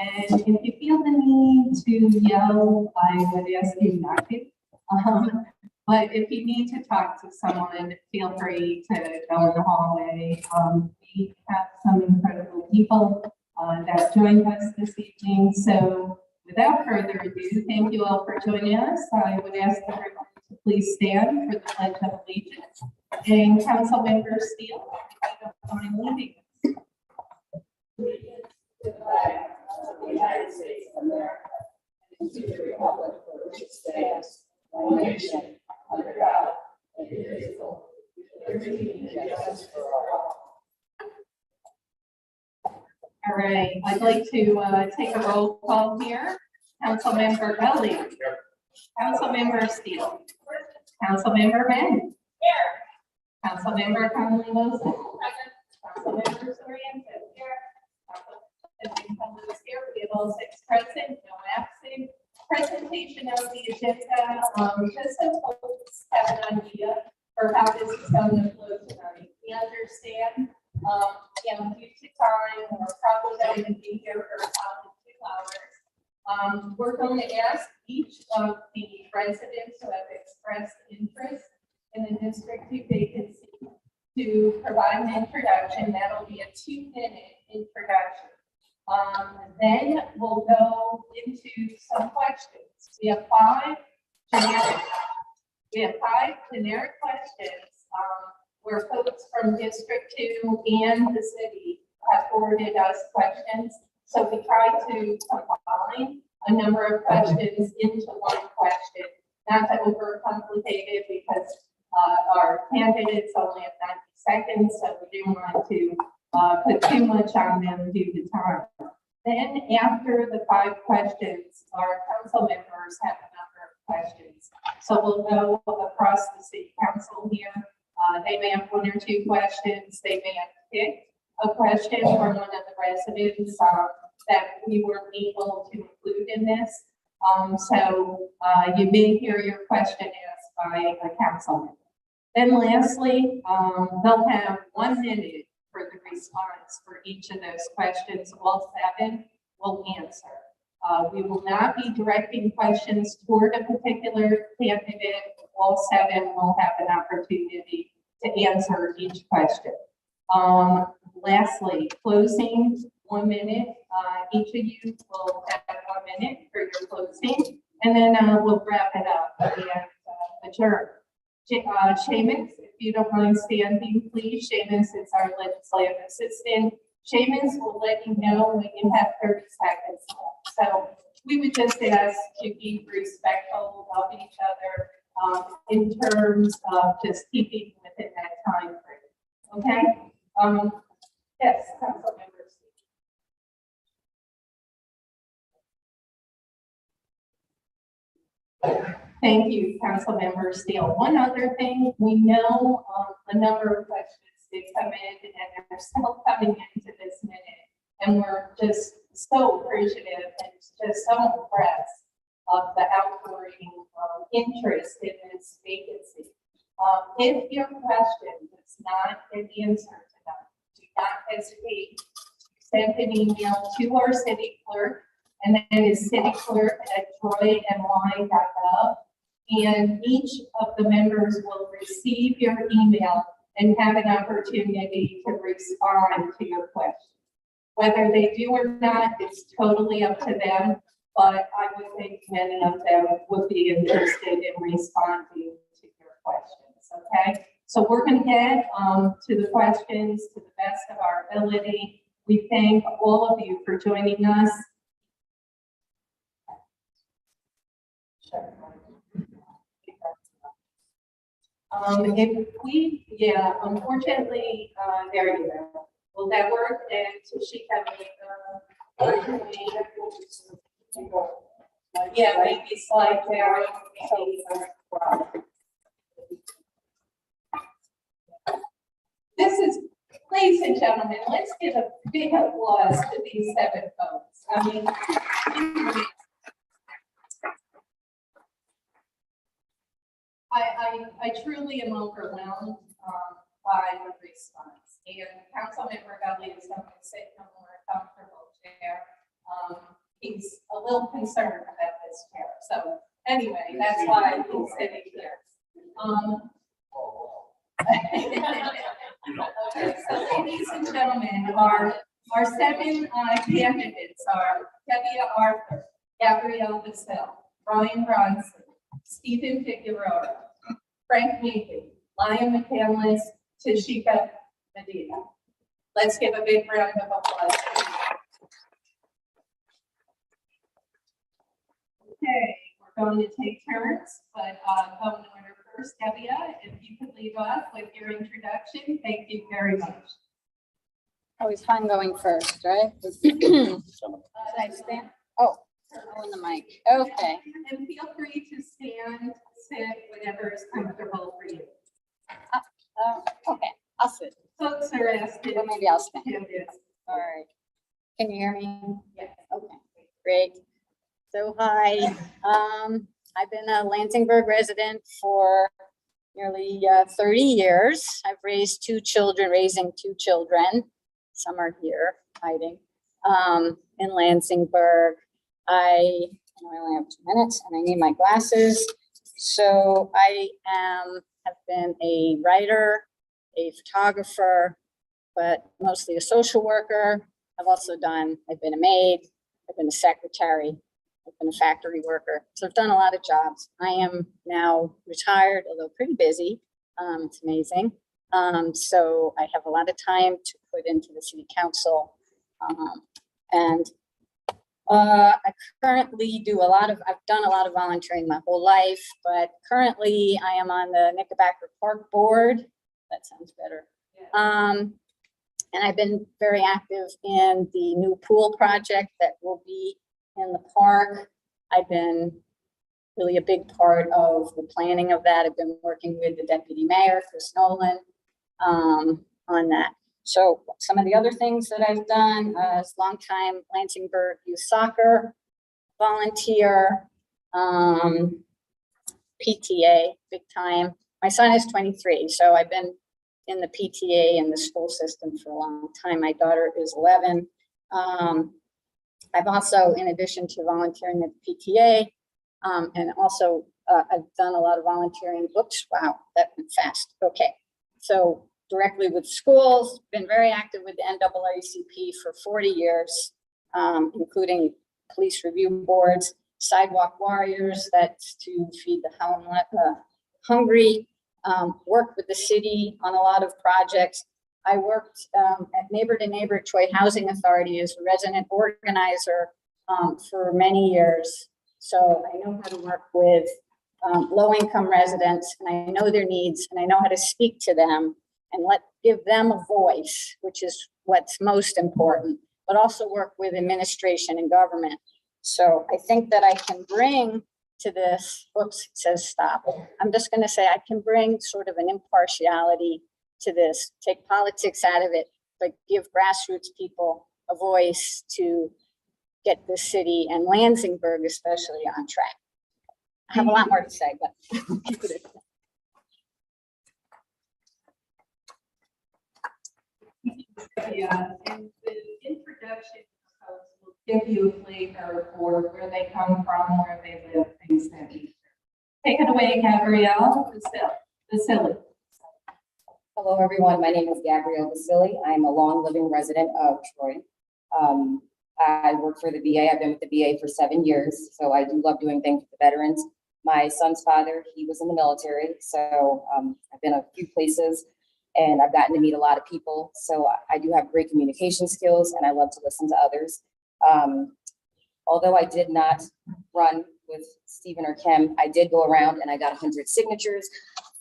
And if you feel the need to yell, I would ask you not to. But if you need to talk to someone, feel free to go in the hallway. We have some incredible people that joined us this evening. So without further ado, thank you all for joining us. I would ask everyone to please stand for the Pledge of Allegiance. And Council Member Steele, if you don't mind leading us. Allegiance to the flag of the United States of America and to the republic for which it stands, one nation, under God, indivisible, with liberty and justice for all. All right, I'd like to take a roll call here. Councilmember Ellie. Councilmember Steele. Councilmember Mann. Here. Councilmember Conley Wilson. Councilmember Sorrento. Here. Councilmember is here. We have all 6 present, no absent. Presentation of the agenda. Just so folks have an idea for how this is going to flow tonight. We understand, due to time, we're probably going to be here for about 2 hours. We're going to ask each of the residents who have expressed interest in the District 2 vacancy to provide an introduction. That'll be a 2-minute introduction. Then we'll go into some questions. We have 5 generic questions where folks from District 2 and the city have forwarded us questions. So we try to combine a number of questions into one question, not to overcomplicate it because our candidates only have 90 seconds, so we don't want to put too much on them due to time. Then after the 5 questions, our council members have a number of questions. So we'll go across the city council here. They may have 1 or 2 questions. They may have picked a question from one of the residents that we weren't able to include in this. So you may hear your question asked by a council member. Then lastly, they'll have 1 minute for the response for each of those questions. All 7 will answer. We will not be directing questions toward a particular candidate. All 7 will have an opportunity to answer each question. Lastly, closing, 1 minute. Each of you will have 1 minute for your closing, and then we'll wrap it up and adjourn. Seamus, if you don't mind standing, please. Seamus is our legislative assistant. Seamus will let you know when you have 30 seconds left. So we would just ask to be respectful of each other in terms of just keeping within that time frame. Okay? Yes, council members. Thank you, Councilmember Steele. One other thing, we know a number of questions did come in and they're still coming into this minute. And we're just so appreciative and just so impressed of the outpouring interest in this vacancy. If your question does not get answered tonight, do not hesitate to send an email to our city clerk, and that is cityclerk@troyny.gov. And each of the members will receive your email and have an opportunity to respond to your question. Whether they do or not, it's totally up to them, but I would think many of them would be interested in responding to your questions, okay? So we're going to get to the questions to the best of our ability. We thank all of you for joining us. Unfortunately, there you go. Will that work? And Tashika, maybe slide down. This is, ladies and gentlemen, let's give a big applause to these 7 folks. I mean, I truly am overwhelmed by the response. And Councilmember Gulley is going to sit in a more comfortable chair. he's a little concerned about this chair. So anyway, that's why he's sitting here. Okay, so ladies and gentlemen, our 7 candidates are Debbie Arthur, Gabrielle Bissell, Brian Bronson, Stephen Figueroa, Frank Meekin, Lion McCandless, Tashika Medina. Let's give a big round of applause. Okay, we're going to take turns, but going in order first. Debbie, if you could lead off with your introduction, thank you very much. Always fun going first, right? Should I stand? Oh, on the mic. Okay. And feel free to stand, sit, whatever is comfortable for you. Okay, I'll sit. Folks are asked. Well, maybe I'll stand. to do. All right. Can you hear me? Yes. Okay, great. So hi, I've been a Lansingburg resident for nearly 30 years. I've raised 2 children, raising 2 children. Some are here hiding in Lansingburg. I only have 2 minutes and I need my glasses. So I have been a writer, a photographer, but mostly a social worker. I've been a maid, I've been a secretary, I've been a factory worker. So I've done a lot of jobs. I am now retired, although pretty busy. It's amazing. So I have a lot of time to put into the city council. I currently I've done a lot of volunteering my whole life, but currently I am on the Knickerbocker Park Board. That sounds better. And I've been very active in the new pool project that will be in the park. I've been really a big part of the planning of that. I've been working with the deputy mayor, Chris Nolan, on that. So some of the other things that I've done is longtime Lansingburg youth soccer volunteer, PTA, big time. My son is 23, so I've been in the PTA and the school system for a long time. My daughter is 11. I've also, in addition to volunteering at the PTA, and also I've done a lot of volunteering. Oops, wow, that went fast. Okay, so directly with schools, been very active with the NAACP for 40 years, including police review boards, sidewalk warriors, that's to feed the hungry, worked with the city on a lot of projects. I worked at Neighbor to Neighbor Troy Housing Authority as a resident organizer for many years. So I know how to work with low-income residents, and I know their needs, and I know how to speak to them and give them a voice, which is what's most important, but also work with administration and government. So I think that I can bring to this, oops, it says stop. I'm just gonna say I can bring sort of an impartiality to this, take politics out of it, but give grassroots people a voice to get the city and Lansingburg especially on track. I have a lot more to say, but keep it. Yeah, and the introduction folks will give you a flavor for where they come from, where they live, things that nature. Take it away, Gabrielle Vasili. Hello, everyone. My name is Gabrielle Vasili. I'm a long-living resident of Troy. I work for the VA. I've been with the VA for 7 years, so I do love doing things with the veterans. My son's father, he was in the military, so I've been a few places, and I've gotten to meet a lot of people. So I do have great communication skills, and I love to listen to others. Although I did not run with Stephen or Kim, I did go around and I got 100 signatures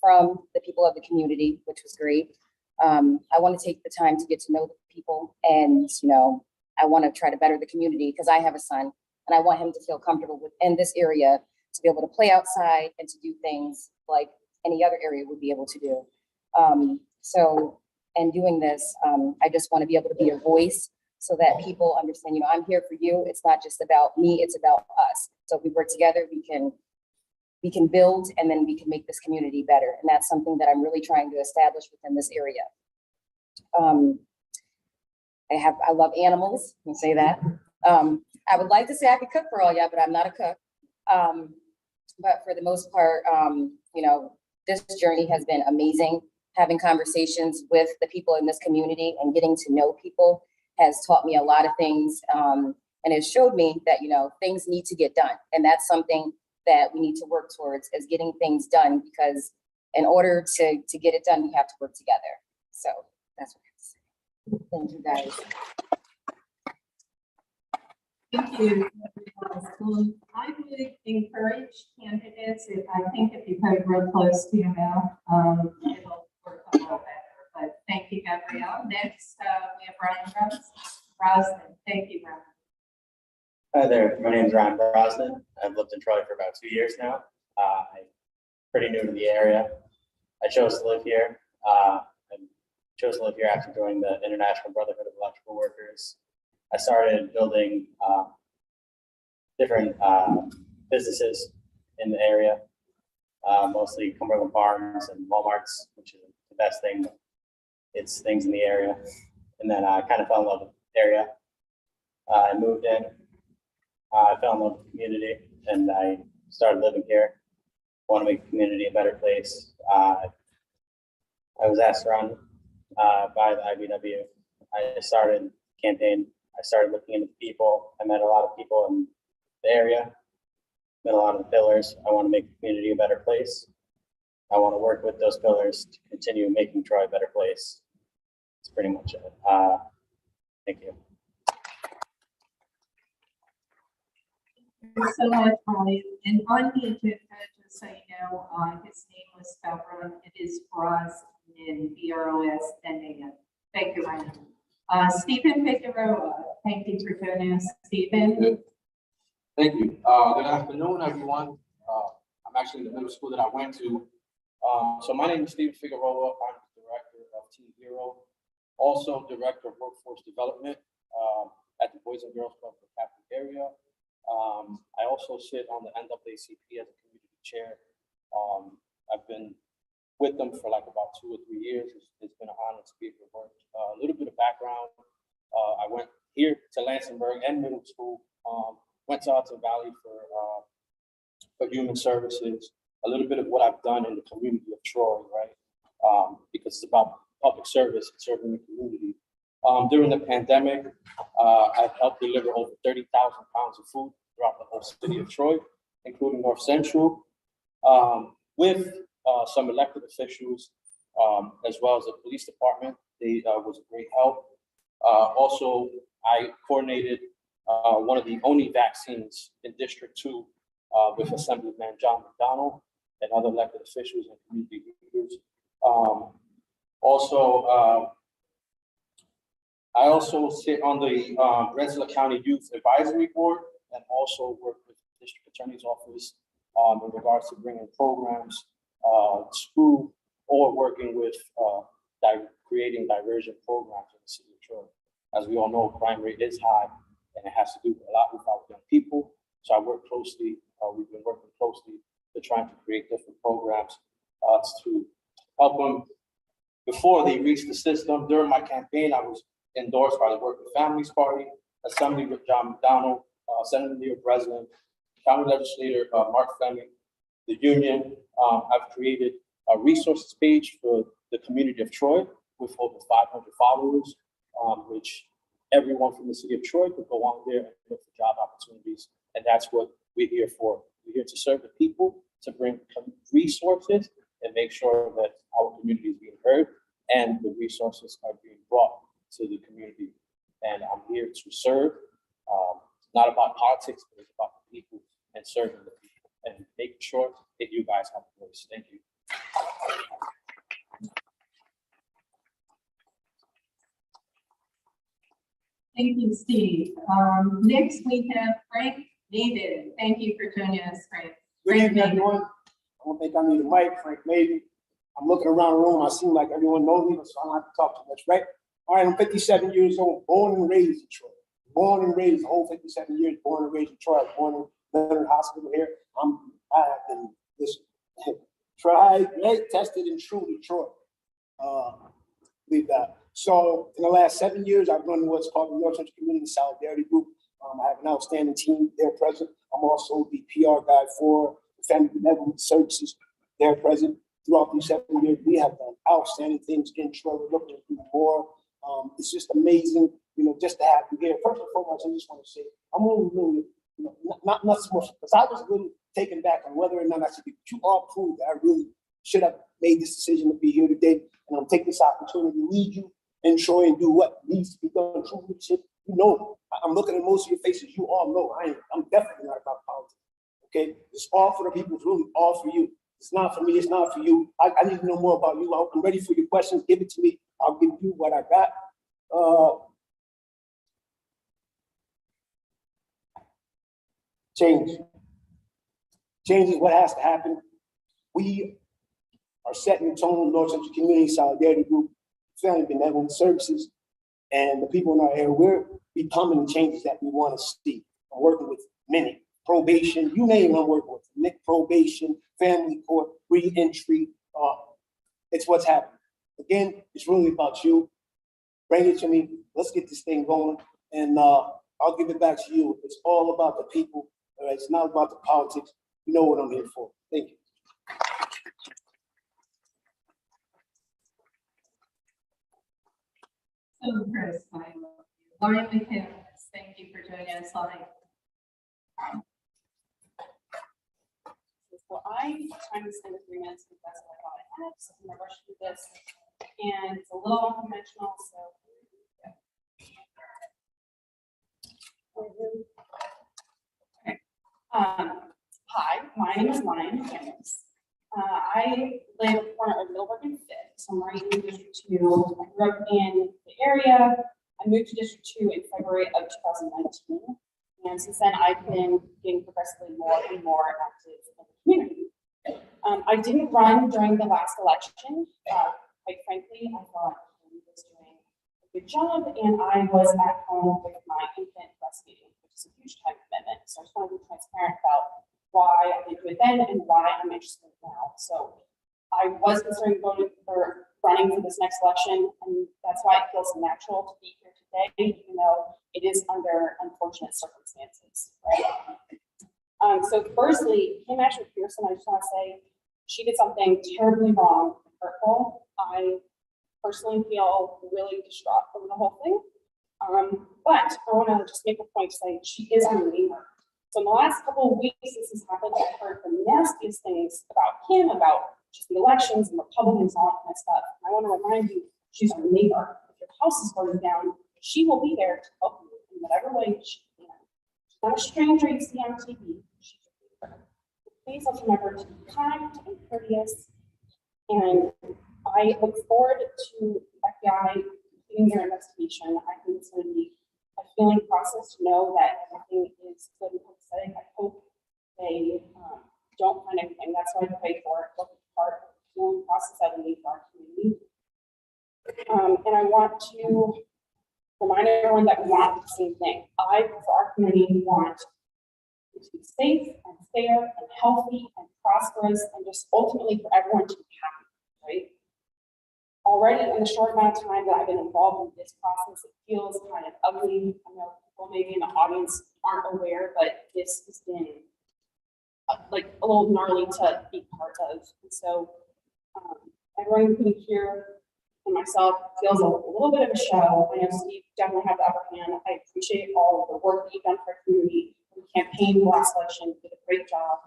from the people of the community, which was great. I want to take the time to get to know the people, and I want to try to better the community because I have a son and I want him to feel comfortable within this area to be able to play outside and to do things like any other area would be able to do. And doing this, I just want to be able to be a voice so that people understand, I'm here for you. It's not just about me, it's about us. So if we work together, we can build, and then we can make this community better. And that's something that I'm really trying to establish within this area. I love animals, let me say that. I would like to say I could cook for all y'all, but I'm not a cook. But for the most part, you know, this journey has been amazing. Having conversations with the people in this community and getting to know people has taught me a lot of things. And it showed me that, you know, things need to get done. And that's something that we need to work towards, is getting things done, because in order to get it done, we have to work together. So that's what I have to say. Thank you, guys. Thank you. I would encourage candidates, if you put it real close to your mouth, it'll work a little better. But thank you, Gabrielle. Next, we have Brosnan. Thank you, Ryan. Hi there, my name is Ryan Brosnan. I've lived in Troy for about 2 years now. I'm pretty new to the area. I chose to live here. After joining the International Brotherhood of Electrical Workers. I started building different businesses in the area, mostly Cumberland Farms and Walmarts, which is the best thing. It's things in the area. And then I kind of fell in love with the area. I moved in. I fell in love with the community, and I started living here. Want to make the community a better place. I was asked to run by the IBW. I started a campaign. I started looking into people. I met a lot of people in the area, met a lot of the pillars. I want to make the community a better place. I want to work with those pillars to continue making Troy a better place. That's pretty much it. Thank you. Thanks so much, Molly. And on the agenda, just so you know, his name was spelled wrong. It is Brosnan, Brosnan. Thank you, Ryan. Stephen Figueroa, thank you for joining us, Stephen. Thank you. Good afternoon, everyone. I'm actually in the middle school that I went to. So my name is Stephen Figueroa. I'm the director of Team Hero, also director of workforce development at the Boys and Girls Club of the Catholic area. I also sit on the NAACP as a community chair. I've been with them for like about 2 or 3 years. It's been an honor to be able to work. A little bit of background. I went here to Lansingburg and middle school. Went to Hudson Valley for human services. A little bit of what I've done in the community of Troy, right? Because it's about public service and serving the community. During the pandemic, I've helped deliver over 30,000 pounds of food throughout the whole city of Troy, including North Central, with some elected officials, as well as the police department. They was a great help. Also, I coordinated one of the only vaccines in District 2 with Assemblyman John McDonald and other elected officials and community leaders. I also sit on the Renssela County Youth Advisory Board, and also work with the District Attorney's Office in regards to bringing programs to school, or working with creating diversion programs in the city of Troy. As we all know, crime rate is high, and it has to do a lot with our young people. So I work closely, we've been working closely to trying to create different programs to help them before they reach the system. During my campaign, I was endorsed by the Working Families Party, Assembly with John McDonald, Senator Leo Brosnan, County Legislator Mark Fleming, the union. I've created a resources page for the community of Troy with over 500 followers, which everyone from the city of Troy could go on there and look for job opportunities. And that's what we're here for. We're here to serve the people, to bring resources and make sure that our community is being heard and the resources are being brought to the community. And I'm here to serve. It's not about politics, but it's about the people and serving the people and making sure that you guys have a voice. Thank you. Thank you, Steve. Next, we have Frank Maven. Thank you for joining us, Frank. Good evening, everyone. I don't think I need a mic, Frank Maven. I'm looking around the room. I seem like everyone knows me, so I don't have to talk too much, right? All right, I'm 57 years old, born and raised in Troy. Born and raised, the whole 57 years, born and raised in Troy. I was born in Leonard Hospital here. I have been tried, right, tested, and true to Troy. Believe that. So in the last 7 years, I've run what's called the North Central Community Solidarity Group. I have an outstanding team there present. I'm also the PR guy for the Family Benevolent Services there present. Throughout these 7 years, we have done outstanding things in Troy. We're looking to do more. It's just amazing, just to have you here. First and foremost, I just want to say, I'm really, not so much, because I was really taken back on whether or not I should be, but you all proved that I really should have made this decision to be here today. And I'm taking this opportunity to lead you in Troy and do what needs to be done. True leadership, I'm looking at most of your faces. You all know I'm definitely not about politics. Okay, it's all for the people. It's really all for you. It's not for me. It's not for you. I need to know more about you. I'm ready for your questions. Give it to me. I'll give you what I got. Change. Change is what has to happen. We are setting the tone. North Central Community Solidarity Group, Family Benevolent Services, and the people in our area. We're becoming the changes that we want to see. I'm working with many. Probation, you name it, I'm working with. Nick probation, family court, re-entry. It's what's happening. Again, it's really about you. Bring it to me. Let's get this thing going. And I'll give it back to you. It's all about the people. It's not about the politics. You know what I'm here for. Thank you. So Chris, Lauren McKim, thank you for joining us live. So I trying to spend 3 minutes because that's what I thought I had, so I'm gonna rush through this. And it's a little unconventional, so. Okay. Hi, my name is Lauren McKim. I live at the corner of Middleburg and Fifth, so I'm right in District 2. I grew up in the area. I moved to District 2 in February of 2019. And since then, I've been getting progressively more and more active in the community. I didn't run during the last election. Quite frankly, I thought he was doing a good job, and I was at home with my infant breastfeeding, which is a huge time commitment. So I just want to be transparent about why I didn't do it then and why I'm interested now. So I was considering voting for running for this next election, and that's why it feels natural to be here today, even though it is under unfortunate circumstances, right? So firstly, Kim Ashley Pearson, I just want to say she did something terribly wrong and hurtful. I personally feel really distraught over the whole thing. But I want to just make a point to say she is a neighbor. So in the last couple of weeks since this happened, I've heard the nastiest things about Kim, about just the elections and Republicans and all that kind of stuff. And I want to remind you, she's our neighbor. If your house is burning down, she will be there to help you in whatever way she can. She's not a stranger you see on TV. She's a neighbor. Please let's remember to be kind and courteous. And I look forward to FBI completing their investigation. I think it's going to be a healing process to know that nothing is good and pathetic. I hope they don't find anything. That's what I pray for. Look part of the healing process that we need for our community. And I want to remind everyone that we want the same thing. For our community, want it to be safe and fair and healthy and prosperous and just ultimately for everyone to be happy, right? Already in the short amount of time that I've been involved in this process, it feels kind of ugly. I know people maybe in the audience aren't aware, but this has been like a little gnarly to be part of. And so everyone including here and myself feels a little bit of a show. I know Steve definitely had the upper hand. I appreciate all of the work that you've done for our community. The campaign last election did a great job.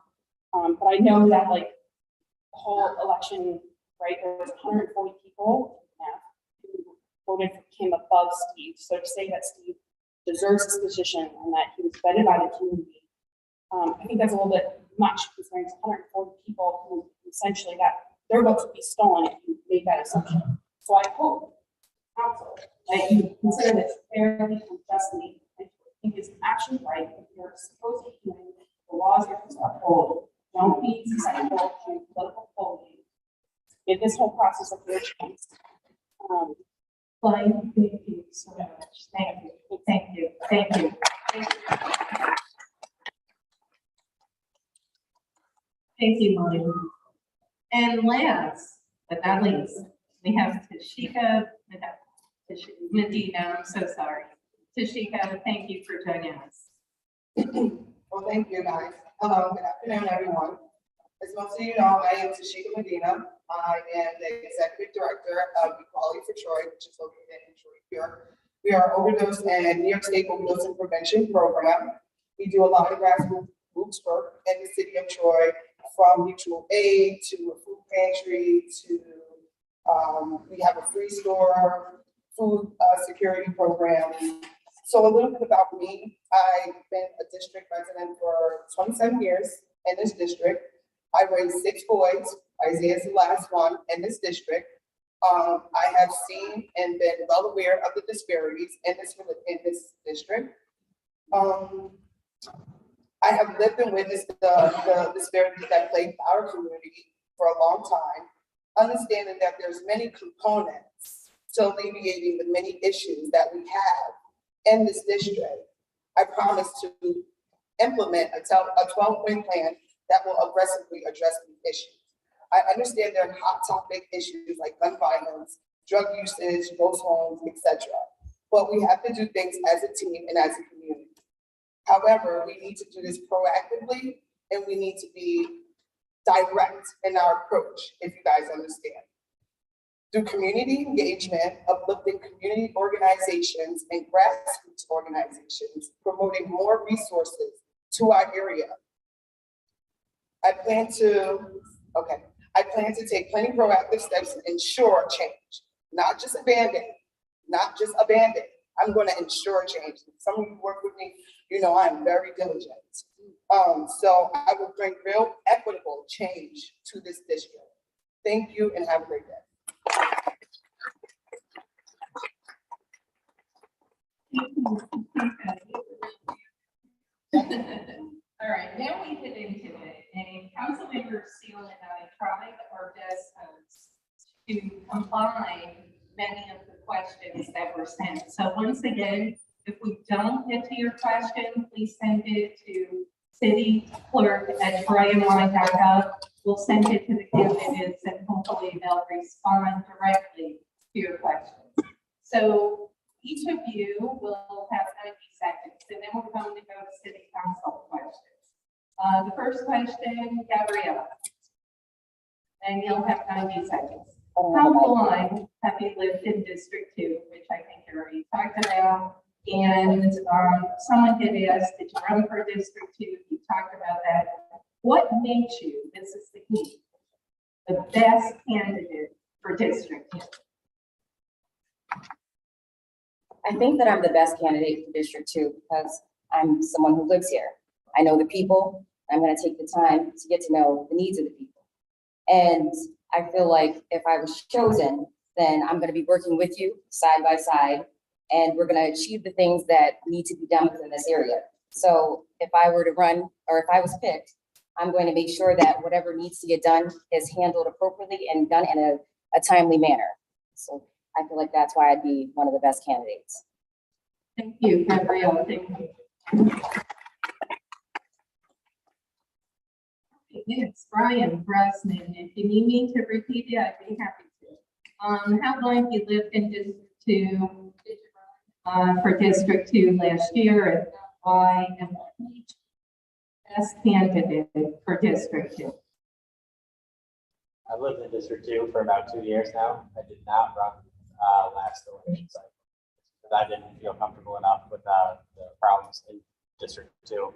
But I know that like the whole election, right, there was 140 people who voted for Kim above Steve. So to say that Steve deserves this position and that he was vetted by the community, I think that's a little bit much considering it's 140 people who essentially that their votes would be stolen if you made that assumption. So I hope, council, that you consider this fairly and justly, and think it's actually right if you're supposed to be doing the laws you're supposed to uphold. Don't be susceptible to political bullying. Give this whole process a fair chance. Thank you so much. Thank you. Thank you. Thank you. Thank you. Thank you, Molly. And last but not least, we have Tashika Medina. I'm so sorry. Tashika, thank you for joining us. Well, thank you, guys. Hello, good afternoon, everyone. As most of you know, I am Tashika Medina. I am the Executive Director of Equality for Troy, which is located in Troy here. We are overdose and New York State overdose and prevention program. We do a lot of grassroots work in the city of Troy, from mutual aid to a food pantry to we have a free store, food security program. So a little bit about me. I've been a district resident for 27 years in this district. I raised 6 boys. Isaiah's the last one in this district. I have seen and been well aware of the disparities in this district. I have lived and witnessed the disparities that plague our community for a long time, understanding that there's many components to alleviating the many issues that we have in this district. I promise to implement a 12-point plan that will aggressively address these issues. I understand there are hot topic issues like gun violence, drug usage, ghost homes, etc. But we have to do things as a team and as a community. However, we need to do this proactively and we need to be direct in our approach, if you guys understand. Through community engagement, uplifting community organizations and grassroots organizations, promoting more resources to our area. I plan to take plenty of proactive steps to ensure change, not just abandon. I'm going to ensure change. Some of you work with me, you know I'm very diligent. So I will bring real equitable change to this district. Thank you and have a great day. All right, now we get into it, and Councilmember Seal and I tried our best to combine many of the questions that were sent. So once again, if we don't get to your question, please send it to cityclerk@troyny.gov. We'll send it to the candidates and hopefully they'll respond directly to your questions. So each of you will have 90 seconds and then we're going to go to city council questions. The first question, Gabrielle. And you'll have 90 seconds. How long have you lived in District 2, which I think you already talked about? And someone did ask, did you run for District 2? You talked about that. What makes you, this is the key, the best candidate for District 2? I think that I'm the best candidate for District 2 because I'm someone who lives here. I know the people. I'm going to take the time to get to know the needs of the people. And I feel like if I was chosen, then I'm going to be working with you side by side, and we're going to achieve the things that need to be done within this area. So if I were to run, or if I was picked, I'm going to make sure that whatever needs to get done is handled appropriately and done in a timely manner. So I feel like that's why I'd be one of the best candidates. Thank you, Gabrielle. Thank you. It's Brian Brosnan. If you need me to repeat it, I'd be happy to. How long have you lived in District 2 for District 2 last year, and why and what made you best candidate for District 2? I've lived in District 2 for about 2 years now. I did not run last election cycle because I didn't feel comfortable enough with the problems in District 2.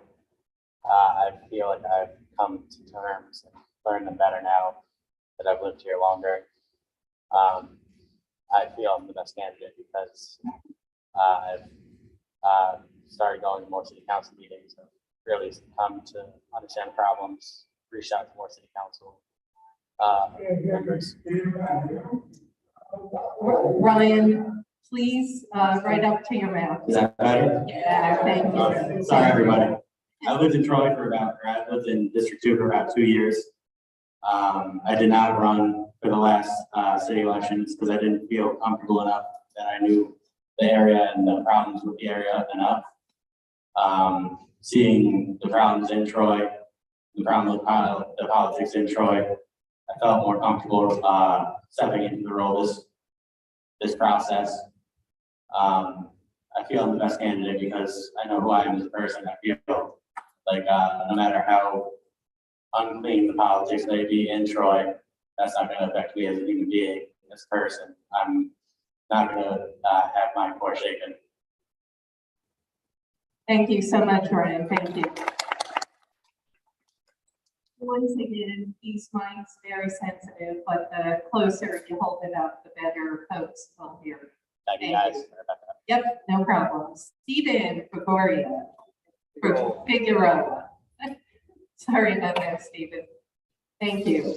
I feel like I've come to terms and learned them better now that I've lived here longer. I feel I'm the best candidate because I've started going to more city council meetings, and really come to understand problems, reached out to more city council members. Ryan, please, right up to your mouth. Is that better? Yeah, thank you. Sorry, everybody. I lived in Troy I lived in District 2 for about 2 years. I did not run for the last city elections because I didn't feel comfortable enough that I knew the area and the problems with the area enough. Seeing the problems in Troy, the problem with the politics in Troy, I felt more comfortable stepping into the role this process. I I feel I'm the best candidate because I know who I am as a person. I feel like, no matter how unclean the politics may be in Troy, that's not gonna affect me as a human being, as a person. I'm not gonna, have my core shaken. Thank you so much, Ryan. Thank you. Once again, these mics very sensitive, but the closer you hold it up, the better folks will hear. Thank you Thank guys. Yep, no problem. Stephen Gregoria, Figueroa. Sorry about that, Stephen. Thank you.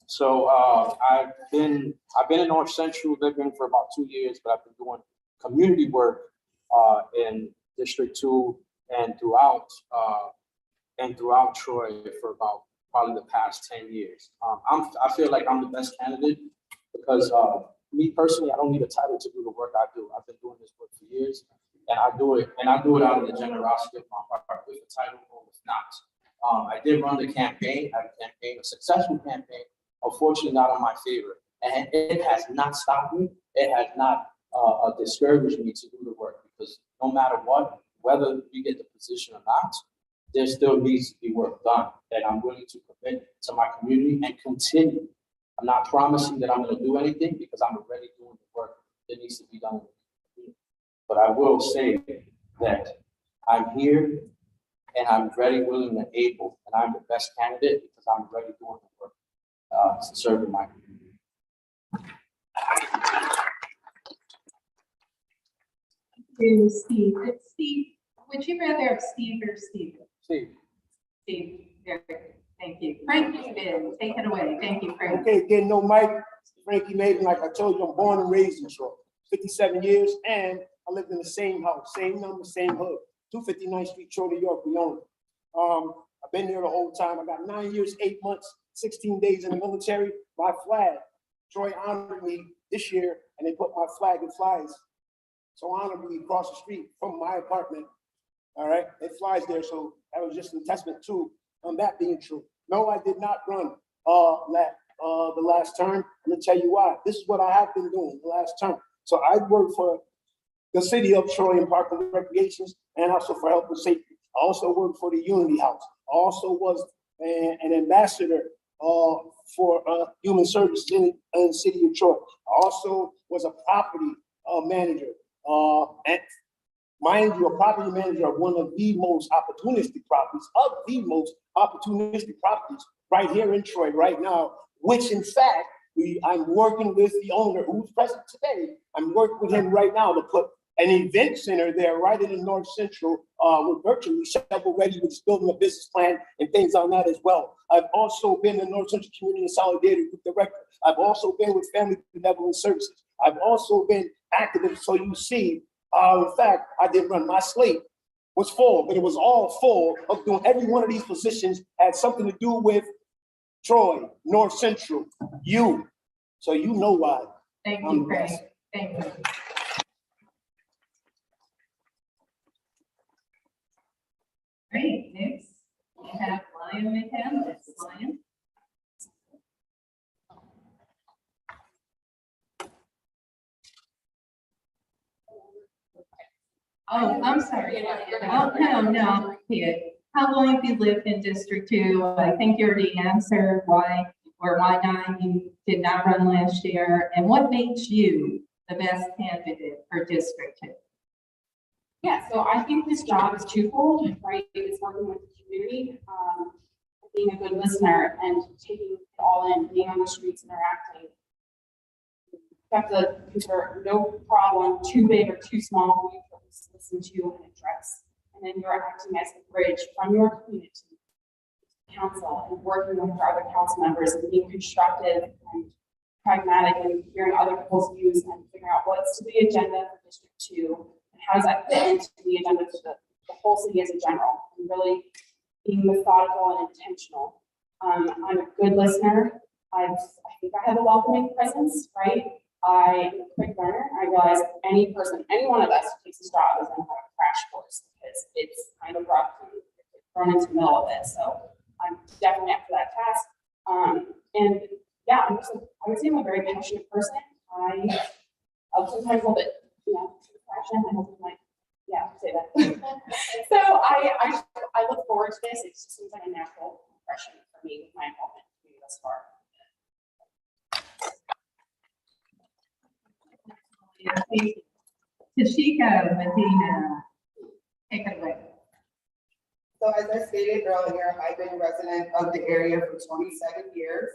So I've been in North Central living for about 2 years, but I've been doing community work in District 2 and throughout Troy for about probably the past 10 years. I feel like I'm the best candidate because me personally, I don't need a title to do the work I do. I've been doing this work for years, and I do it out of the generosity of my heart, with a title or with not. I did run the campaign. I had a campaign, a successful campaign, unfortunately not in my favor. And it has not stopped me. It has not discouraged me to do the work, because no matter what, whether we get the position or not, there still needs to be work done that I'm willing to commit to my community and continue. I'm not promising that I'm going to do anything because I'm already doing the work that needs to be done. But I will say that I'm here and I'm ready, willing, and able, and I'm the best candidate because I'm already doing the work to serve my community. Steve, Steve, would you rather have Steve or Steven? Steve. Steve, very good. Thank you. Frank David, take it away. Thank you, Frank. Okay, again, no Mike, Frankie Maiden, like I told you, I'm born and raised in Troy, 57 years, and I lived in the same house, same number, same hood, 259th Street, Troy, New York, we own it. I've been here the whole time. I got 9 years, 8 months, 16 days in the military. My flag, Troy honored me this year, and they put my flag and flies so honorably across the street from my apartment. All right, it flies there, so that was just a testament to that being true. No, I did not run the last term. I'm gonna tell you why. This is what I have been doing the last term. So I worked for the city of Troy and Park and Recreations, and also for Health and Safety. I also worked for the Unity House. I also was an ambassador for human services in the city of Troy. I also was a property manager. And mind you, a property manager of one of the most opportunistic properties right here in Troy right now, which in fact, I'm working with the owner who's present today. I'm working with him right now to put an event center there right in the North Central, with virtually shovel ready, with building a business plan and things on that as well. I've also been in North Central Community and Solidarity Group Director. I've also been with Family Benevolent Services. I've also been active, so you see, in fact, I didn't run. My slate was full, but it was all full of doing every one of these positions had something to do with Troy, North Central, you. So you know why. Thank you, Frank. Thank you. Great, next we have Lion McCandless. Lion. Oh, I'm sorry. Oh, no. Here. How long have you lived in District 2? I think you already answered why or why not you did not run last year. And what makes you the best candidate for District 2? Yeah, so I think this job is twofold, right? It's working with the community, being a good listener and taking it all in, being on the streets, interacting. You have to consider no problem too big or too small for you to listen to and address. And then you're acting as a bridge from your community to council and working with your other council members and being constructive and pragmatic and hearing other people's views and figuring out what's to the agenda for District 2 and how does that fit into the agenda for the whole city as a general, and really being methodical and intentional. I'm a good listener. I think I have a welcoming presence, right? I am a quick learner. I realize any one of us who takes this job is going to have a crash course because it's kind of rough and thrown into the middle of it. So I'm definitely up for that task. And yeah, I would say I'm a very passionate person. I'm sometimes a little bit, passion. I hope you might, yeah, say that. So I look forward to this. It just seems like a natural progression for me with my involvement in the community thus far. Tashika Medina, take it away. So as I stated earlier, I've been a resident of the area for 27 years.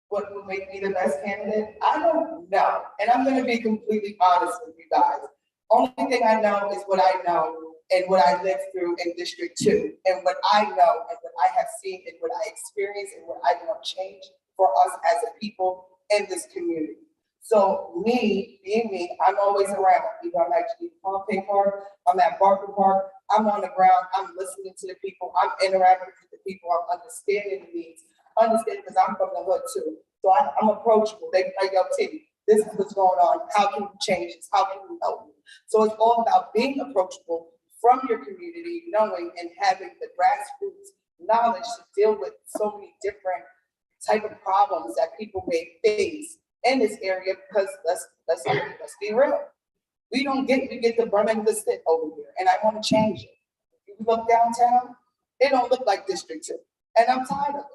What will make me the best candidate? I don't know. And I'm gonna be completely honest with you guys. Only thing I know is what I know and what I lived through in District 2. And what I know and what I have seen and what I experienced and what I want change for us as a people in this community. So me, being me, I'm always around. Either I'm actually at Pompey Park, I'm at Barker Park, I'm on the ground, I'm listening to the people, I'm interacting with the people, I'm understanding the needs, understand because I'm from the hood too. So I'm approachable. They like, yo, T, this is what's going on. How can we change this? How can we help you? So it's all about being approachable from your community, knowing and having the grassroots knowledge to deal with so many different type of problems that people may face in this area, because let's be real. We get the burning of the stick over here, and I want to change it. If you look downtown, it don't look like District 2, and I'm tired of it.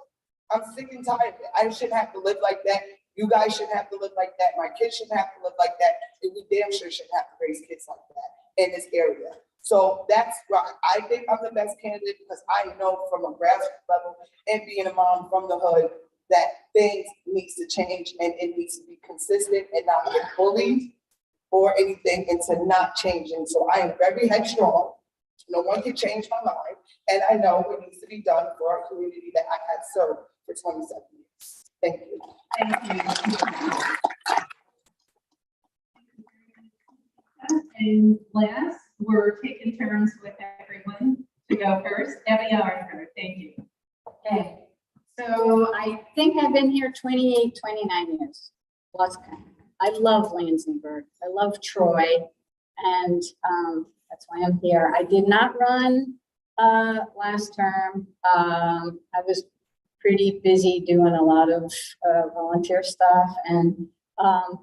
I'm sick and tired of it. I shouldn't have to live like that. You guys shouldn't have to live like that. My kids shouldn't have to live like that. And we damn sure shouldn't have to raise kids like that in this area. So that's why I think I'm the best candidate, because I know from a grassroots level and being a mom from the hood that things needs to change, and it needs to be consistent and not get bullied or anything into not changing. So I am very headstrong. No one can change my mind. And I know what needs to be done for our community that I had served for 27 years. Thank you. Thank you. And last, we're taking turns with everyone to go first. Debbie Arthur, thank you. Okay, so I think I've been here 28, 29 years. Lost count. I love Lansingburg. I love Troy, and that's why I'm here. I did not run last term. I was pretty busy doing a lot of volunteer stuff, and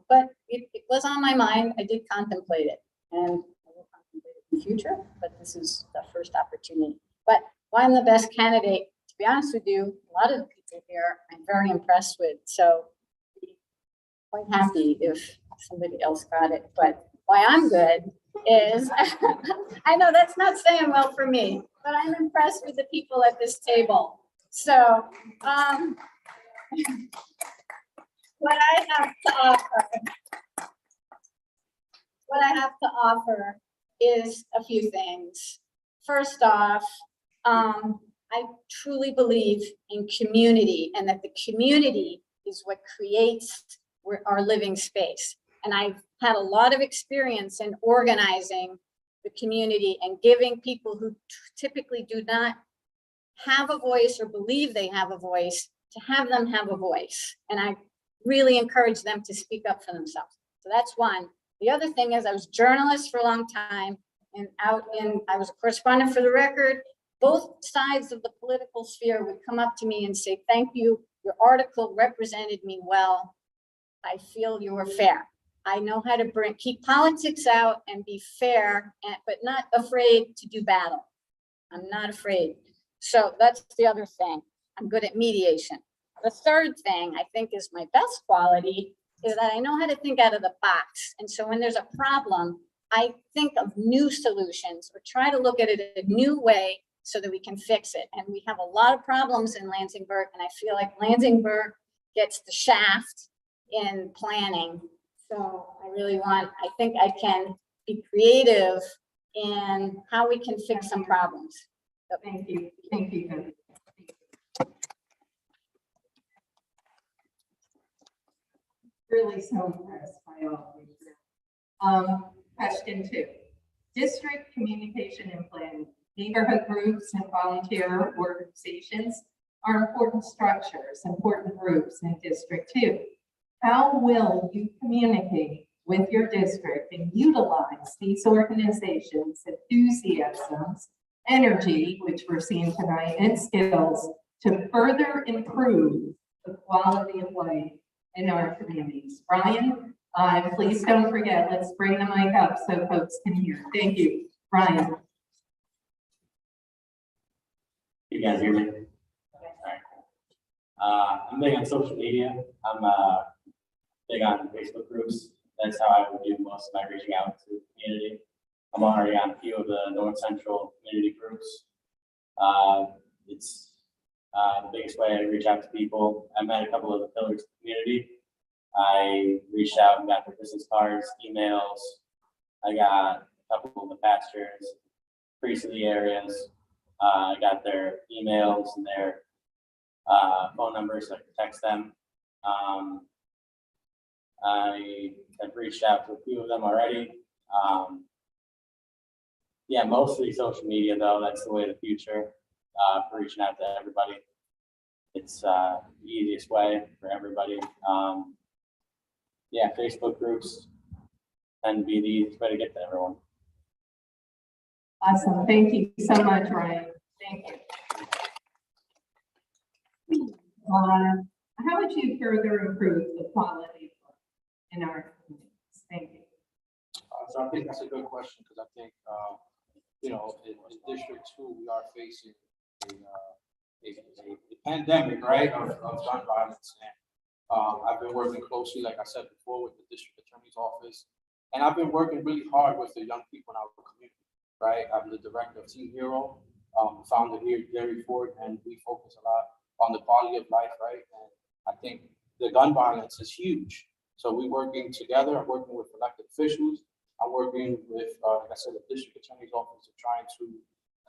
but it was on my mind. I did contemplate it, and I will contemplate it in the future, but this is the first opportunity. But why I'm the best candidate, to be honest with you, a lot of the people here I'm very impressed with, so I'd be quite happy if somebody else got it. But why I'm good is, I know that's not saying well for me, but I'm impressed with the people at this table. So, what I have to offer is a few things. First off, I truly believe in community, and that the community is what creates our living space. And I've had a lot of experience in organizing the community and giving people who typically do not have a voice or believe they have a voice, to have them have a voice. And I really encourage them to speak up for themselves. So that's one. The other thing is, I was a journalist for a long time, and I was a correspondent for the Record. Both sides of the political sphere would come up to me and say, thank you, your article represented me well. I feel you were fair. I know how to keep politics out and be fair, but not afraid to do battle. I'm not afraid. So that's the other thing. I'm good at mediation. The third thing I think is my best quality is that I know how to think out of the box. And so when there's a problem, I think of new solutions or try to look at it a new way so that we can fix it. And we have a lot of problems in Lansingburg, and I feel like Lansingburg gets the shaft in planning. So I think I can be creative in how we can fix some problems. So Thank you. Thank you. Really so impressed by all of you. Question 2. District communication and planning. Neighborhood groups and volunteer organizations are important structures, important groups in District 2. How will you communicate with your district and utilize these organizations' enthusiasms, energy, which we're seeing tonight, and skills to further improve the quality of life in our communities? Brian, Please don't forget, let's bring the mic up so folks can hear. Thank you. Ryan. You guys hear me? Alright. I'm big on social media. I'm big on Facebook groups. That's how I would do most of my reaching out to the community. I'm already on a few of the North Central community groups. It's the biggest way I reach out to people. I met a couple of the pillars of the community. I reached out and got their business cards, emails. I got a couple of the pastors, priests of the areas. I got their emails and their phone numbers so I can text them. I have reached out to a few of them already. Yeah, mostly social media though. That's the way of the future for reaching out to everybody. It's the easiest way for everybody. Yeah, Facebook groups tend to be the easiest way to get to everyone. Awesome. Thank you so much, Ryan. Thank you. How would you further improve the quality in our communities? Thank you. So I think that's a good question, because I think, you know, in District 2, we are facing a pandemic, right, of gun violence. And I've been working closely, like I said before, with the District Attorney's Office. And I've been working really hard with the young people in our community, right? I'm the director of Team Hero, founder here, Gary Ford, and we focus a lot on the quality of life, right? And I think the gun violence is huge. So we're working together. I'm working with elected officials. I'm working with, like I said, the District Attorney's Office of trying to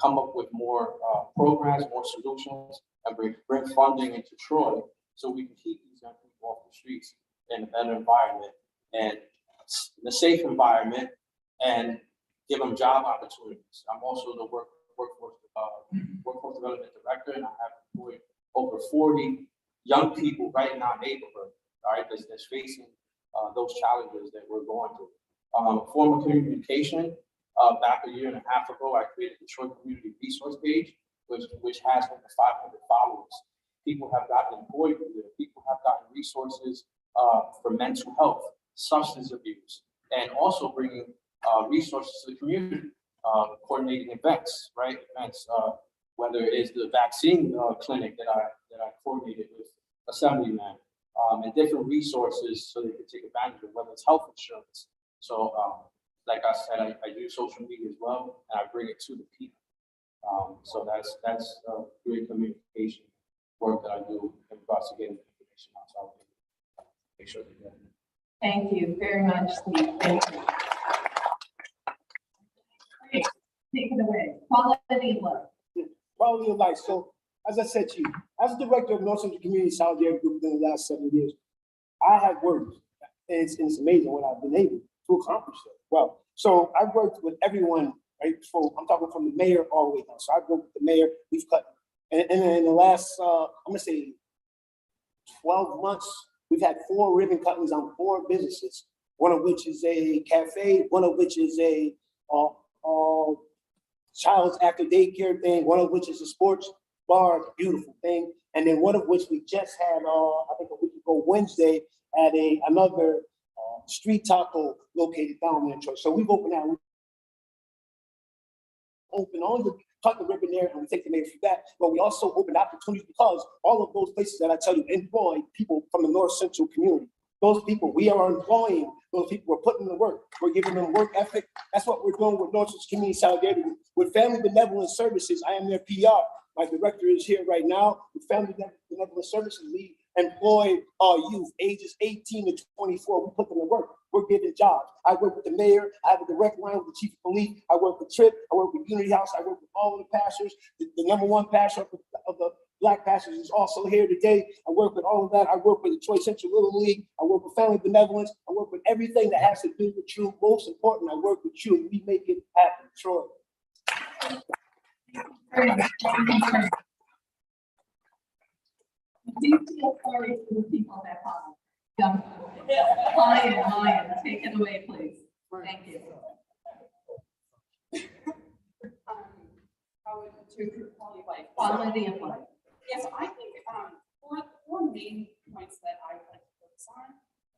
come up with more programs, more solutions, and bring funding into Troy so we can keep these young people off the streets in a better environment and in a safe environment and give them job opportunities. I'm also the workforce development director, and I have employed over 40 young people right in our neighborhood, all right, that's facing those challenges that we're going through. Former communication, back a year and a half ago, I created the Troy Community Resource Page, which has over 500 followers. People have gotten employed with it. People have gotten resources for mental health, substance abuse, and also bringing resources to the community, coordinating events, right? Events, whether it is the vaccine clinic that I coordinated with Assemblyman, and different resources so they can take advantage of, whether it's health insurance. So, like I said, I use social media as well, and I bring it to the people. So that's great communication work that I do in regards to getting information out. So I'll make sure they get it. Thank you very much, Steve. Thank you. Great. Take it away. Quality of life. Quality of life. So, as I said to you, as director of North Central Community Solidarity Group in the last 7 years, I have worked, and it's amazing what I've been able to accomplish that. Well, so I've worked with everyone, right? So I'm talking from the mayor all the way down. So I've worked with the mayor, we've cut, and in the last, I'm gonna say 12 months, we've had 4 ribbon cuttings on 4 businesses, one of which is a cafe, one of which is a child's after daycare thing, one of which is a sports bar, beautiful thing, and then one of which we just had, I think a week ago Wednesday, at another street taco located down there in Troy. So we've opened that. Open all the cut the ribbon there, and we take the mayor for that. But we also opened opportunities because all of those places that I tell you employ people from the North Central community. Those people, we are employing those people. We're putting them to work. We're giving them work ethic. That's what we're doing with North Central Community Solidarity. With Family Benevolent Services, I am their PR. My director is here right now. With Family Benevolent Services, we employ youth ages 18 to 24. We put them to work. We're giving jobs. I work with the mayor. I have a direct line with the chief of police. I work with Tripp. I work with Unity House. I work with all of the pastors. The number 1 pastor of the Black pastors is also here today. I work with all of that. I work with the Troy Central Little League. I work with Family Benevolence. I work with everything that has to do with you. Most important, I work with you. We make it happen, Troy. Do you feel sorry for the people that follow? Lion, take it away, please. Thank you. How would to improve quality of life? Quality of life. Yes, I think four main points that I would like to focus on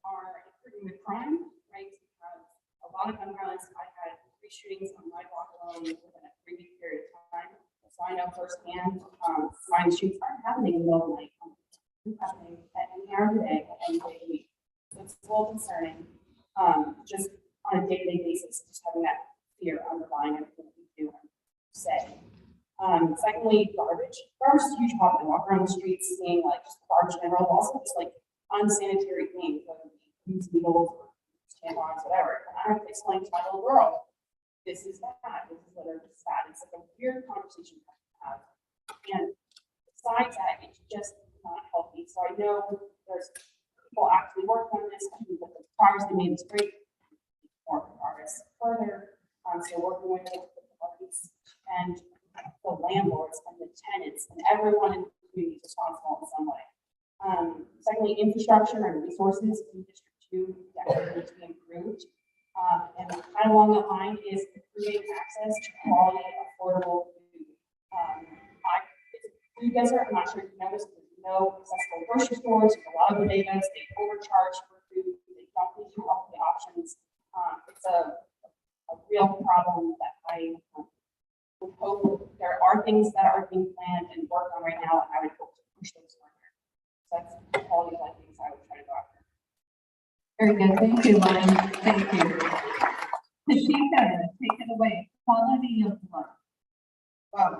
are hurting with crime, right? Because a lot of gun violence, I had 3 shootings on my block alone within a 3-week period of time. So I know firsthand, crime shoots aren't happening in the middle of the night. It's happening at any hour of the day, at any day of the week. So it's a little concerning, just on a day-to-day basis, just having that fear underlying everything that we do and say. Secondly, garbage. Garbage is a huge problem. I walk around the streets seeing like just garbage in general, also just like unsanitary things, whether it be used needles or tampons, whatever. And I have to explain to my little girl, this is bad, this is whether it's bad. It's like a weird conversation to have. And besides that, it's just not healthy. So I know there's people actually working on this. I think that the progress they made is great. More progress further. So working with the parties and the landlords and the tenants and everyone in the community is responsible in some way. Secondly, infrastructure and resources in District 2 definitely need to be improved. And kind of along that line is creating access to quality, affordable food. It's a food desert. I'm not sure if you noticed, there's no accessible grocery stores. There's a lot of bodegas. They overcharge for food. They don't give you healthy options. It's a real problem that I would hope there are things that are being planned and worked on right now, and I would hope to push those further. So that's the quality of life things I would try to go after. Very good, thank you, Lynn, thank you. Tashika, take it away, quality of life.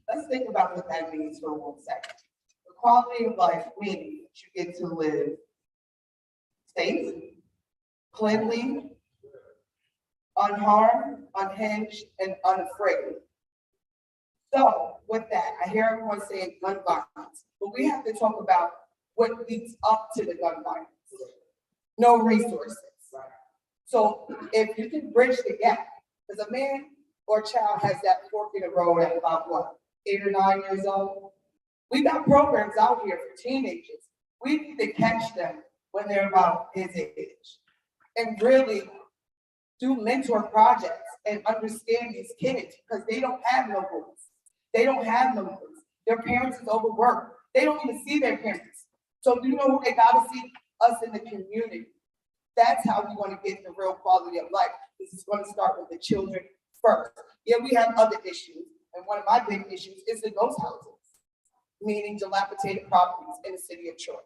Let's think about what that means for 1 second. The quality of life means that you get to live safe, cleanly, unharmed, unhinged, and unafraid. So with that, I hear everyone saying gun violence, but we have to talk about what leads up to the gun violence. No resources. So if you can bridge the gap, because a man or child has that fork in the road at about what, 8 or 9 years old? We got programs out here for teenagers. We need to catch them when they're about his age and really do mentor projects and understand these kids because they don't have no voice. They don't have no voice. Their parents is overworked. They don't even see their parents. So do you know who they gotta see? Us in the community. That's how we want to get the real quality of life. This is going to start with the children first. Yeah, we have other issues. And one of my big issues is the ghost houses, meaning dilapidated properties in the city of Troy.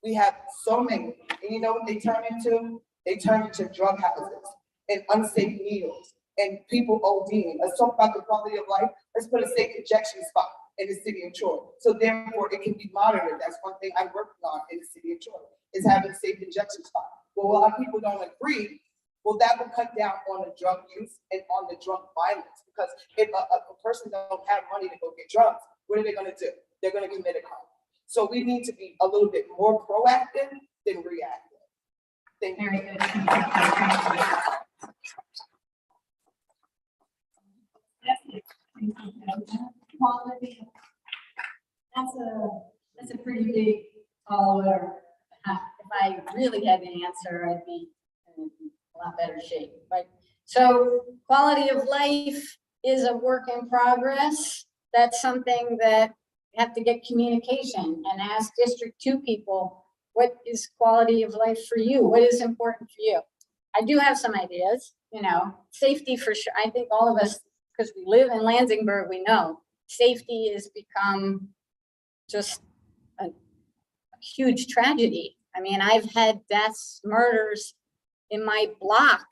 We have so many. And you know what they turn into? They turn into drug houses and unsafe needles and people ODing. Let's talk about the quality of life. Let's put a safe injection spot in the city of Troy. So therefore it can be monitored. That's one thing I'm working on in the city of Troy, is having a safe injection spot. Well, a lot of people don't agree. Well, that will cut down on the drug use and on the drug violence, because if a person don't have money to go get drugs, what are they gonna do? They're gonna commit a crime. So we need to be a little bit more proactive than reactive. Thank you. Very good. Thank you. Quality. That's a pretty big tall order. If I really had an answer, I'd be in a lot better shape. But so quality of life is a work in progress. That's something that you have to get communication and ask District 2 people, what is quality of life for you? What is important for you? I do have some ideas, safety for sure. I think all of us, because we live in Lansingburg, we know safety has become just a huge tragedy. I mean, I've had deaths, murders in my block,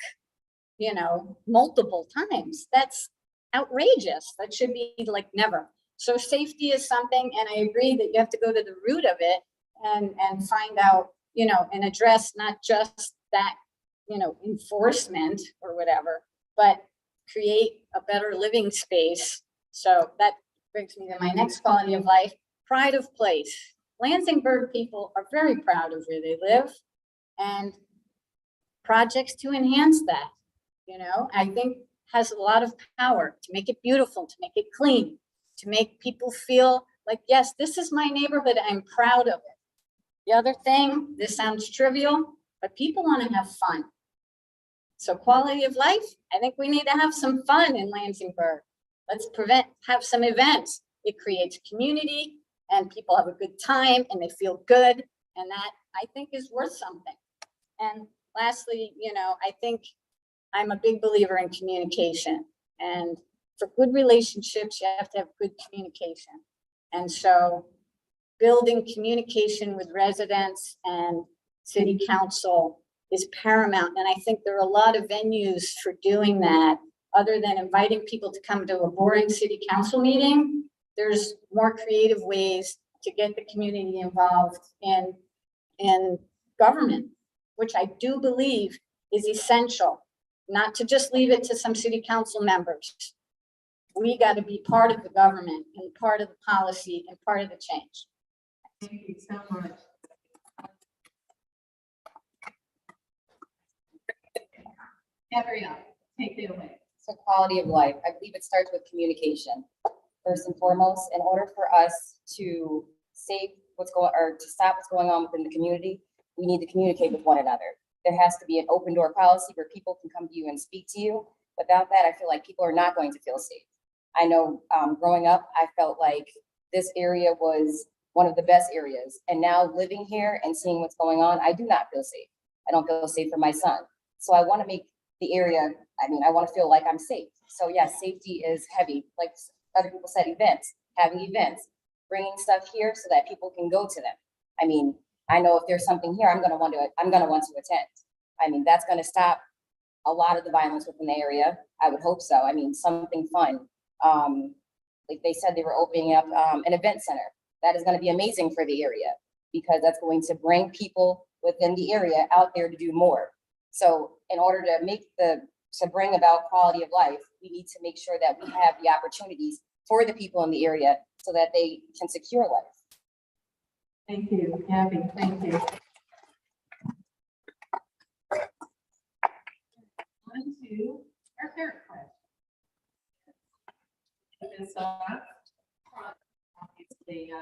multiple times. That's outrageous. That should be like never. So safety is something, and I agree that you have to go to the root of it and find out, and address not just that, enforcement or whatever, but create a better living space. So that brings me to my next quality of life, pride of place. Lansingburg people are very proud of where they live, and projects to enhance that, I think has a lot of power to make it beautiful, to make it clean, to make people feel like, yes, this is my neighborhood, I'm proud of it. The other thing, this sounds trivial, but people want to have fun. So quality of life, I think we need to have some fun in Lansingburg. Let's have some events. It creates community and people have a good time and they feel good. And that I think is worth something. And lastly, I think I'm a big believer in communication. And for good relationships, you have to have good communication. And so building communication with residents and city council is paramount. And I think there are a lot of venues for doing that. Other than inviting people to come to a boring city council meeting, there's more creative ways to get the community involved in government, which I do believe is essential, not to just leave it to some city council members. We got to be part of the government and part of the policy and part of the change. Thank you so much. Gabrielle, take it away. So quality of life, I believe it starts with communication. First and foremost, in order for us to save or to stop what's going on within the community, we need to communicate with one another. There has to be an open door policy where people can come to you and speak to you. Without that, I feel like people are not going to feel safe. I know growing up, I felt like this area was one of the best areas. And now living here and seeing what's going on, I do not feel safe. I don't feel safe for my son. So I want to make the area, I want to feel like I'm safe. So yes, safety is heavy. Like other people said, having events, bringing stuff here so that people can go to them. I know if there's something here, I'm going to want to attend. That's going to stop a lot of the violence within the area. I would hope so. Something fun. Like they said, they were opening up an event center. That is going to be amazing for the area because that's going to bring people within the area out there to do more. So in order to bring about quality of life, we need to make sure that we have the opportunities for the people in the area so that they can secure life. Thank you, Gabby. Thank you. On to our third question. This is obviously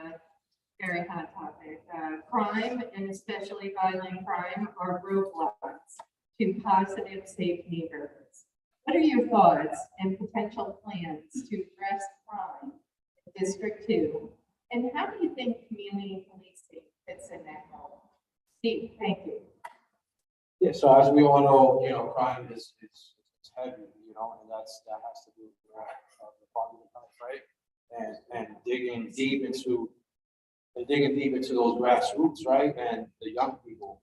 very hot topic. Crime and especially violent crime are roadblocks to positive, safe neighborhoods. What are your thoughts and potential plans to address crime in District 2? And how do you think community policing fits in that role? Steve, thank you. Yeah, so as we all know, crime is heavy, and that has to do with the quality of life, right? And digging deep into those grassroots, right? And the young people.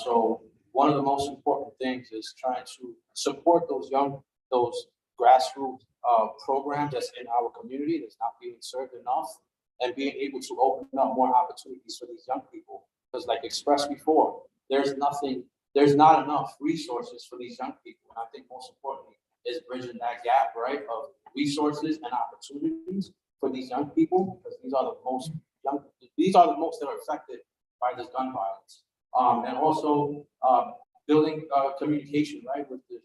So one of the most important things is trying to support those grassroots programs that's in our community that's not being served enough, and being able to open up more opportunities for these young people. Because like expressed before, there's not enough resources for these young people. And I think most importantly is bridging that gap, right, of resources and opportunities for these young people, because these are the most that are affected by this gun violence. And also building communication, right, with the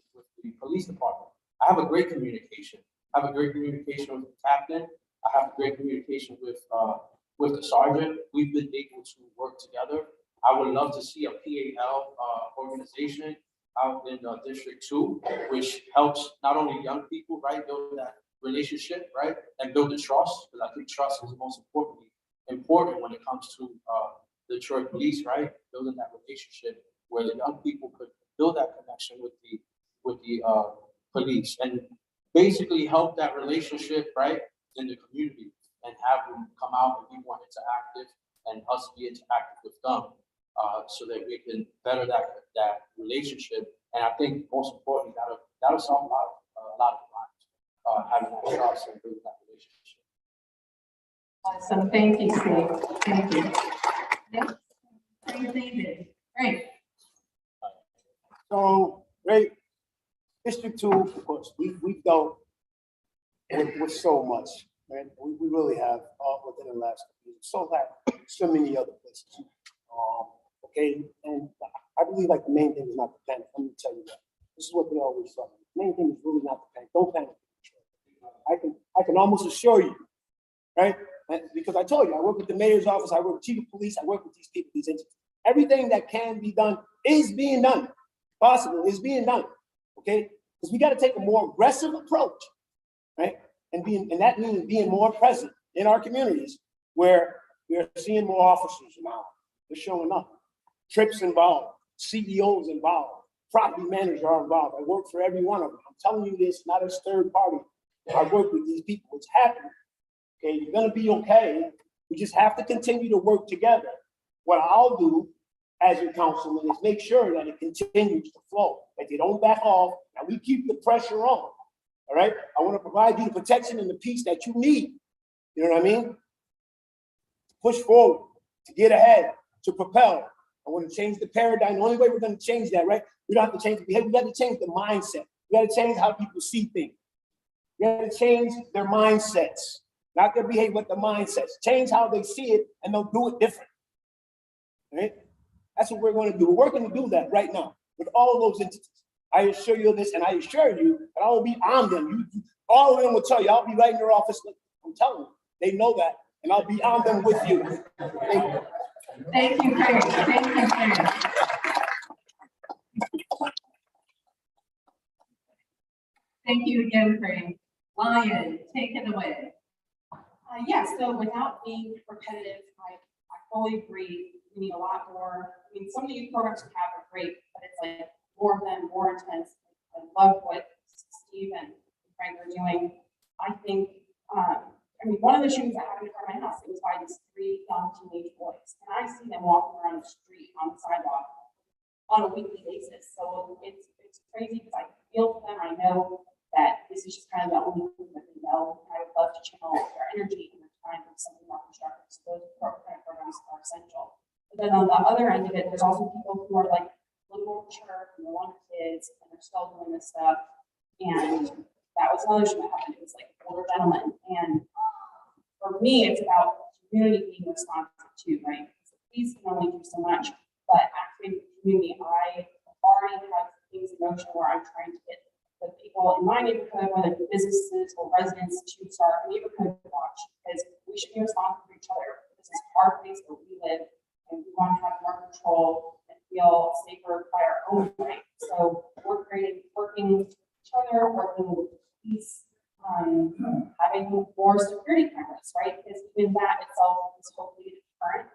police department. I have a great communication. I have a great communication with the captain. I have great communication with the sergeant. We've been able to work together. I would love to see a PAL organization out in District 2, which helps not only young people, right, build that relationship, right, and build the trust, because I think trust is most important when it comes to the Detroit police, right, building that relationship where the young people could build that connection with the police and basically help that relationship, right, in the community and have them come out and be more interactive and us be interactive with them so that we can better that relationship. And I think most importantly, that'll solve a lot of crimes, having that trust and building that relationship. Awesome. Thank you, Steve. Thank you. Next, David. Great. So, great. District 2, of course, we've dealt with so much, right? We really have within the last couple years. So have so many other places. Okay, and I believe like the main thing is not to panic. Let me tell you that. This is what they always tell me. The main thing is really not to panic. Don't panic. I can almost assure you, right? And because I told you, I work with the mayor's office, I work with chief of police, I work with these people, these entities. Everything that can be done is being done. Possible is being done. Okay, because we got to take a more aggressive approach, right? And that means being more present in our communities where we're seeing more officers now. They're showing up. Trips involved. CEOs involved, property managers are involved. I work for every one of them. I'm telling you this, not as third party. I work with these people. It's happening. Okay, you're gonna be okay. We just have to continue to work together. What I'll do as your councilman is make sure that it continues to flow, that they don't back off, and we keep the pressure on. All right? I want to provide you the protection and the peace that you need. You know what I mean? To push forward, to get ahead, to propel. I want to change the paradigm. The only way we're going to change that, right? We don't have to change the behavior. We got to change the mindset. We got to change how people see things. We got to change their mindsets, not their behavior, but the mindsets. Change how they see it, and they'll do it different. Right? That's what we're going to do. We're working to do that right now with all of those entities. I assure you this, and I assure you that I will be on them. All of them will tell you, I'll be right in your office. I'm telling you, they know that, and I'll be on them with you. Thank you. Thank you, Craig. Thank you, Craig. Thank you again, Craig. Lion, take it away. Yes, so without being repetitive, I fully agree. We need a lot more. I mean, some of the youth programs we have are great, but it's like more of them, more intense. I love what Steve and Frank are doing. I think, I mean, one of the shootings that happened in front of my house, it was by these 3 young teenage boys. And I see them walking around the street on the sidewalk on a weekly basis. So it's crazy because I feel for them. I know that this is just kind of the only thing that they know. I would love to channel their energy and their time into something more constructive. So those kind of programs are essential. But then on the other end of it, there's also people who are like little mature, and they want kids, and they're still doing this stuff. And that was another issue that happened. It was like older gentlemen. And for me, it's about community being responsive too, right? Because the police can only do so much, but activating the community, I already have things in motion where I'm trying to get the people in my neighborhood, whether it be businesses or residents, to start a neighborhood watch, because we should be responsible for each other. This is our place where we live, and we want to have more control and feel safer by our own right. So we're working with each other, working with the police, having more security cameras, right? Because even that itself is hopefully current.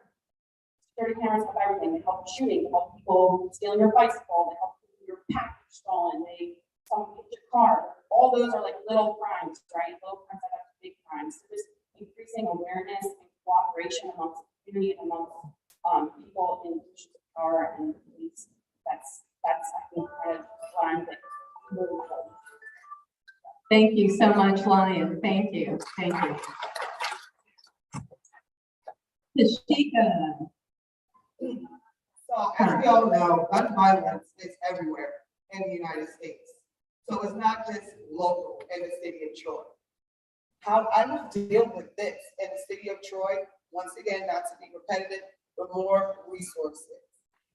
Security cameras have everything. They help shooting, they help people stealing your bicycle, they help your package stolen, someone hit your car. All those are like little crimes, right? Little crimes that have big crimes. So just increasing awareness and cooperation amongst the community and amongst people in positions of power and police. That's I think kind of what I'm moving forward. Thank you so much, Lion. Thank you. Thank you. Tashika. So as we all know, gun violence is everywhere in the United States. So it's not just local in the city of Troy. How I will deal with this in the city of Troy, once again, not to be repetitive, but more resources.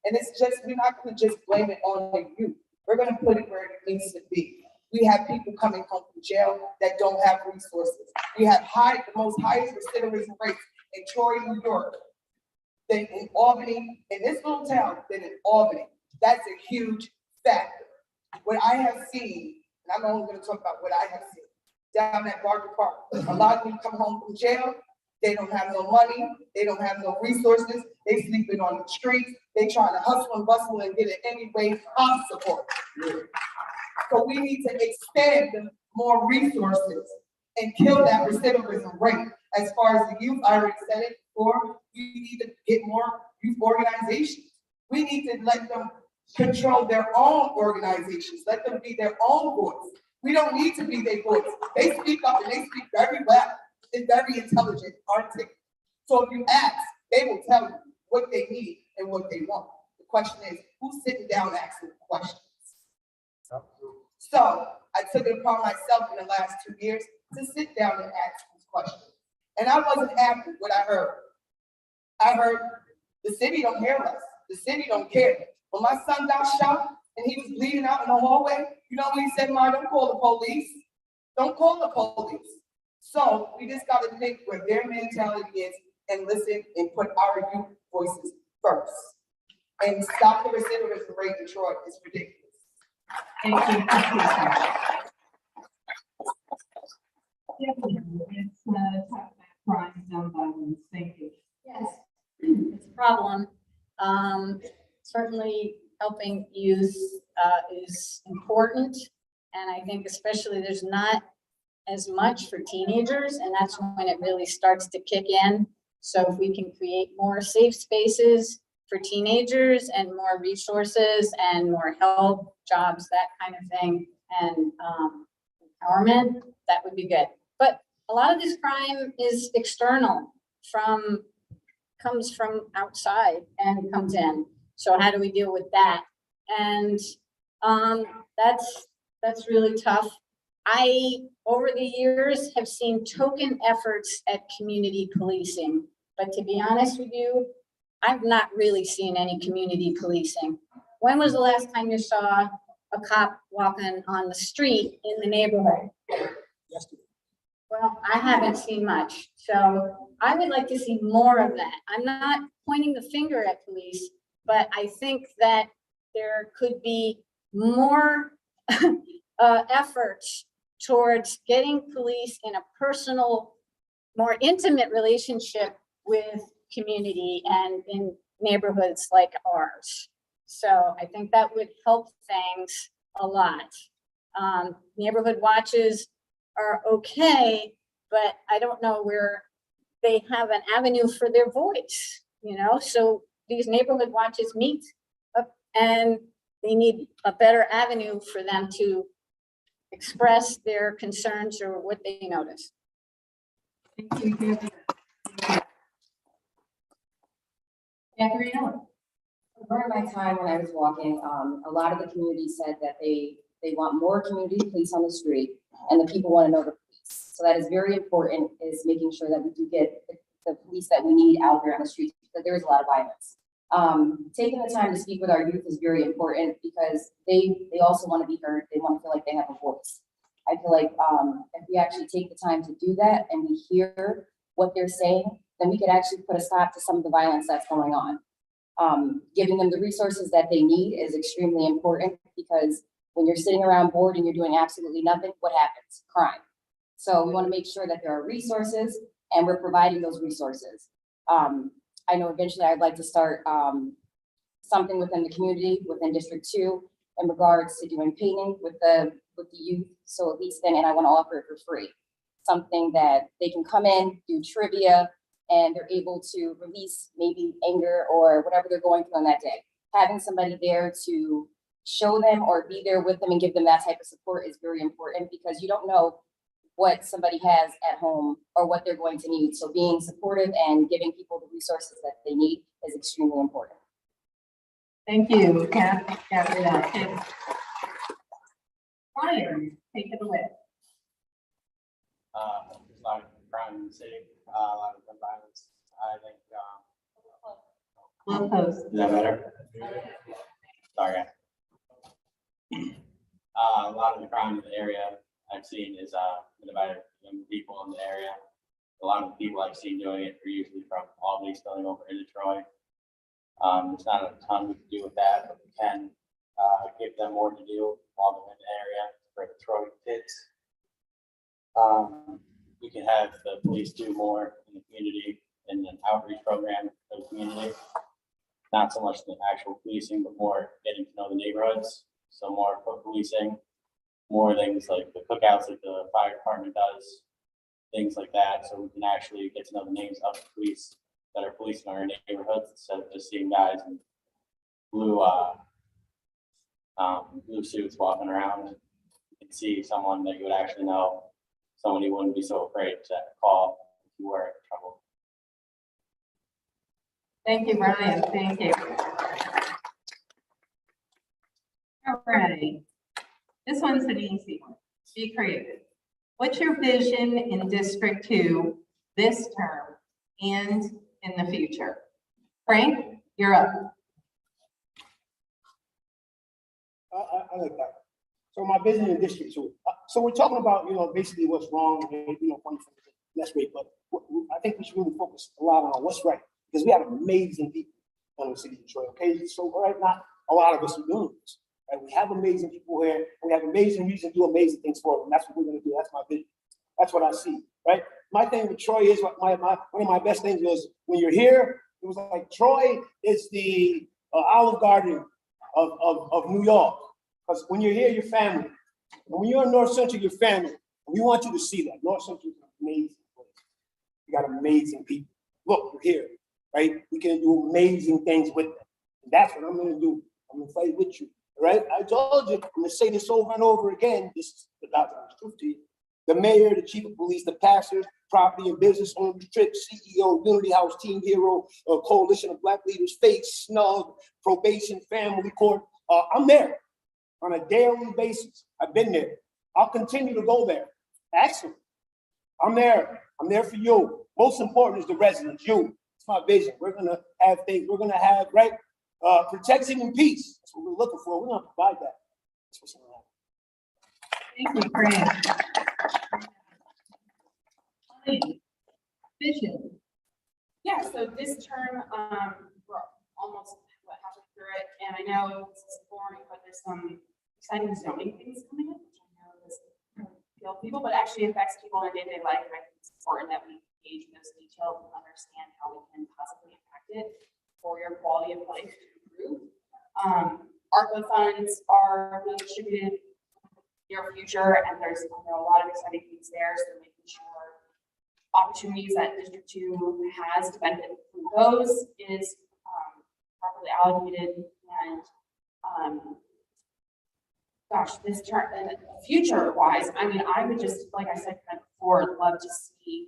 And it's just, we're not going to just blame it on the youth. We're going to put it where it needs to be. We have people coming home from jail that don't have resources. We have the most highest recidivism rates in Troy, New York, than in Albany, in this little town, than in Albany. That's a huge factor. What I have seen, and I'm only going to talk about what I have seen, down at Barker Park, a lot of them come home from jail, they don't have no money, they don't have no resources, they sleeping on the streets, they trying to hustle and bustle and get it any way possible. So we need to extend more resources and kill that recidivism rate. As far as the youth, I already said it before, we need to get more youth organizations. We need to let them control their own organizations, let them be their own voice. We don't need to be their voice. They speak up and they speak very well and very intelligent, articulate. So if you ask, they will tell you what they need and what they want. The question is, who's sitting down asking questions? So I took it upon myself in the last 2 years to sit down and ask these questions. And I wasn't happy with what I heard. I heard the city don't hear us. The city don't care. When my son got shot and he was bleeding out in the hallway, you know what he said, Ma, don't call the police. Don't call the police. So we just got to think where their mentality is and listen and put our youth voices first. And stop the recidivism rate in Detroit. It's ridiculous. Thank you. Let's talk about crime and gun violence. Thank you. Yes, it's a problem. Certainly helping youth is important. And I think especially there's not as much for teenagers, and that's when it really starts to kick in. So if we can create more safe spaces for teenagers and more resources and more help, jobs, that kind of thing, and empowerment, that would be good. But a lot of this crime is external, comes from outside and comes in. So how do we deal with that? And that's really tough. I, over the years, have seen token efforts at community policing, but to be honest with you, I've not really seen any community policing. When was the last time you saw a cop walking on the street in the neighborhood? Yesterday. Well, I haven't seen much, so I would like to see more of that. I'm not pointing the finger at police, but I think that there could be more efforts towards getting police in a personal, more intimate relationship with community and in neighborhoods like ours. So I think that would help things a lot. Neighborhood watches are okay, but I don't know where they have an avenue for their voice, so these neighborhood watches meet up and they need a better avenue for them to express their concerns or what they notice. Thank you, Gabrielle. During my time when I was walking, a lot of the community said that they want more community police on the street, and the people want to know the police. So that is very important, is making sure that we do get the police that we need out there on the streets, because there is a lot of violence. Taking the time to speak with our youth is very important, because they also want to be heard. They want to feel like they have a voice. I feel like if we actually take the time to do that and we hear what they're saying, then we could actually put a stop to some of the violence that's going on. Giving them the resources that they need is extremely important, because when you're sitting around bored and you're doing absolutely nothing, what happens? Crime. So we want to make sure that there are resources and we're providing those resources. I know eventually I'd like to start something within the community, within District 2, in regards to doing painting with the youth. So at least then, and I want to offer it for free. Something that they can come in, do trivia, and they're able to release maybe anger or whatever they're going through on that day. Having somebody there to show them or be there with them and give them that type of support is very important, because you don't know what somebody has at home or what they're going to need. So being supportive and giving people the resources that they need is extremely important. Thank you, Gabrielle. Ryan, take it away. There's a lot of crime in the city, a lot of gun violence. I think, We'll post. is that better? Sorry. A lot of the crime in the area I've seen is divided young people in the area. A lot of the people I've seen doing it are usually from Albany spilling over into Troy. There's not a ton we can do with that, but we can give them more to do while they're in the area for the Troy kids. We can have the police do more in the community in an outreach program for the community. Not so much the actual policing, but more getting to know the neighborhoods. So more foot policing, more things like the cookouts that the fire department does, things like that. So we can actually get to know the names of the police that are policing our neighborhoods, instead of just seeing guys in blue suits walking around. You can see someone that you would actually know, someone you wouldn't be so afraid to call if you were in trouble. Thank you, Ryan. Thank you. All right. This one's an easy one. Be creative. What's your vision in District 2 this term and in the future? Frank, you're up. I like that. So my vision in District 2. So we're talking about, basically what's wrong, point from the less rate, but I think we should really focus a lot on what's right, because we have amazing people in the city of Detroit, okay? So, all right, not a lot of us are doing this, right? We have amazing people here, and we have amazing reason to do amazing things for them. That's what we're gonna do. That's my vision. That's what I see, right? My thing with Troy is, one of my best things was, when you're here, it was like Troy is the Olive Garden of New York. Because when you're here, your family. And when you're in North Central, your family. And we want you to see that. North Central is an amazing place. We got amazing people. Look, we're here, right? We can do amazing things with them. And that's what I'm gonna do. I'm gonna fight with you, all right? I told you, I'm gonna say this over and over again. This is the God's honest truth to you. The mayor, the chief of police, the pastors, property and business owners, TRIP, CEO, Unity House, Team Hero, Coalition of Black Leaders, Faith, Snug, Probation, Family Court. I'm there on a daily basis. I've been there. I'll continue to go there. Excellent. I'm there. I'm there for you. Most important is the residents, you. It's my vision. We're gonna have things, we're gonna have, right? Protection and peace. That's what we're looking for. We're gonna provide that. That's what's gonna happen. Thank you, Fran. Vision. Yeah, so this term, we're almost halfway through it, and I know this is boring, but there's some exciting zoning things coming up, which I know this feel people, but actually affects people in day-to-day life. And I think it's important that we engage in those details and understand how we can possibly impact it for your quality of life to improve. ARPA funds are being distributed in the near future, and there's a lot of exciting things there, so making sure opportunities that District 2 has to benefit from those is properly allocated. And gosh, this term and future wise, I mean, I would just, like I said kind of before, love to see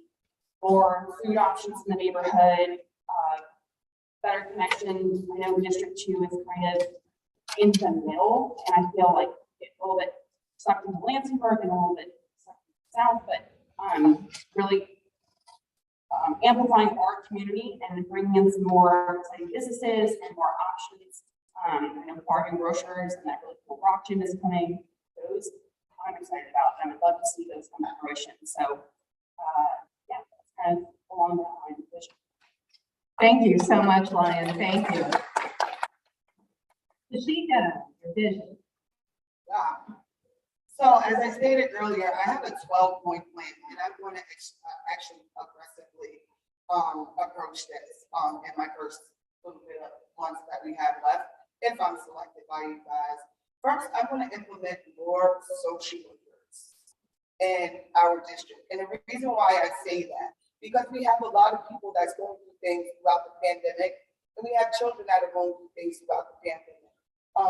more food options in the neighborhood, better connection. I know District 2 is kind of in the middle, and I feel like it's a little bit stuck in Lansingburg and a little bit stuck in the south, but really amplifying our community and bringing in some more exciting businesses and more options. I know bargain grocers and that really cool rock gym is coming. Those I'm excited about, and I'd love to see those come to fruition. So yeah, that's kind of along that line of vision. Thank you so much, Lion. Thank you. Tashika, your vision. Wow. So as I stated earlier, I have a 12-point plan, and I'm going to actually aggressively approach this in my first little bit of months that we have left, if I'm selected by you guys. First, I'm going to implement more social workers in our district. And the reason why I say that, because we have a lot of people that's going through things throughout the pandemic, and we have children that are going through things throughout the pandemic.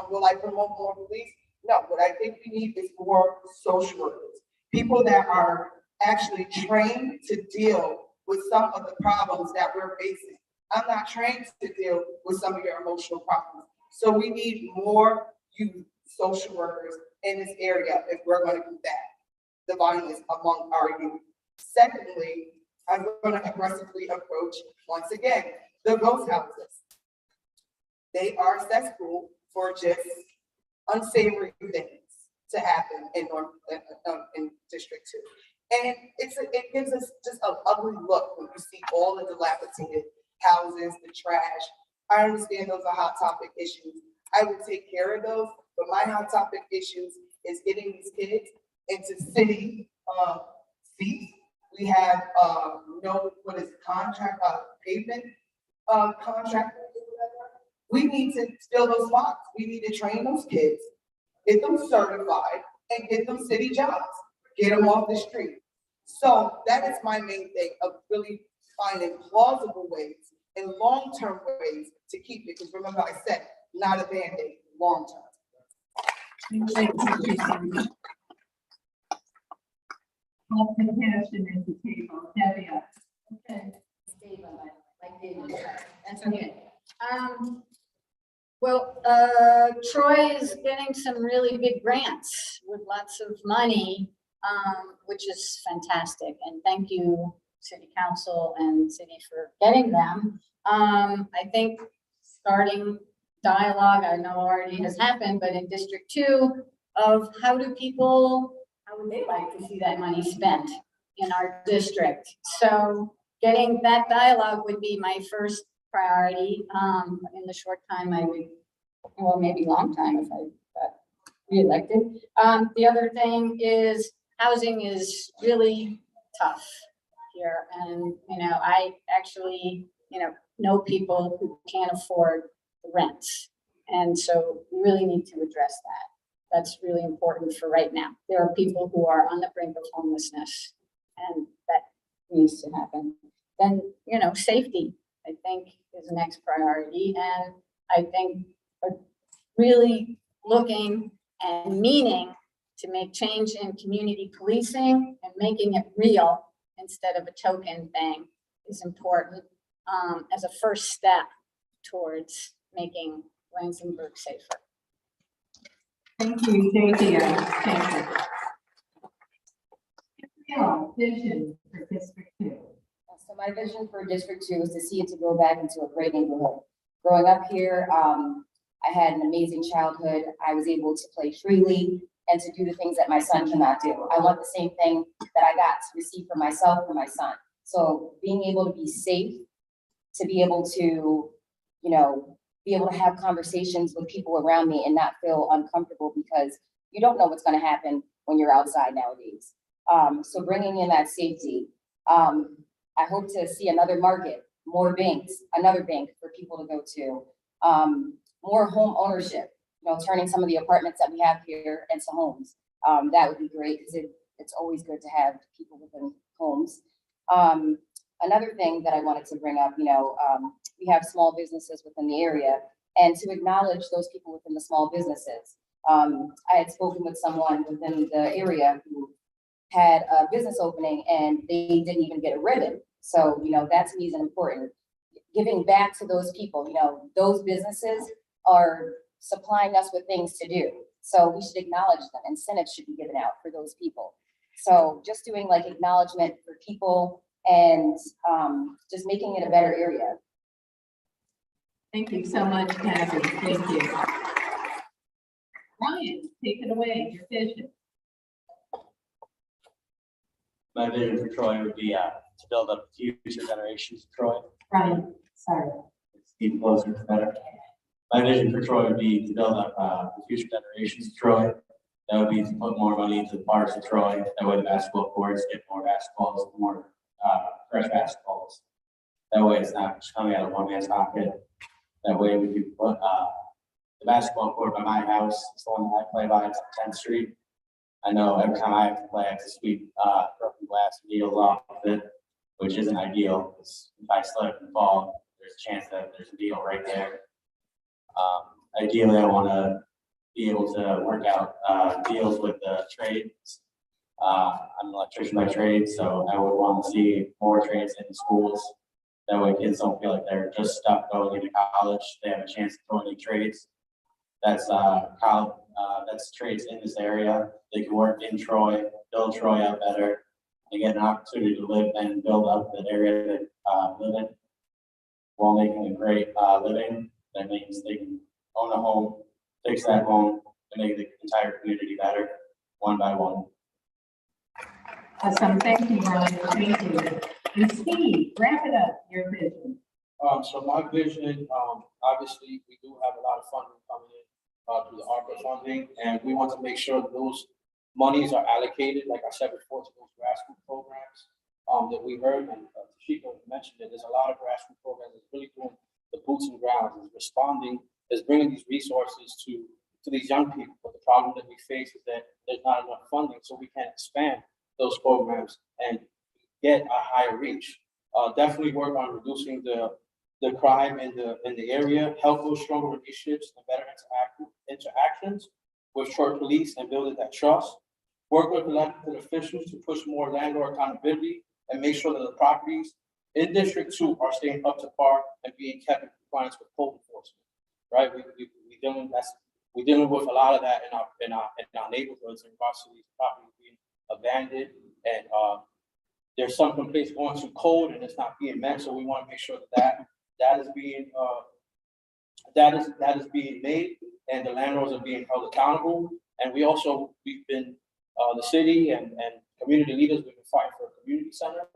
Will I promote more police? No, what I think we need is more social workers, people that are actually trained to deal with some of the problems that we're facing. I'm not trained to deal with some of your emotional problems. So we need more youth social workers in this area if we're going to combat the violence among our youth. Secondly, I'm going to aggressively approach, once again, the ghost houses. They are cesspool for just unsavory things to happen in in District 2. And it gives us just an ugly look when you see all the dilapidated houses, the trash. I understand those are hot topic issues. I would take care of those, but my hot topic issues is getting these kids into city seats. We have contract pavement contract. We need to fill those spots. We need to train those kids, get them certified, and get them city jobs, get them off the street. So that is my main thing of really finding plausible ways and long-term ways to keep it. Because remember I said, not a Band-Aid, long-term. All compassion at the table. Debbie. Okay. That's okay. Well, Troy is getting some really big grants with lots of money, which is fantastic. And thank you, City Council and City, for getting them. I think starting dialogue, I know already has happened, but in District 2 of how would they like to see that money spent in our district? So getting that dialogue would be my first priority. In the short time I would, well, maybe long time if I got reelected. The other thing is housing is really tough here. And, I actually, know people who can't afford the rents. And so we really need to address that. That's really important for right now. There are people who are on the brink of homelessness, and that needs to happen. Then, safety, I think, is the next priority. And I think really looking and meaning to make change in community policing and making it real instead of a token thing is important as a first step towards making Lansingburg safer. Thank you, thank you. Thank you. Gabrielle, vision for District 2. So my vision for District 2 is to see it to go back into a great neighborhood. Growing up here, I had an amazing childhood. I was able to play freely and to do the things that my son cannot do. I want the same thing that I got to receive for myself and my son. So being able to be safe, to be able to, be able to have conversations with people around me and not feel uncomfortable because you don't know what's going to happen when you're outside nowadays. So bringing in that safety. I hope to see another market, more banks, another bank for people to go to, more home ownership, turning some of the apartments that we have here into homes. That would be great because it's always good to have people within homes. Another thing that I wanted to bring up, we have small businesses within the area and to acknowledge those people within the small businesses. I had spoken with someone within the area who had a business opening and they didn't even get a ribbon. So, that to me is important. Giving back to those people, those businesses are supplying us with things to do. So we should acknowledge them. Incentives should be given out for those people. So just doing like acknowledgement for people and just making it a better area. Thank you so much, Kathy. Thank you. Ryan, take it away, your vision. My vision for Troy would be to build up future generations of Troy. Ryan, sorry. It's even closer to better. My vision for Troy would be to build up the future generations of Troy. That would be to put more money into the parks of Troy. That way the basketball courts get more basketballs, more fresh basketballs. That way it's not just coming out of one man's pocket. That way we could put the basketball court by my house. It's the one that I play by. It's on 10th Street. I know every time I have to play, I have to sweep broken glass and needles off of it, which isn't ideal. Because if I slip and fall, there's a chance that there's a needle right there. Ideally, I want to be able to work out deals with the trades. I'm an electrician by trade, so I would want to see more trades in schools. That way kids don't feel like they're just stuck going into college. They have a chance to join any trades. That's that's trades in this area. They can work in Troy, build Troy out better, and get an opportunity to live and build up the area they live in while making a great living. That means they can own a home, fix that home, and make the entire community better, one by one. Awesome. Thank you, Ryan. Thank you. And Steve, wrap it up, your vision. So my vision, obviously, we do have a lot of funding coming in through the ARPA funding, and we want to make sure that those monies are allocated, like I said before, to those grassroots programs that we heard, and Tashika mentioned it. There's a lot of grassroots programs that's really doing the boots and grounds, is responding, is bringing these resources to these young people. But the problem that we face is that there's not enough funding, so we can't expand those programs and get a higher reach. Definitely work on reducing the crime in the area, help those stronger relationships and better interactions with Troy police and building that trust. Work with elected officials to push more landlord accountability and make sure that the properties in District 2 are staying up to par and being kept in compliance with code enforcement. Right? We're dealing with a lot of that in our neighborhoods in regards to these properties being abandoned, and there's some complaints going to code and it's not being met. So we want to make sure that is being made, and the landlords are being held accountable. And we've been the city and community leaders, we've been fighting for a community center,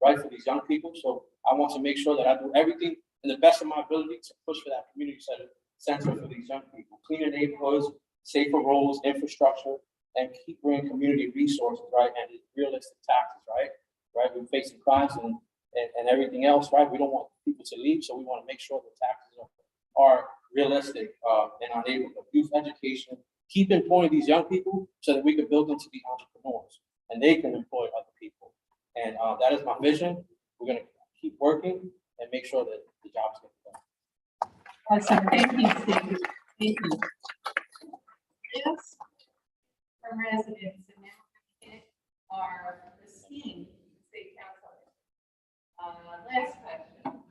right, for these young people. So I want to make sure that I do everything in the best of my ability to push for that community center for these young people, cleaner neighborhoods, safer roads, infrastructure, and keep bringing community resources, right, and realistic taxes, right. We're facing crimes and everything else, right. We don't want people to leave, so we want to make sure the taxes are realistic in our neighborhood. Youth education, keep employing these young people so that we can build them to be entrepreneurs and they can employ other people. And that is my vision. We're gonna keep working and make sure that the jobs get done. Awesome, thank you, Steve. Thank you. Yes, from residents, and now we get our esteemed city council. Last question.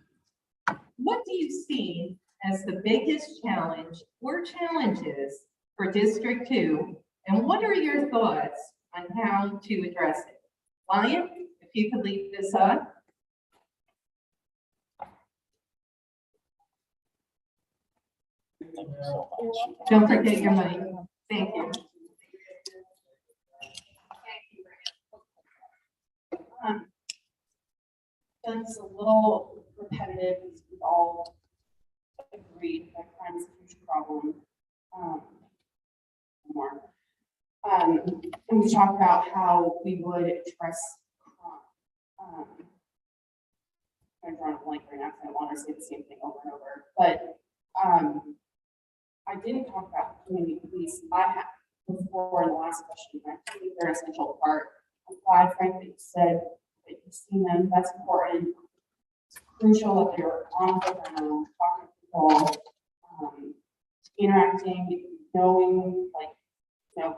What do you see as the biggest challenge or challenges for District 2? And what are your thoughts on how to address it? Lion, if you could lead this on. Thank you so much. Don't forget your money. Thank you. It's a little repetitive, as we've all agreed that crime is a huge problem. More. And we talked about how we would address crime. I'm drawing a blank right now, because I don't want to say the same thing over and over, but I didn't talk about community police. I have before in the last question, I think they're an essential part. I'm glad, frankly, you said that you've seen them. That's important. It's crucial that they're on the ground, talking to people, interacting, knowing, like, you know,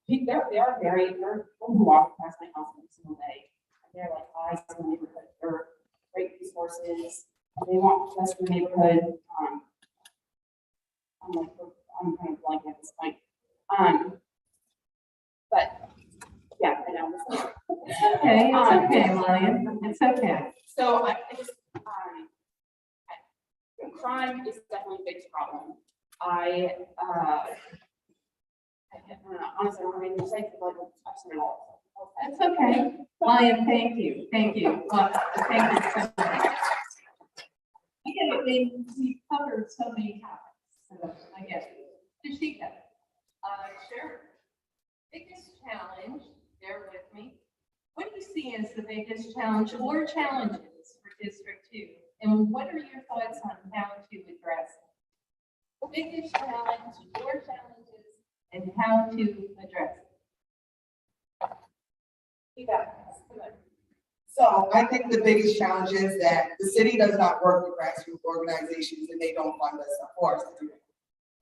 they are very, they're people who walk past my house every single day. And they're like eyes in the neighborhood. They're great resources. They want the best for the neighborhood. I'm kind of blanking at this point. But yeah, I know. Okay, it's okay, Lion. It's okay. So I just, crime is definitely a big problem. Honestly, I don't have anything to say, because I've seen it all. That's okay. Lion, thank you. Thank you. Well, thank you so much. Again, we covered so many topics, so I guess. Tashika, sure. Biggest challenge, bear with me. What do you see as the biggest challenge or challenges for District 2? And what are your thoughts on how to address it? The biggest challenge or challenges and how to address it? You got it. So I think the biggest challenge is that the city does not work with grassroots organizations and they don't fund us, of course.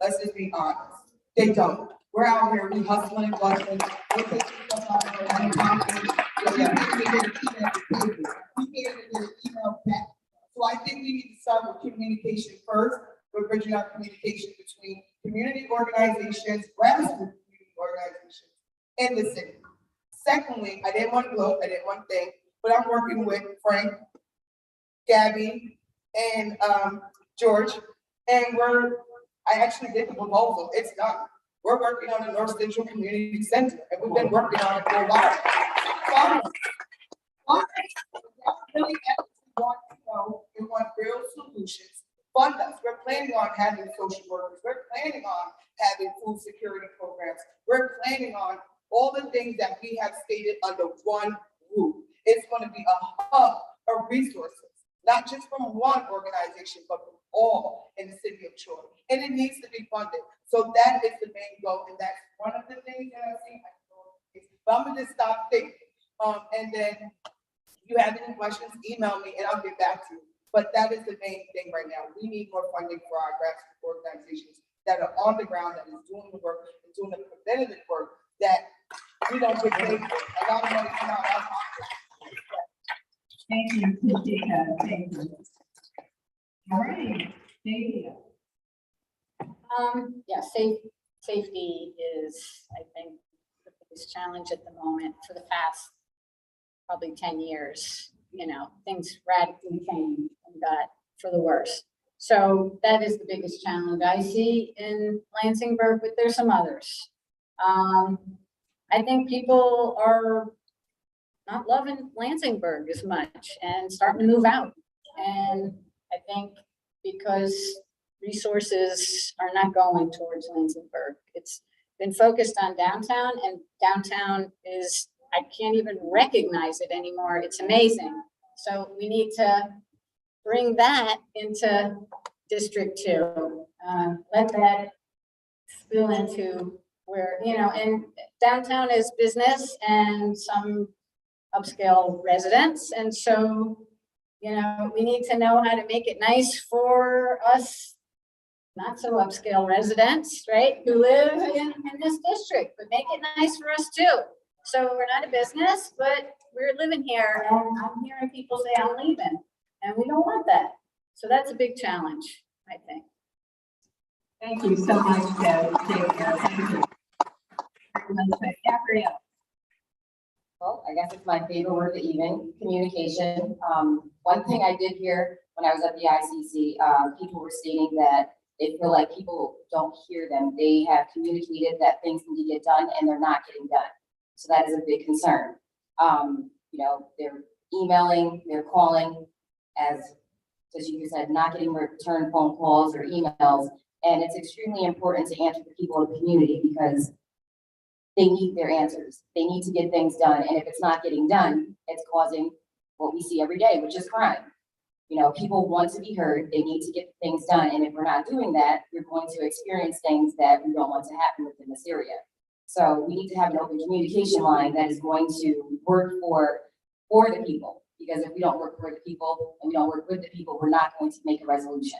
Let's just be honest. They don't. We're out here, we hustling and bustling. We taking stuff out of our money. We can't even get an email back. So I think we need to start with communication first. We're bridging our communication between community organizations, grassroots community organizations, and the city. Secondly, I didn't want to gloat, I didn't want to think, but I'm working with Frank, Gabby, and George, and I actually did the proposal. It's done. We're working on the North Central Community Center, and we've been working on it for a while. Really want to know, we want real solutions. Fund us. We're planning on having social workers. We're planning on having food security programs. We're planning on all the things that we have stated under one roof. It's going to be a hub of resources, not just from one organization, but from all in the city of Troy. And it needs to be funded. So that is the main goal. And that's one of the things that I see. But I'm going to just stop thinking. And then if you have any questions, email me and I'll get back to you. But that is the main thing right now. We need more funding for our grassroots organizations that are on the ground, that is doing the work, and doing the preventative work that we don't get paid for. A lot of money come out of our pocket. Thank you, Tashika. Thank you. All right, thank you. Yeah, safety is, I think, the biggest challenge at the moment for the past probably 10 years. You know, things radically changed and got for the worse. So that is the biggest challenge I see in Lansingburg, but there's some others. I think people are not loving Lansingburg as much and starting to move out. And I think because resources are not going towards Lansingburg, it's been focused on downtown, and downtown is, I can't even recognize it anymore. It's amazing. So we need to bring that into District 2. Let that spill into where, you know, and downtown is business and some upscale residents. And so, you know, we need to know how to make it nice for us, not so upscale residents, right, who live in this district, but make it nice for us too. So we're not a business, but we're living here, and I'm hearing people say I'm leaving, and we don't want that. So that's a big challenge, I think. Thank you so much, Deb. Thank you. Gabrielle. Well, I guess it's my favorite word of the evening, communication. One thing I did hear when I was at the ICC, people were stating that they feel like people don't hear them. They have communicated that things need to get done and they're not getting done. So that is a big concern. You know, they're emailing, they're calling, as you said, not getting return phone calls or emails. And it's extremely important to answer the people of the community because they need their answers. They need to get things done. And if it's not getting done, it's causing what we see every day, which is crime. You know, people want to be heard. They need to get things done. And if we're not doing that, we're going to experience things that we don't want to happen within this area. So we need to have an open communication line that is going to work for the people. Because if we don't work for the people and we don't work with the people, we're not going to make a resolution.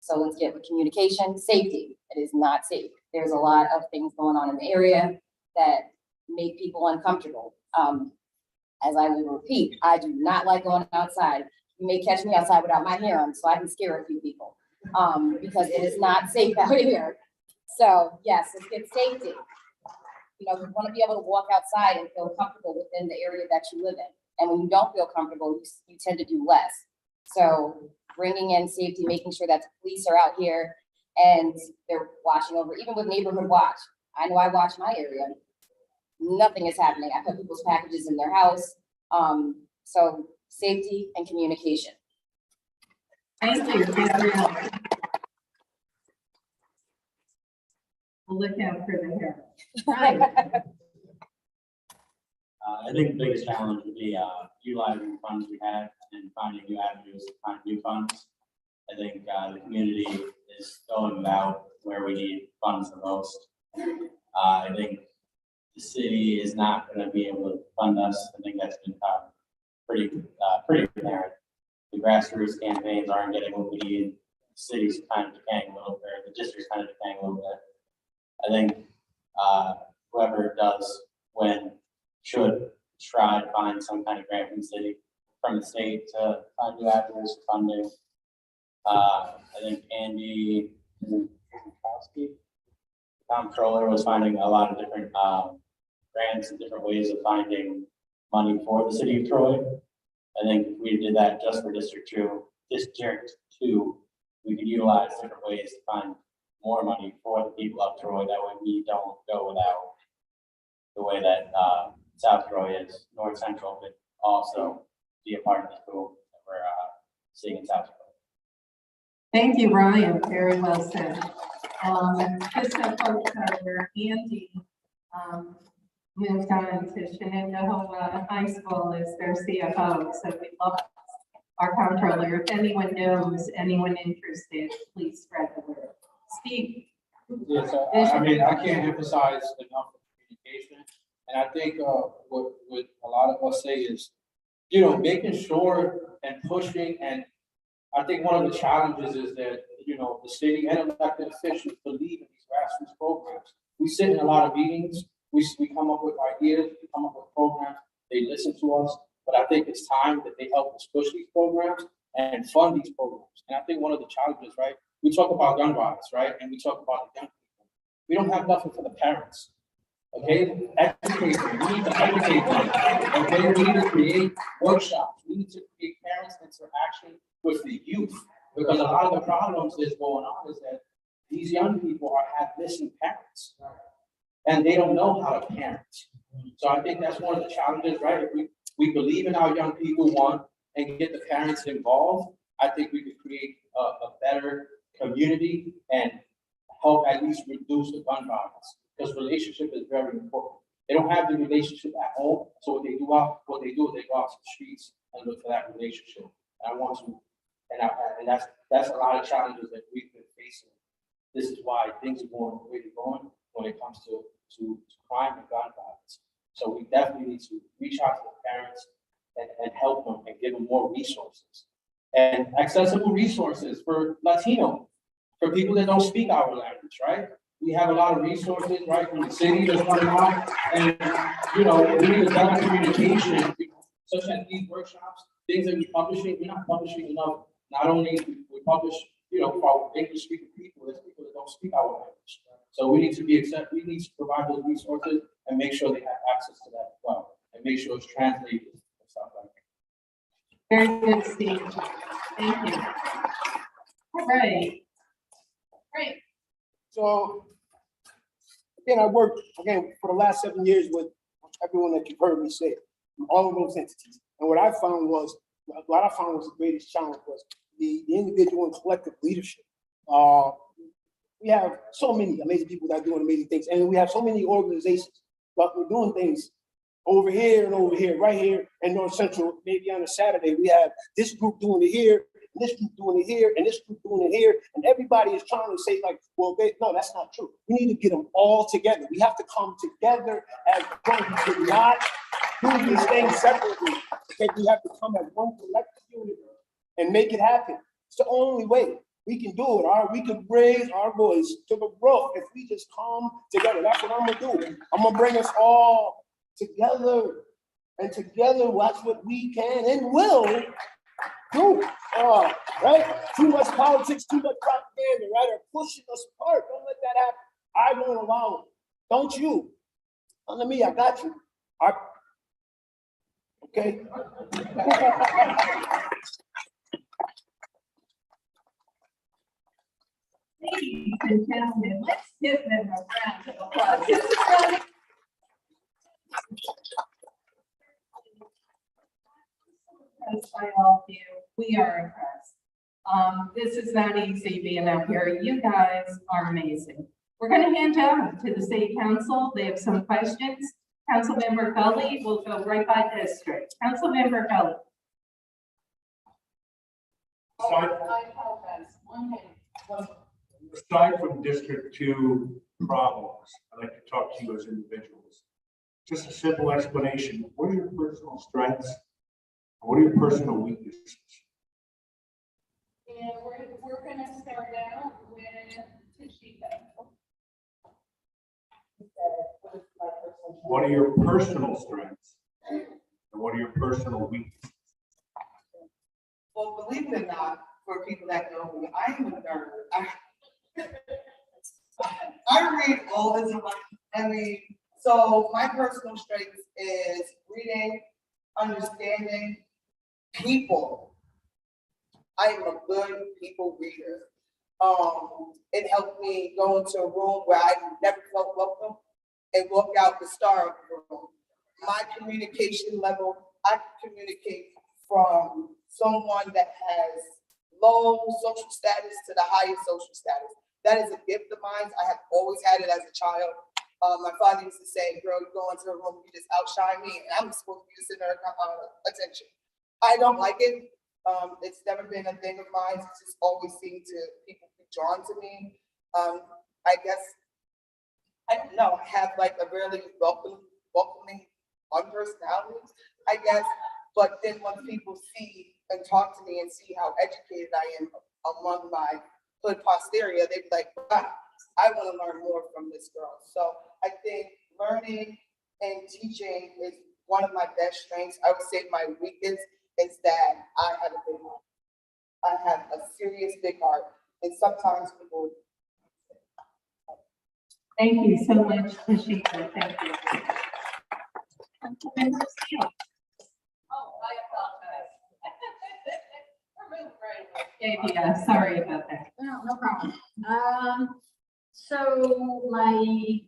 So let's get with communication. Safety. It is not safe. There's a lot of things going on in the area that make people uncomfortable. As I will repeat, I do not like going outside. You may catch me outside without my hair on, so I can scare a few people, because it is not safe out here. So yes, let's get safety. You know, you want to be able to walk outside and feel comfortable within the area that you live in. And when you don't feel comfortable, you tend to do less. So bringing in safety, making sure that the police are out here and they're watching over, even with neighborhood watch. I know I watch my area. Nothing is happening. I put people's packages in their house. So safety and communication. Thank you, Gabrielle. We'll look out for the hair. Right. I think the biggest challenge would be utilizing the funds we have and finding new avenues to find new funds. I think the community is going about where we need funds the most. I think the city is not going to be able to fund us. I think that's been pretty apparent. The grassroots campaigns aren't getting what we need. The city's kind of decaying a little bit. The district's kind of decaying a little bit. I think whoever does win should try to find some kind of grant from the state to find new avenues for funding. I think Andy Kowski, comptroller, was finding a lot of different grants and different ways of finding money for the city of Troy. I think if we did that just for District 2, we could utilize different ways to find more money for the people of Troy. That way we don't go without the way that South Troy is. North Central could also be a part of this boom that we're seeing in South Troy. Thank you, Ryan. Very well said. Just so folks are Andy moved on to Shenandoah High School as their CFO. So we love our comptroller. If anyone knows anyone interested, please spread the word. Steve. Yes, I mean, I can't emphasize enough communication. And I think what a lot of us say is, you know, making sure and pushing. And I think one of the challenges is that, you know, the city and elected officials believe in these grassroots programs. We sit in a lot of meetings. We come up with ideas. We come up with programs. They listen to us. But I think it's time that they help us push these programs and fund these programs. And I think one of the challenges, right? We talk about gun violence, right? And we talk about the young people. We don't have nothing for the parents. Okay, educate them. We need to educate them. Okay, we need to create workshops. We need to create parents' interaction with the youth, because a lot of the problems that's going on is that these young people have missing parents, and they don't know how to parent. So I think that's one of the challenges, right? If we believe in our young people, and get the parents involved, I think we could create a better community and help at least reduce the gun violence. Because relationship is very important. They don't have the relationship at home, so what they do is they go out to the streets and look for that relationship. And I want to, and And that's a lot of challenges that we've been facing. This is why things are going the way they're going when it comes to crime and gun violence. So we definitely need to reach out to the parents and help them and give them more resources. And accessible resources for Latino, for people that don't speak our language, right? We have a lot of resources, right, from the city that's coming out, and, you know, we need to better communication, such as these workshops, things that we're publishing, we're not publishing enough. Not only we publish, you know, for our English speaking people, there's people that don't speak our language. So we need to we need to provide those resources and make sure they have access to that as well, and make sure it's translated and stuff like that. Very good, Steve. Thank you. All right. Great. So, again, I worked, again, for the last 7 years with everyone that you've heard me say, all of those entities. And what I found was the greatest challenge was the individual and collective leadership. We have so many amazing people that are doing amazing things, and we have so many organizations, but we're doing things over here and over here, right here in North Central. Maybe on a Saturday, we have this group doing it here, and this group doing it here, and this group doing it here, and everybody is trying to say, like, well, no, that's not true. We need to get them all together. We have to come together as one. We cannot do these things separately. Okay? We have to come as one collective unit and make it happen. It's the only way we can do it. All right? We can raise our voice to the roof if we just come together. That's what I'm gonna do. I'm gonna bring us all together, and together watch what we can and will do. Right? Too much politics, too much propaganda, right? Are pushing us apart. Don't let that happen. I won't allow it. Don't you? Under me, I got you. Okay. Ladies and gentlemen, let's give them a round of applause. This is really impressed by all of you. We are impressed. This is not easy being up here. You guys are amazing. We're going to hand over to the city council. They have some questions. Councilmember Gully will go right by district. Councilmember Gully. I apologize. 1 minute. Aside from District 2 problems, I'd like to talk to you as individuals. Just a simple explanation. What are your personal strengths? And what are your personal weaknesses? And we're going to start out with Tashika. What are your personal strengths? And what are your personal weaknesses? Well, believe it or not, for people that know me, I am a nerd. I read all the time. I mean, so my personal strength is reading, understanding people. I am a good people reader. It helped me go into a room where I never felt welcome and walk out the star of the room. My communication level, I can communicate from someone that has low social status to the highest social status. That is a gift of mine. I have always had it as a child. My father used to say, girl, you go into a room, you just outshine me, and I'm supposed to be sitting there attention. I don't like it. It's never been a thing of mine. It's just always seemed to people be drawn to me. I guess, I don't know, I have like a really welcoming personality, I guess. But then when people see and talk to me and see how educated I am among my hood posterior, they'd be like, wow, I want to learn more from this girl. So I think learning and teaching is one of my best strengths. I would say my weakness is that I have a big heart. I have a serious big heart. And sometimes people. Thank you so much, Tashika. Thank you. Councilmember Steele. Oh, I apologize. Yeah, sorry about that. No problem. So my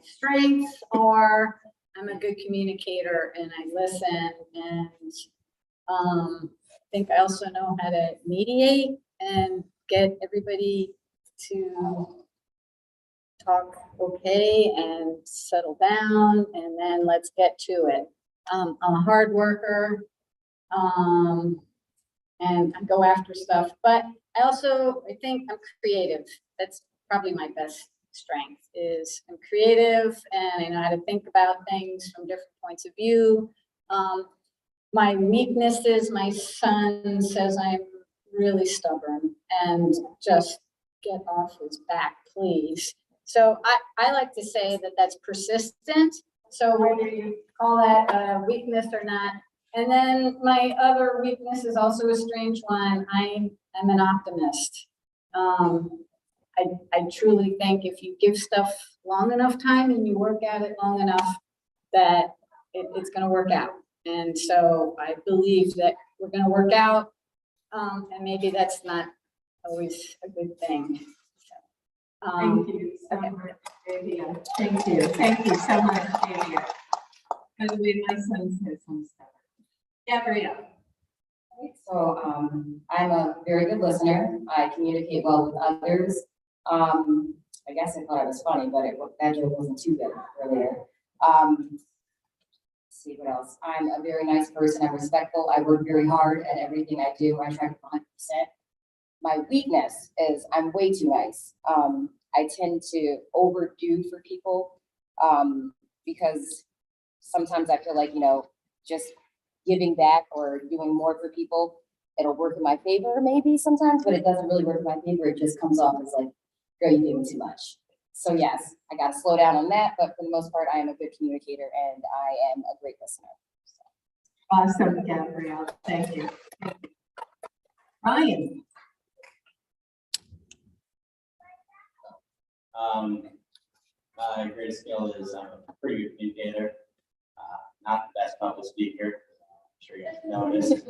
strengths are, I'm a good communicator and I listen, and I think I also know how to mediate and get everybody to talk okay and settle down, and then let's get to it. I'm a hard worker. and I go after stuff. But I think I'm creative. That's probably my best strength is I'm creative and I know how to think about things from different points of view. My weakness is my son says I'm really stubborn and just get off his back, please. So I like to say that that's persistent. So whether you call that a weakness or not. And then my other weakness is also a strange one. I'm an optimist. I truly think if you give stuff long enough time and you work at it long enough, that it's going to work out. And so I believe that we're going to work out. And maybe that's not always a good thing. Thank you so much, Vivian. Thank you. Thank you so much, Vivian. By the way, my son says I'm stubborn. Gabrielle. So, I'm a very good listener. I communicate well with others. I guess I thought it was funny, but that joke wasn't too good earlier. Let's see what else. I'm a very nice person. I'm respectful. I work very hard at everything I do. I try to 100%. My weakness is I'm way too nice. I tend to overdo for people because sometimes I feel like, just giving back or doing more for people, it'll work in my favor maybe sometimes, but it doesn't really work in my favor. It just comes off as like, girl, you're doing too much. So yes, I got to slow down on that, but for the most part, I am a good communicator and I am a great listener. Awesome, Gabrielle. Thank you. Ryan. My greatest skill is I'm a pretty good communicator, not the best public speaker. I'm sure you guys noticed.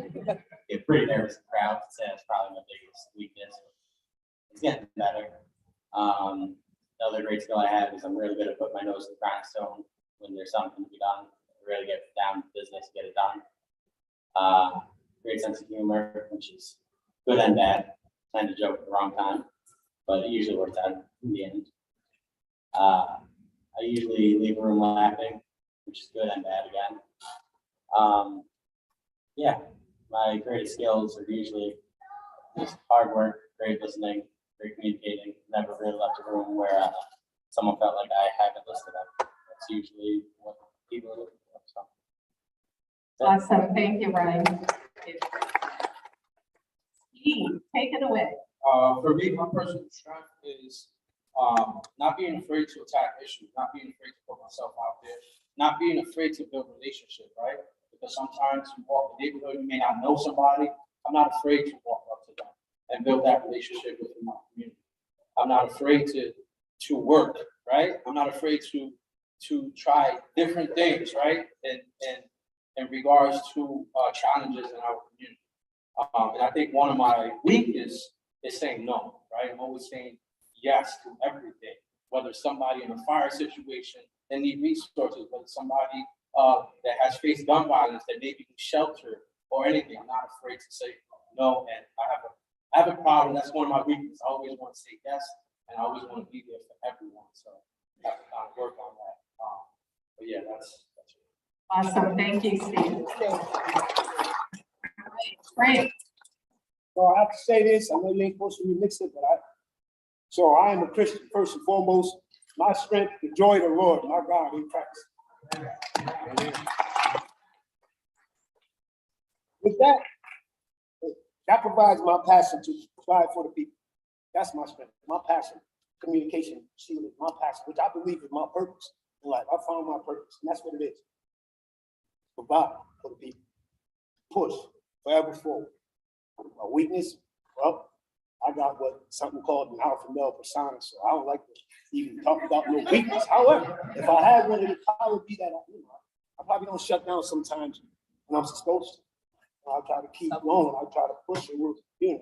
Get pretty nervous in crowds. I'd say that's probably my biggest weakness. It's getting better. Another great skill I have is I'm really good at putting my nose to the grindstone when there's something to be done. I really get down to business, get it done. Great sense of humor, which is good and bad. I tend to joke at the wrong time, but it usually works out in the end. I usually leave a room laughing, which is good and bad again. Yeah, my greatest skills are usually just hard work, great listening, great communicating. Never really left a room where someone felt like I haven't listened to them. That's usually what people are looking for. So. Awesome. Thank you, Ryan. Steve, take it away. For me, my personal strength is not being afraid to attack issues, not being afraid to put myself out there, not being afraid to build relationships, right? Because sometimes you walk the neighborhood, you may not know somebody. I'm not afraid to walk up to them and build that relationship within my community. I'm not afraid to work, right? I'm not afraid to try different things, right? In regards to challenges in our community. And I think one of my weaknesses is saying no, right? I'm always saying yes to everything, whether somebody in a fire situation, they need resources, whether somebody that has faced gun violence, that maybe need shelter or anything. I'm not afraid to say no, and I have a problem. That's one of my weaknesses. I always want to say yes, and I always want to be there for everyone. So I have to kind of work on that. But yeah, that's it. Awesome. Thank you, Steve. Great. So I have to say this, I know you ain't supposed to remix it, but so I am a Christian first and foremost. My strength, the joy of the Lord, my God in Christ. With that provides my passion to provide for the people. That's my strength, my passion, communication, shielding, my passion, which I believe is my purpose in life. I found my purpose, and that's what it is. Provide for the people. Push forever forward. My weakness, well, I got something called an alpha male persona, so I don't like to even talk about no weakness. However, if I had one, it would probably be that I probably don't shut down sometimes when I'm supposed to. I try to keep going. I try to push it,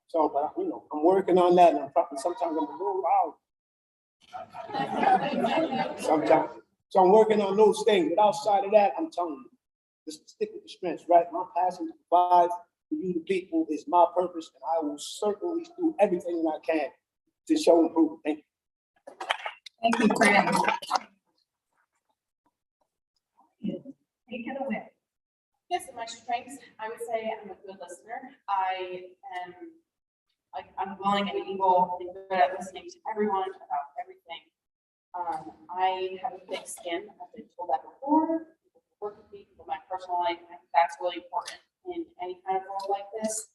So, but I'm working on that, and I'm probably sometimes I'm a little loud. Sometimes, so I'm working on those things. But outside of that, I'm telling you, just stick with the strengths, right? My passion to provide for you, the people, is my purpose, and I will certainly do everything that I can to show improvement. Thank you. Thank you, Fran. Take it away. Yes, my strengths, I would say I'm a good listener. I'm willing and able and good at listening to everyone about everything. I have a thick skin, I've been told that before. People who work with me, people in my personal life, and I think that's really important in any kind of role like this.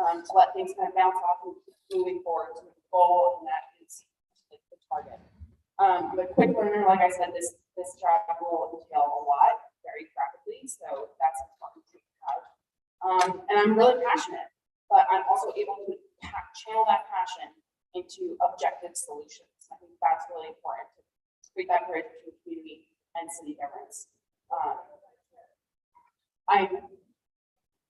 To let things kind of bounce off and keep moving forward to the goal, and that is the target. I'm a quick learner, like I said, this job will entail a lot very rapidly, so that's important to have. And I'm really passionate, but I'm also able to channel that passion into objective solutions. I think that's really important to create that bridge between community and city governments. I'm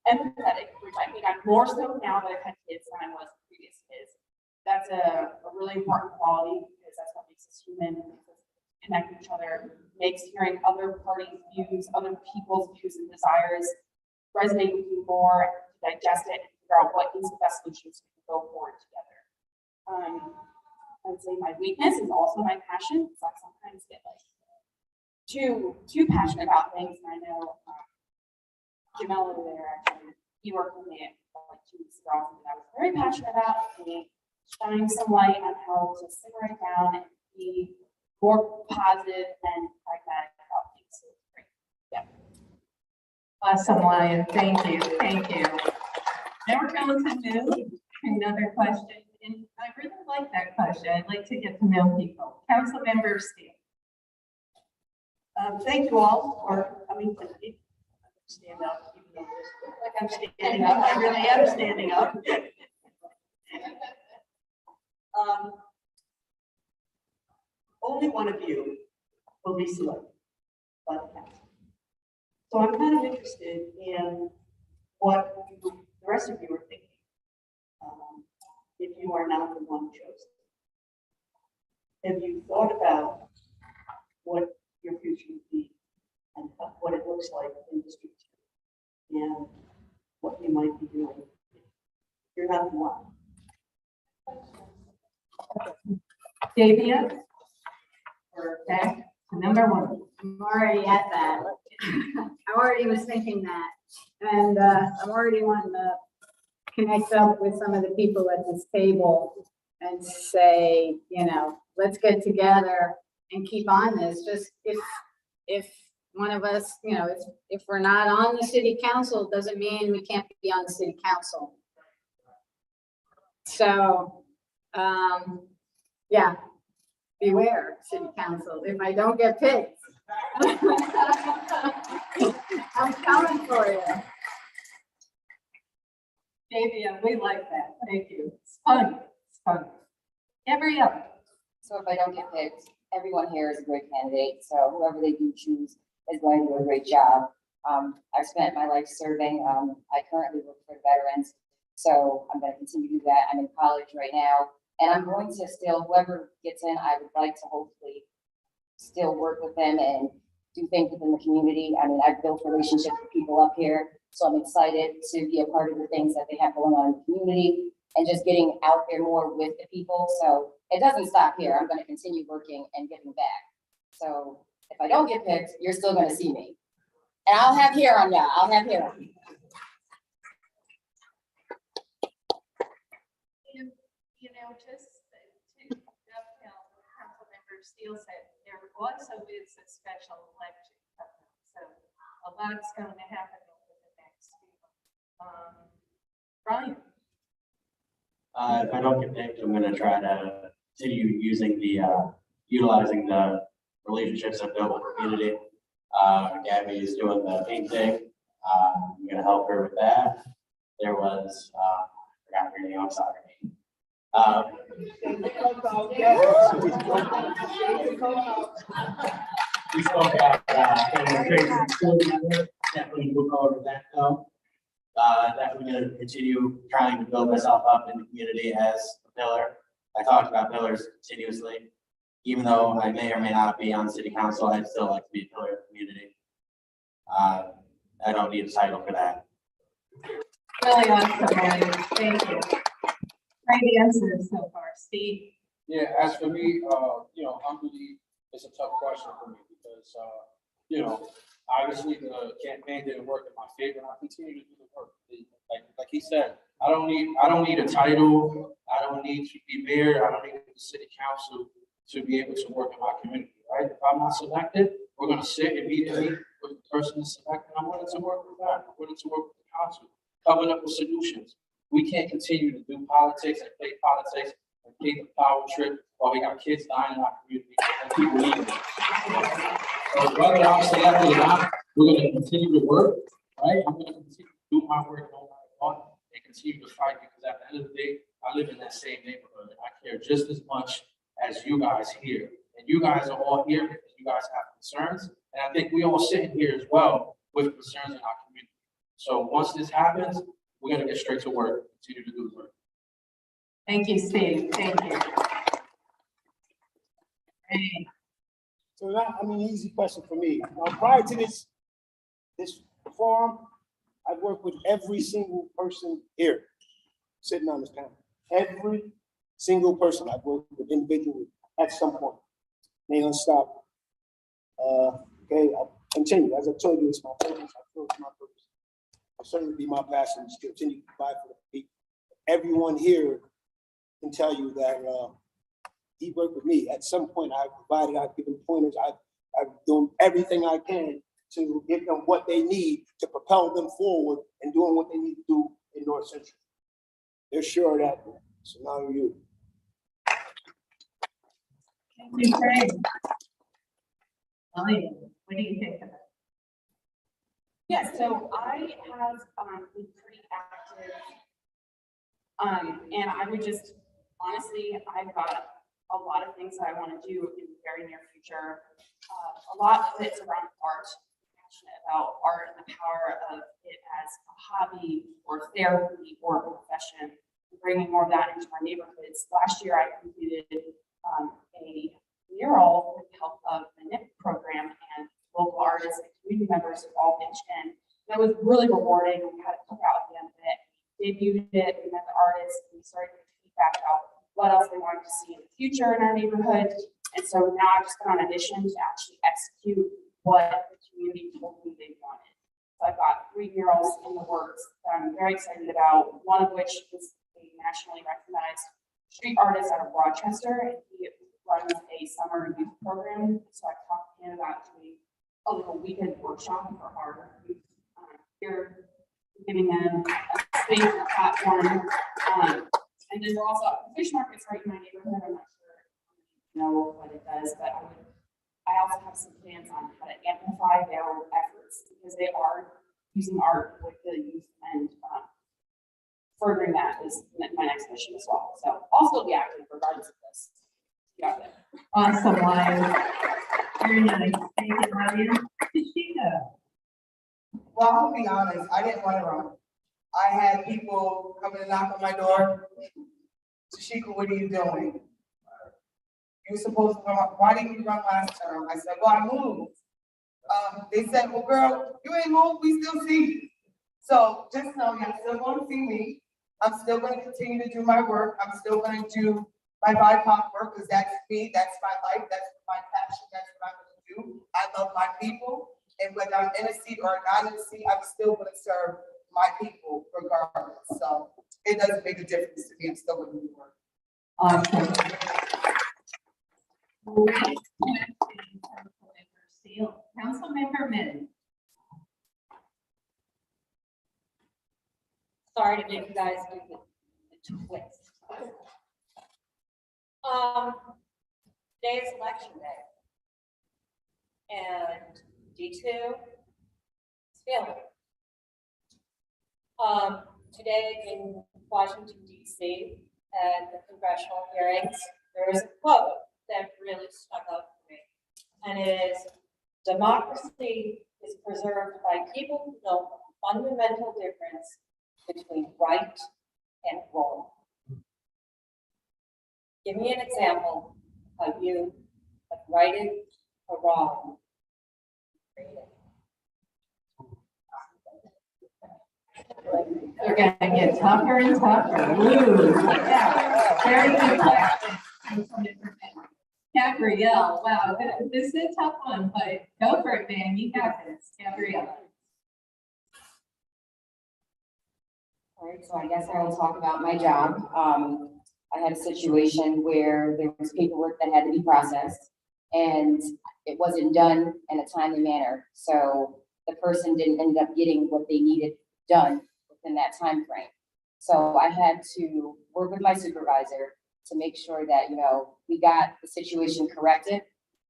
empathetic, which I think I'm more so now that I've had kids than I was previous kids. That's a really important quality because that's what makes us human, makes us connect with each other, makes hearing other parties' views, other people's views and desires resonate with you more, digest it, and figure out what is the best solutions to go forward together. I would say my weakness is also my passion, because I sometimes get like too passionate about things. And I know Jamel over there, actually, he worked with me like 2 weeks ago, and I was very passionate about, and he shined some light on how to simmer it down and be more positive and pragmatic about things. So it's great. Yeah. Awesome, Lion. Thank you. Thank you. Now we're going to move to another question. And I really like that question. I'd like to get to know people. Councilmember Steele. Thank you all for coming to me. Stand up, even though this looks like I'm standing up. I really am standing up. Only one of you will be selected by the council. So I'm kind of interested in what the rest of you are thinking. If you are not the one chosen. Have you thought about what your future would be and what it looks like in District 2 and what you might be doing if you're not the one? Davia, we're back to number 1. I'm already at that. I already was thinking that. And I'm already wanting to connect up with some of the people at this table and say, you know, let's get together and keep on this. Just if one of us, you know, if we're not on the city council, doesn't mean we can't be on the city council. So, yeah, beware, city council. If I don't get picked, I'm coming for you. Davia, we like that. Thank you. It's fun. It's fun. Gabrielle. So if I don't get picked, everyone here is a great candidate. So whoever they do choose is going to do a great job. I've spent my life serving. I currently work for the veterans. So I'm going to continue to do that. I'm in college right now. And I'm going to still, whoever gets in, I would like to hopefully still work with them and do things within the community. I mean, I've built relationships with people up here. So I'm excited to be a part of the things that they have going on in the community and just getting out there more with the people. So it doesn't stop here. I'm going to continue working and giving back. So if I don't get picked, you're still going to see me. And I'll have hair on ya. I'll have hair on. You know, just to dovetail what Councilmember Steele said, there also is a special election coming up. So a lot's going to happen over the next few months. Brian. If I don't get picked, I'm gonna try to continue utilizing the relationships I've built with the community. Gabby is doing the painting. I'm gonna help her with that. There was, I forgot her name, I'm sorry. We spoke about, definitely we'll go over that though. Definitely gonna continue trying to build myself up in the community as a pillar. I talked about pillars continuously. Even though I may or may not be on city council, I'd still like to be a pillar of the community. I don't need a title for that. Really awesome, Brian. Thank you. Great answers so far. Steve. Yeah, as for me, you know, it's a tough question for me because, you know, Obviously, the campaign didn't work in my favor, and I continue to do the work. Like he said, I don't need a title. I don't need to be mayor. I don't need the city council to be able to work in my community, right? If I'm not selected, we're gonna sit and meet with the person that's selected. I'm willing to work with that. I'm willing to work with the council, coming up with solutions. We can't continue to do politics and play politics and play the power trip while we got kids dying in our community and people leaving. So whether I'm selected or not, we're gonna continue to work, right? I'm gonna continue to do my work no matter what and continue to fight, because at the end of the day, I live in that same neighborhood and I care just as much as you guys here. And you guys are all here because you guys have concerns. And I think we all sitting here as well with concerns in our community. So once this happens, we're gonna get straight to work, continue to do the work. Thank you, Steve. Thank you. Hey, So now, easy question for me. Prior to this forum, I've worked with every single person here sitting on this panel. Every single person I've worked with individually at some point. They don't stop. Okay, I'll continue. As I told you, it's my purpose. I feel it's my purpose. I'll certainly be my passion to continue to provide for the people. Everyone here can tell you that he worked with me. At some point, I've provided, I've given pointers, I've done everything I can to give them what they need to propel them forward and doing what they need to do in North Central. They're sure of that. So now you. thank you, Craig. Ryan, what do you think of it? Yeah, so I have been pretty active. And I would just, honestly, I've got a lot of things that I want to do in the very near future. A lot of it's around art. I'm passionate about art and the power of it as a hobby or therapy or a profession, bringing more of that into our neighborhoods. Last year, I completed a mural with the help of the NIP program, and local artists and community members all pitched in. That was really rewarding. We had a cookout at the end of it. We debuted it, we met the artists, and we started to feedback about what else they wanted to see in the future in our neighborhood. And so now I've just been on a mission to actually execute what the community told me they wanted. So I've got 3 murals in the works that I'm very excited about, one of which is a nationally recognized street artist out of Rochester, and he runs a summer youth program. So I talked to him about doing a little weekend workshop for our youth here, giving them a space and platform. And then we're also at the fish markets right in my neighborhood. I'm not sure if you know what it does, but I also have some plans on how to amplify their efforts, because they are using art with the youth, and furthering that is my next mission as well. So also be active regardless of this. Yeah. Awesome, Ryan. Very nice. Thank you, Ryan. Tashina. Well, I'll be honest, I didn't want to run. I had people coming to knock on my door. Tashika, what are you doing? You were supposed to run. Why didn't you run last term? I said, well, I moved. They said, well, girl, you ain't moved, we still see you. So just know you're still going to see me. I'm still going to continue to do my work. I'm still going to do my BIPOC work, because that's me, that's my life, that's my passion, that's what I'm going to do. I love my people, and whether I'm in a seat or not in a seat, I'm still going to serve my people regardless. So it doesn't make a difference to me. I'm still going to do work. Awesome. Councilmember Min. Sorry to make you guys do the twist. Today is election day. And D2 is failing. Today in Washington, D.C., at the congressional hearings, there is a quote that really stuck out for me. And it is, democracy is preserved by people who know the fundamental difference between right and wrong. Give me an example of how you have righted a wrong. You're gonna get tougher and tougher. Ooh, yeah. Very good question. Gabrielle, wow, this is a tough one, but go for it, man. You got this, Gabrielle. All right, so I guess I will talk about my job. I had a situation where there was paperwork that had to be processed and it wasn't done in a timely manner. So the person didn't end up getting what they needed done within that time frame. So I had to work with my supervisor to make sure that, you know, we got the situation corrected.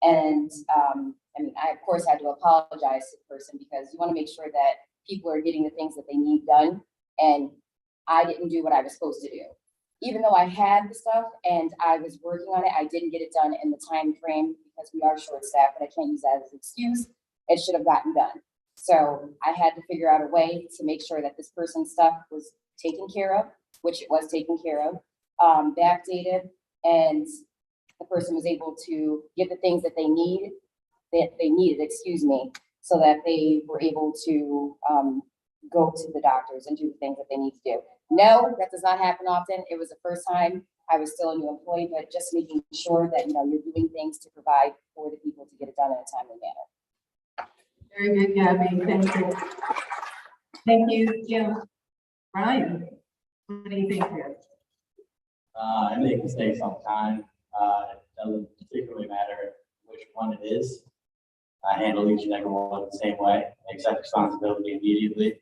And, I mean, I of course had to apologize to the person because you want to make sure that people are getting the things that they need done. And I didn't do what I was supposed to do. Even though I had the stuff and I was working on it, I didn't get it done in the time frame because we are short staffed, but I can't use that as an excuse. It should have gotten done. So I had to figure out a way to make sure that this person's stuff was taken care of, which it was taken care of, backdated, and the person was able to get the things that they needed, excuse me, so that they were able to go to the doctors and do the things that they need to do. No, that does not happen often. It was the first time. I was still a new employee, but just making sure that, you know, you're doing things to provide for the people to get it done in a timely manner. Very good, Gabby. Thank you. Thank you, Jim. Ryan, what do you think here? I make mistakes all the time. It doesn't particularly matter which one it is. I handle each and every one the same way, accept responsibility immediately,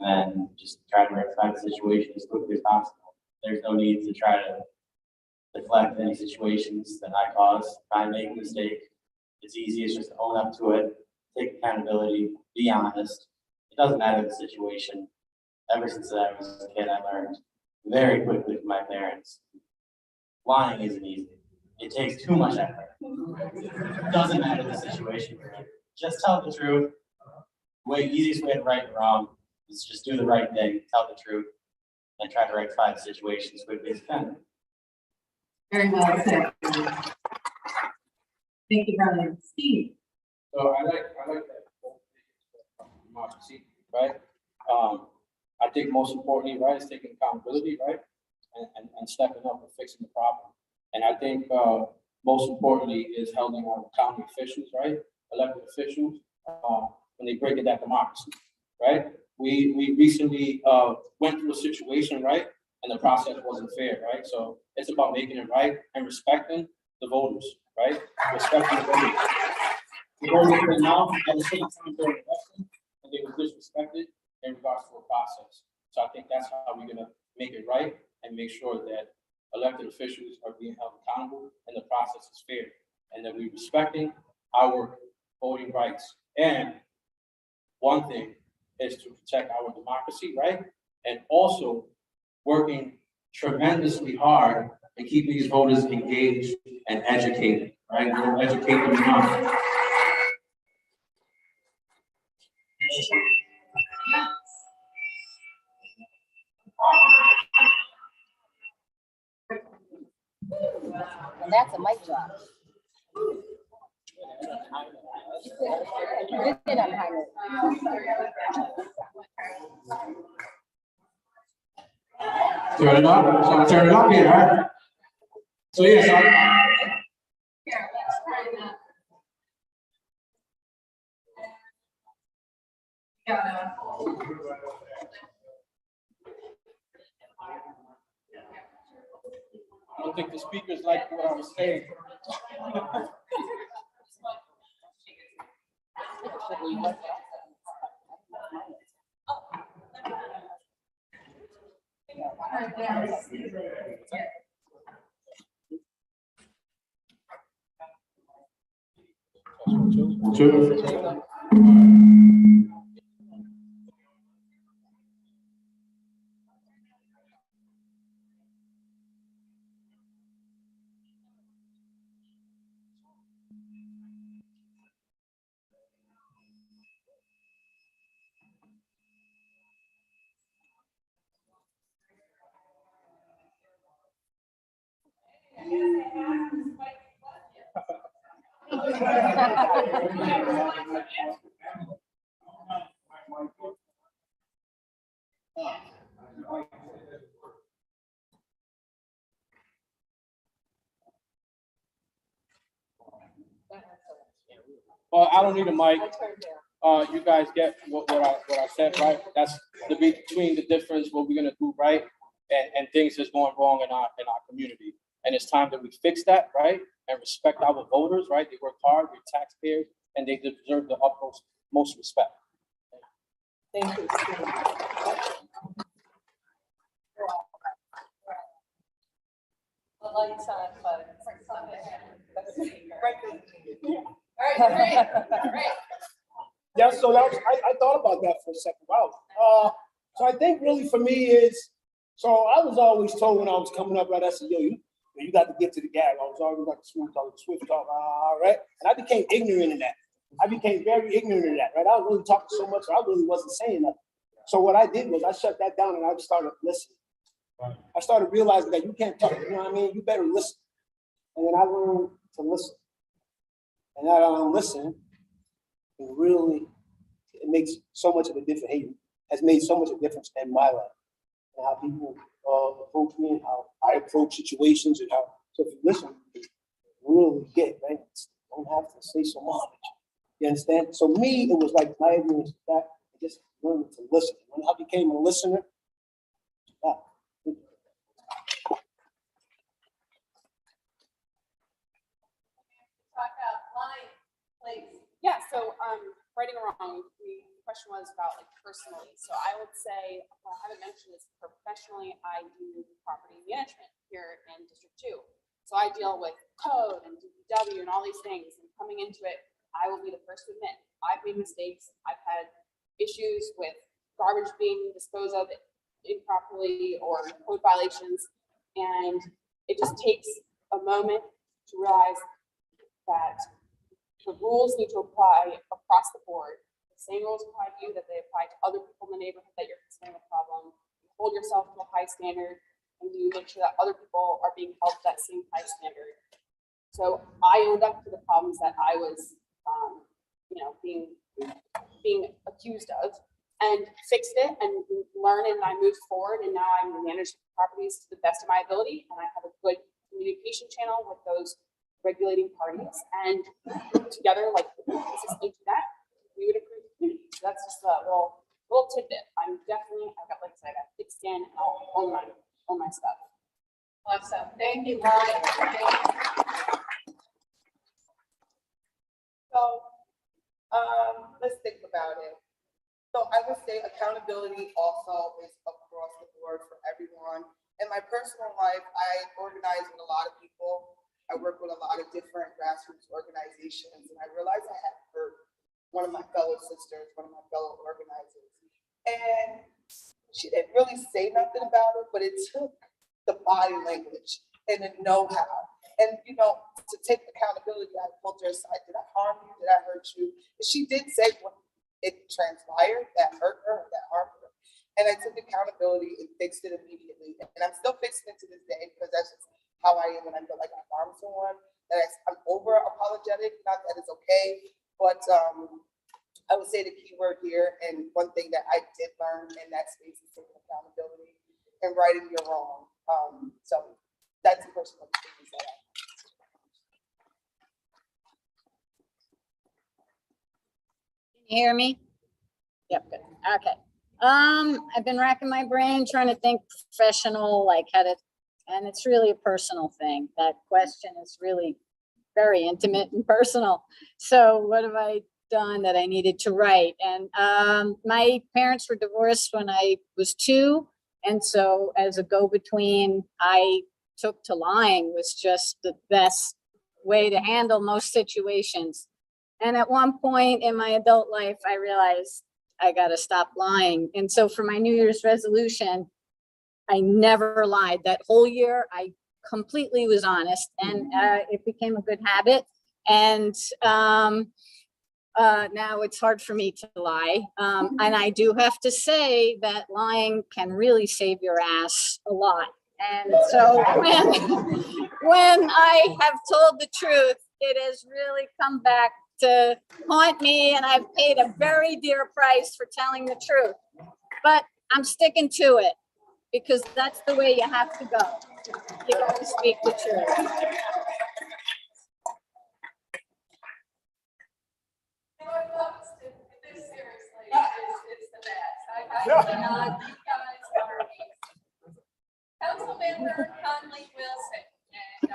and then just try to rectify the situation as quickly as possible. There's no need to try to deflect any situations that I cause. If I make a mistake, it's easiest just to own up to it, take accountability, be honest. It doesn't matter the situation. Ever since I was a kid, I learned very quickly from my parents. Lying isn't easy. It takes too much effort. It doesn't matter the situation. Just tell the truth. Easiest way to right and wrong is just do the right thing, tell the truth, and try to rectify the situation as quickly as you can. Very well said. Thank you, Brian. Steve. So I like that democracy, right? I think most importantly, right, is taking accountability, right? And stepping up and fixing the problem. And I think most importantly is holding our county officials, right? Elected officials, when they break it that democracy, right? We recently went through a situation, right? And the process wasn't fair, right? So it's about making it right and respecting the voters, right? Respecting the voters. The voters were now at the same time during the election, and they were disrespected in regards to a process. So I think that's how we're gonna make it right and make sure that elected officials are being held accountable and the process is fair, and that we're respecting our voting rights. And one thing is to protect our democracy, right? And also working tremendously hard and keeping these voters engaged and educated, right? We don't educate them enough. And that's a mic drop. You did unhide it. Turn it up. So I turn it up here, right? So yeah, so Here, let's try that. I don't think the speakers like what I was saying. Two. Well, I don't need a mic. I turned down. You guys get what I said, right? That's the between the difference, what we're gonna do right, and things that's going wrong in our community. And it's time that we fix that, right? And respect our voters, right? They work hard, they're taxpayers, and they deserve the utmost most respect. Thank you. The lights on, but for some reason. All right, great. Yeah, so that was, I thought about that for a second. Wow. So I think really for me is, so I was always told when I was coming up, right, I said, yo, you got to get to the gag. I was always like Swift talk, right? And I became ignorant of that. I became very ignorant of that, right? I was really talking so much, I really wasn't saying nothing. So what I did was I shut that down and I just started listening. I started realizing that you can't talk, you know what I mean? You better listen. And then I learned to listen. And now that I listen, it makes so much of a difference, has made so much of a difference in my life. And how people approach me and how I approach situations and how, so if you listen, you really get, right? You don't have to say so much. You understand? So me, it was like my ignorance of that, I just learned to listen. When I became a listener, Talk about lying, please. Yeah, so, right or wrong, the question was about like personally. So I would say, well, I haven't mentioned this professionally, I do property management here in District 2. So I deal with code and DPW and all these things, and coming into it, I will be the first to admit, I've made mistakes. I've had issues with garbage being disposed of improperly or code violations. And it just takes a moment to realize that the rules need to apply across the board. The same rules apply to you that they apply to other people in the neighborhood that you're considering a problem. You hold yourself to a high standard and you make sure that other people are being held to that same high standard. So I owned up to the problems that I was, being accused of, and fixed it and learned, and I moved forward, and now I manage properties to the best of my ability, and I have a good communication channel with those regulating parties, and together, like consistently do that, we would improve the community. So that's just a little tidbit. I've got, like I said, I got thick skin, and I'll own my stuff. Awesome. Thank you, Ryan. So, let's think about it. So I would say accountability also is across the board for everyone. In my personal life, I organize with a lot of people. I work with a lot of different grassroots organizations, and I realized I had hurt one of my fellow sisters, one of my fellow organizers. And she didn't really say nothing about it, but it took the body language and the know-how. And, to take accountability, I pulled her aside. Did I harm you? Did I hurt you? And she did say when it transpired that hurt her, that harmed her. And I took accountability and fixed it immediately. And I'm still fixing it to this day because that's just how I am when I feel like I harmed someone. That I'm over apologetic, not that it's okay, but I would say the key word here, and one thing that I did learn in that space is taking accountability and righting your wrong. So that's the personal experience that I have. Can you hear me? Yep, good. Okay. I've been racking my brain trying to think professional, like how to, and it's really a personal thing. That question is really very intimate and personal. So what have I done that I needed to write? And my parents were divorced when I was 2. And so as a go-between, I took to lying was just the best way to handle most situations. And at one point in my adult life, I realized I got to stop lying. And so for my New Year's resolution, I never lied. That whole year, I completely was honest, and it became a good habit. And now it's hard for me to lie. And I do have to say that lying can really save your ass a lot. And so when I have told the truth, it has really come back to haunt me, and I've paid a very dear price for telling the truth. But I'm sticking to it because that's the way you have to go. You got to speak the truth. You guys are amazing. Councilmember Conley Wilson, and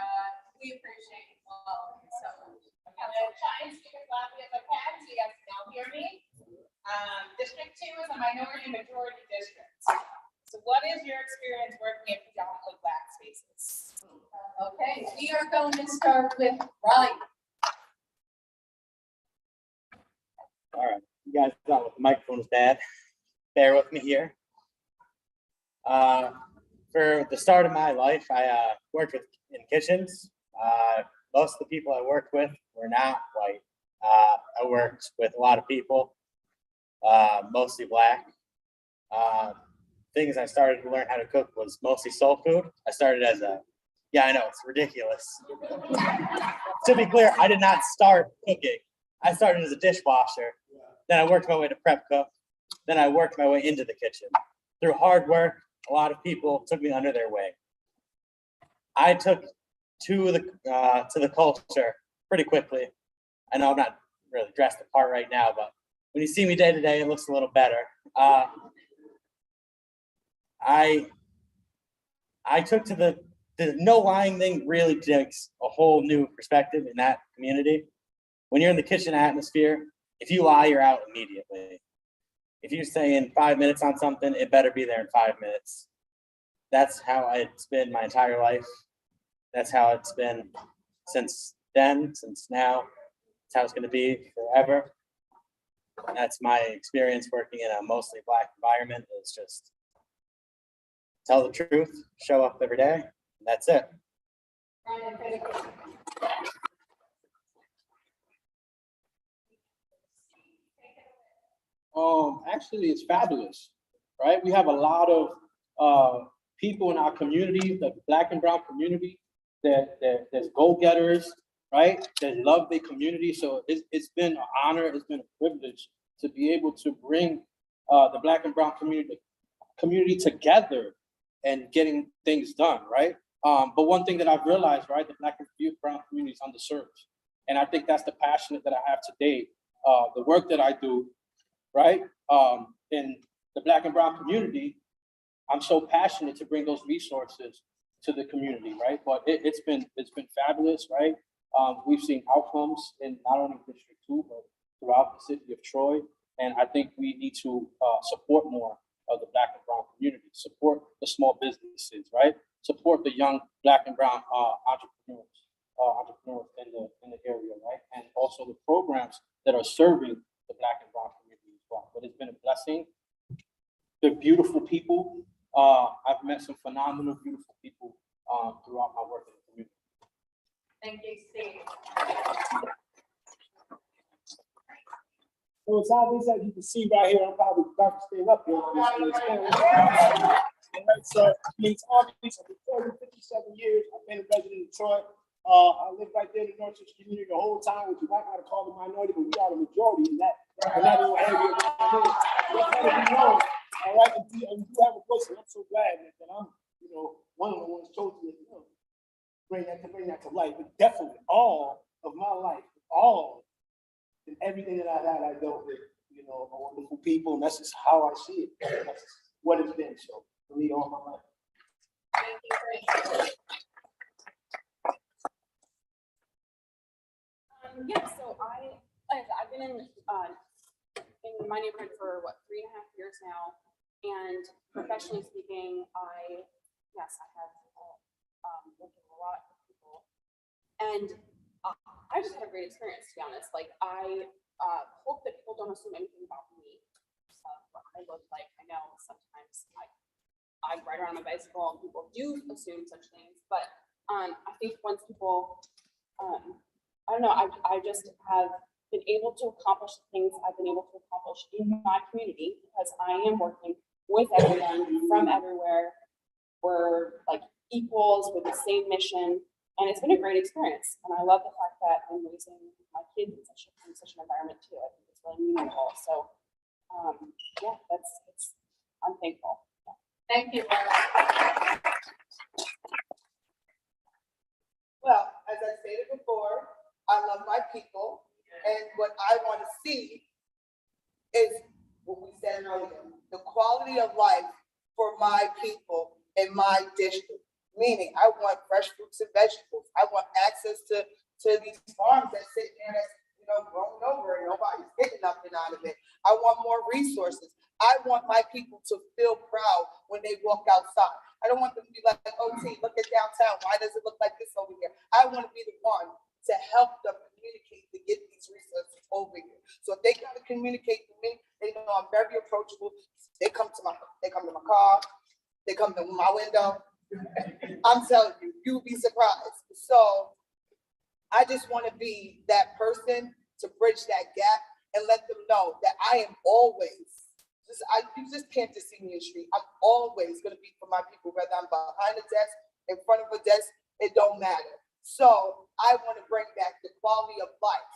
we appreciate all of you so much. I'm gonna try and speak as loudly as I can, so you guys can all hear me. District 2 is a minority majority district. So what is your experience working in predominantly Black spaces? Okay, we are going to start with Ryan. All right, you guys thought with the microphone's bad. Bear with me here. For the start of my life, I worked in kitchens. Most of the people I worked with were not white. I worked with a lot of people, mostly Black. Things I started to learn how to cook was mostly soul food. I started as yeah, I know, it's ridiculous. To be clear, I did not start cooking. I started as a dishwasher. Then I worked my way to prep cook. Then I worked my way into the kitchen. Through hard work, a lot of people took me under their wing. I took to the culture pretty quickly. I know I'm not really dressed the part right now, but when you see me day to day, it looks a little better. I took to the no lying thing really takes a whole new perspective in that community. When you're in the kitchen atmosphere, if you lie, you're out immediately. If you say in 5 minutes on something, it better be there in 5 minutes. That's how it's been my entire life. That's how it's been since then, since now. It's how it's going to be forever. That's my experience working in a mostly Black environment. Is just tell the truth, show up every day, and that's it. Actually, it's fabulous, right? We have a lot of people in our community, the Black and brown community, there's go-getters, right? That love their community. So it's been an honor, it's been a privilege to be able to bring the Black and brown community together and getting things done, right? But one thing that I've realized, right, the Black and brown community is underserved. And I think that's the passion that I have today. The work that I do, right, in the Black and brown community, I'm so passionate to bring those resources to the community, right? But it's been fabulous, right? We've seen outcomes in not only District 2, but throughout the city of Troy. And I think we need to support more of the Black and brown community, support the small businesses, right? Support the young Black and brown entrepreneurs in the area, right? And also the programs that are serving the Black and brown community as well. But it's been a blessing. They're beautiful people. I've met some phenomenal, beautiful people throughout my work in the community. Thank you, Steve. So it's obvious that you can see right here, I'm probably about to stand up here. So it's obvious I've been 57 years. I've been a resident of Detroit. I live right there in the North Church community the whole time, which you might not have called a minority, but we are the majority in that little area. That's how we know. All right, and we do have a voice, and I'm so glad that I'm, one of the ones chosen to, bring that to life. But definitely, all of my life, all and everything that I've had, I dealt with, wonderful people, and that's just how I see it. That's what it's been. So for me, all my life. Thank you, Chris. Yeah, so I've been in my neighborhood for 3.5 years now, and professionally speaking, I have worked with a lot of people, and I just had a great experience, to be honest. Like, I hope that people don't assume anything about me, what I look like. I know sometimes I ride around on my bicycle and people do assume such things, but I think once people I don't know, I just have been able to accomplish the things I've been able to accomplish in my community because I am working with everyone from everywhere. We're like equals with the same mission, and it's been a great experience. And I love the fact that I'm raising my kids in such an environment too. I think it's really meaningful. So yeah, I'm thankful. Yeah. Thank you, Laura. Well, as I stated before, I love my people, and what I want to see is what we said earlier, the quality my district. Meaning, I want fresh fruits and vegetables. I want access to these farms that sit there that's, you know, grown over and nobody's getting nothing out of it. I want more resources. I want my people to feel proud when they walk outside. I don't want them to be like, oh, T, look at downtown. Why does it look like this over here? I want to be the one to help them communicate to get these resources over here. So if they got to communicate to me, they know I'm very approachable. They come to my car. They come to my window. I'm telling you, you'll be surprised. So I just want to be that person to bridge that gap and let them know that I am always, you just can't just see me in the street. I'm always going to be for my people, whether I'm behind a desk, in front of a desk, it don't matter. So I want to bring back the quality of life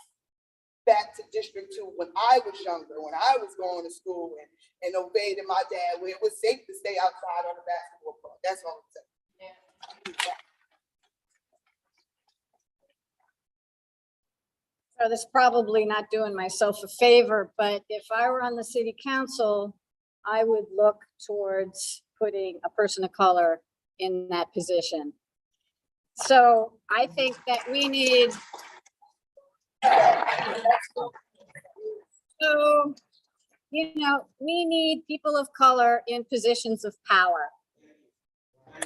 back to District 2 when I was younger, when I was going to school and obeyed my dad, where it was safe to stay outside on the basketball court. That's all I'm saying. So this is probably not doing myself a favor, but if I were on the city council, I would look towards putting a person of color in that position. So I think that we need, so, you know, we need people of color in positions of power.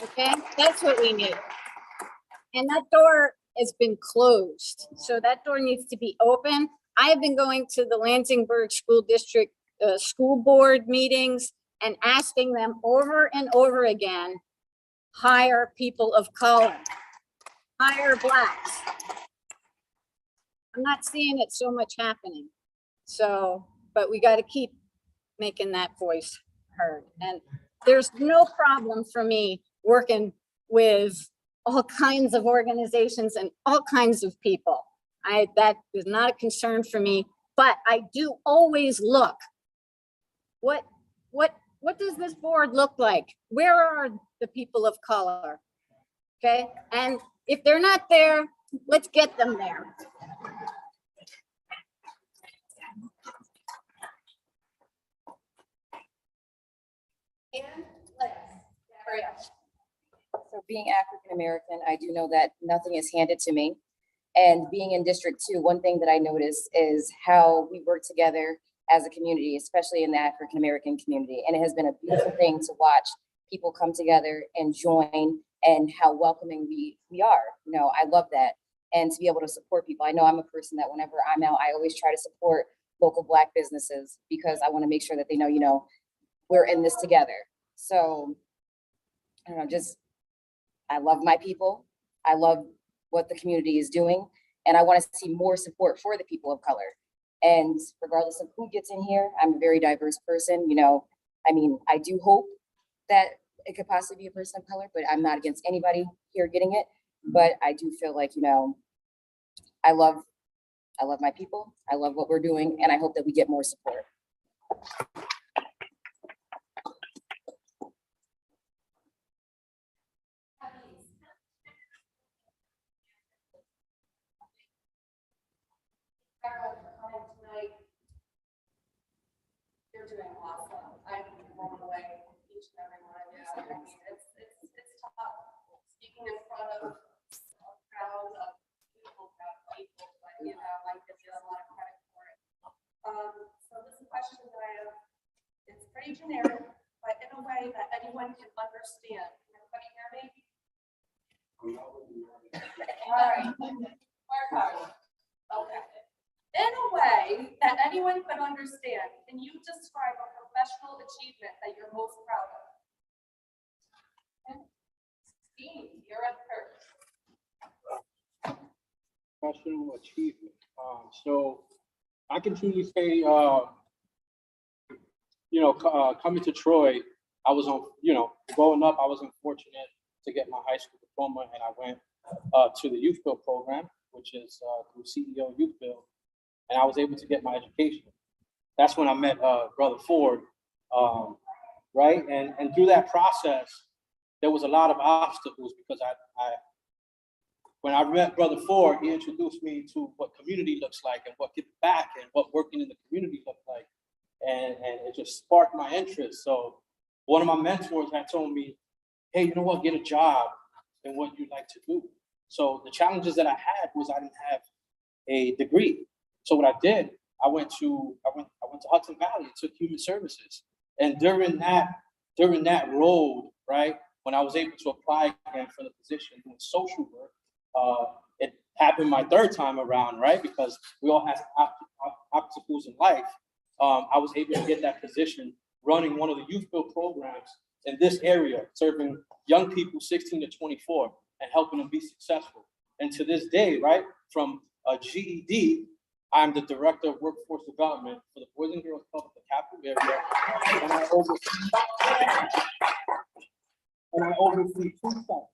Okay, that's what we need. And that door has been closed, so that door needs to be open. I have been going to the Lansingburg School District school board meetings and asking them over and over again, hire people of color, hire Blacks. I'm not seeing it so much happening. So, but we got to keep making that voice heard. And there's no problem for me working with all kinds of organizations and all kinds of people. That is not a concern for me, but I do always look. What does this board look like? Where are the people of color? Okay, and if they're not there, let's get them there. And last, So being African-American, I do know that nothing is handed to me. And being in District 2, one thing that I notice is how we work together as a community, especially in the African-American community. And it has been a beautiful thing to watch people come together and join and how welcoming we are. You know, I love that. And to be able to support people. I know I'm a person that whenever I'm out, I always try to support local Black businesses because I want to make sure that they know, you know, we're in this together. So, I don't know, I love my people. I love what the community is doing. And I want to see more support for the people of color. And regardless of who gets in here, I'm a very diverse person. You know, I mean, I do hope that it could possibly be a person of color, but I'm not against anybody here getting it. But I do feel like, you know, I love my people. I love what we're doing. And I hope that we get more support. You're doing awesome. I'm blown away with each and every one of you. I mean, it's tough. Speaking in front of a crowd of people, but you know, I give you a lot of credit for it. So this question that I have, it's pretty generic, but in a way that anyone can understand. Can everybody hear me? All right. Work hard. Okay. In a way that anyone could understand, can you describe a professional achievement that you're most proud of? Steve, you're up first. Professional achievement. So I can truly say, coming to Troy, I was growing up, I was unfortunate to get my high school diploma, and I went to the youth build program, which is through CEO Youth Build. And I was able to get my education. That's when I met Brother Ford, right? And through that process, there was a lot of obstacles because when I met Brother Ford, he introduced me to what community looks like and what giving back and what working in the community looked like. And it just sparked my interest. So one of my mentors had told me, hey, you know what, get a job in what you like to do. So the challenges that I had was I didn't have a degree. So what I did, I went to Hudson Valley and took human services. And during that road, right, when I was able to apply again for the position doing social work, it happened my third time around, right? Because we all have obstacles in life. I was able to get that position running one of the youth build programs in this area, serving young people 16 to 24 and helping them be successful. And to this day, right, from a GED, I'm the director of workforce development for the Boys and Girls Club of the capital area. And I oversee 2 sites,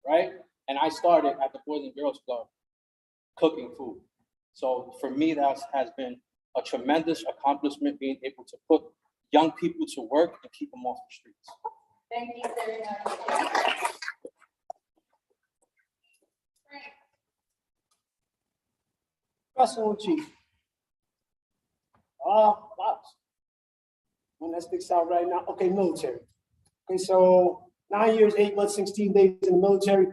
right? And I started at the Boys and Girls Club cooking food. So for me, that has been a tremendous accomplishment, being able to put young people to work and keep them off the streets. Thank you very much. Russell Chief. Wow. One that sticks out right now. Okay, military. Okay, so 9 years, 8 months, 16 days in the military.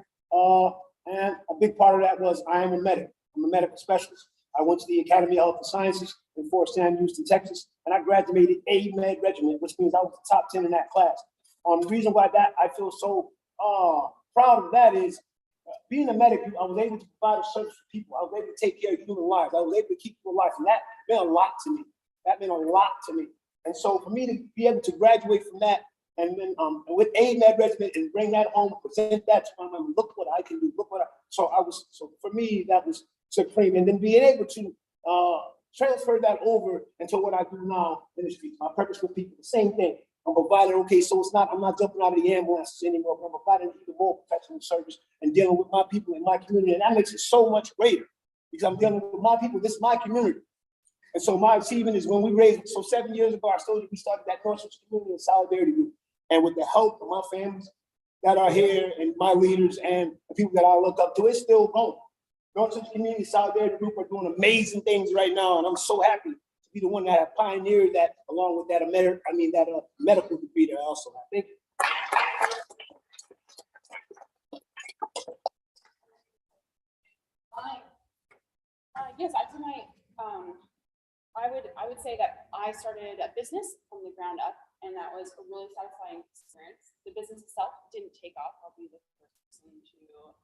And a big part of that was I am a medic. I'm a medical specialist. I went to the Academy of Health and Sciences in Fort Sam, Houston, Texas, and I graduated A-Med Regiment, which means I was the top 10 in that class. The reason why that I feel so proud of that is being a medic, I was able to provide a service for people. I was able to take care of human lives. I was able to keep people alive, and that meant a lot to me. That meant a lot to me. And so for me to be able to graduate from that, and then with A-Med Regiment and bring that home, present that to my mom, look what I can do, look what I, so for me, that was supreme. And then being able to transfer that over into what I do now, ministry, my purpose with people, the same thing. I'm providing, okay, so I'm not jumping out of the ambulances anymore, but I'm providing even more professional service and dealing with my people in my community. And that makes it so much greater because I'm dealing with my people. This is my community. And so my achievement is when we raised, so 7 years ago, we started that North Central Community and Solidarity Group. And with the help of my families that are here and my leaders and the people that I look up to, it's still going. North Central Community Solidarity Group are doing amazing things right now. And I'm so happy to be the one that have pioneered that along with that medical degree that I also have. Thank you. Yes, I would say that I started a business from the ground up, and that was a really satisfying experience. The business itself didn't take off. I'll be the first person to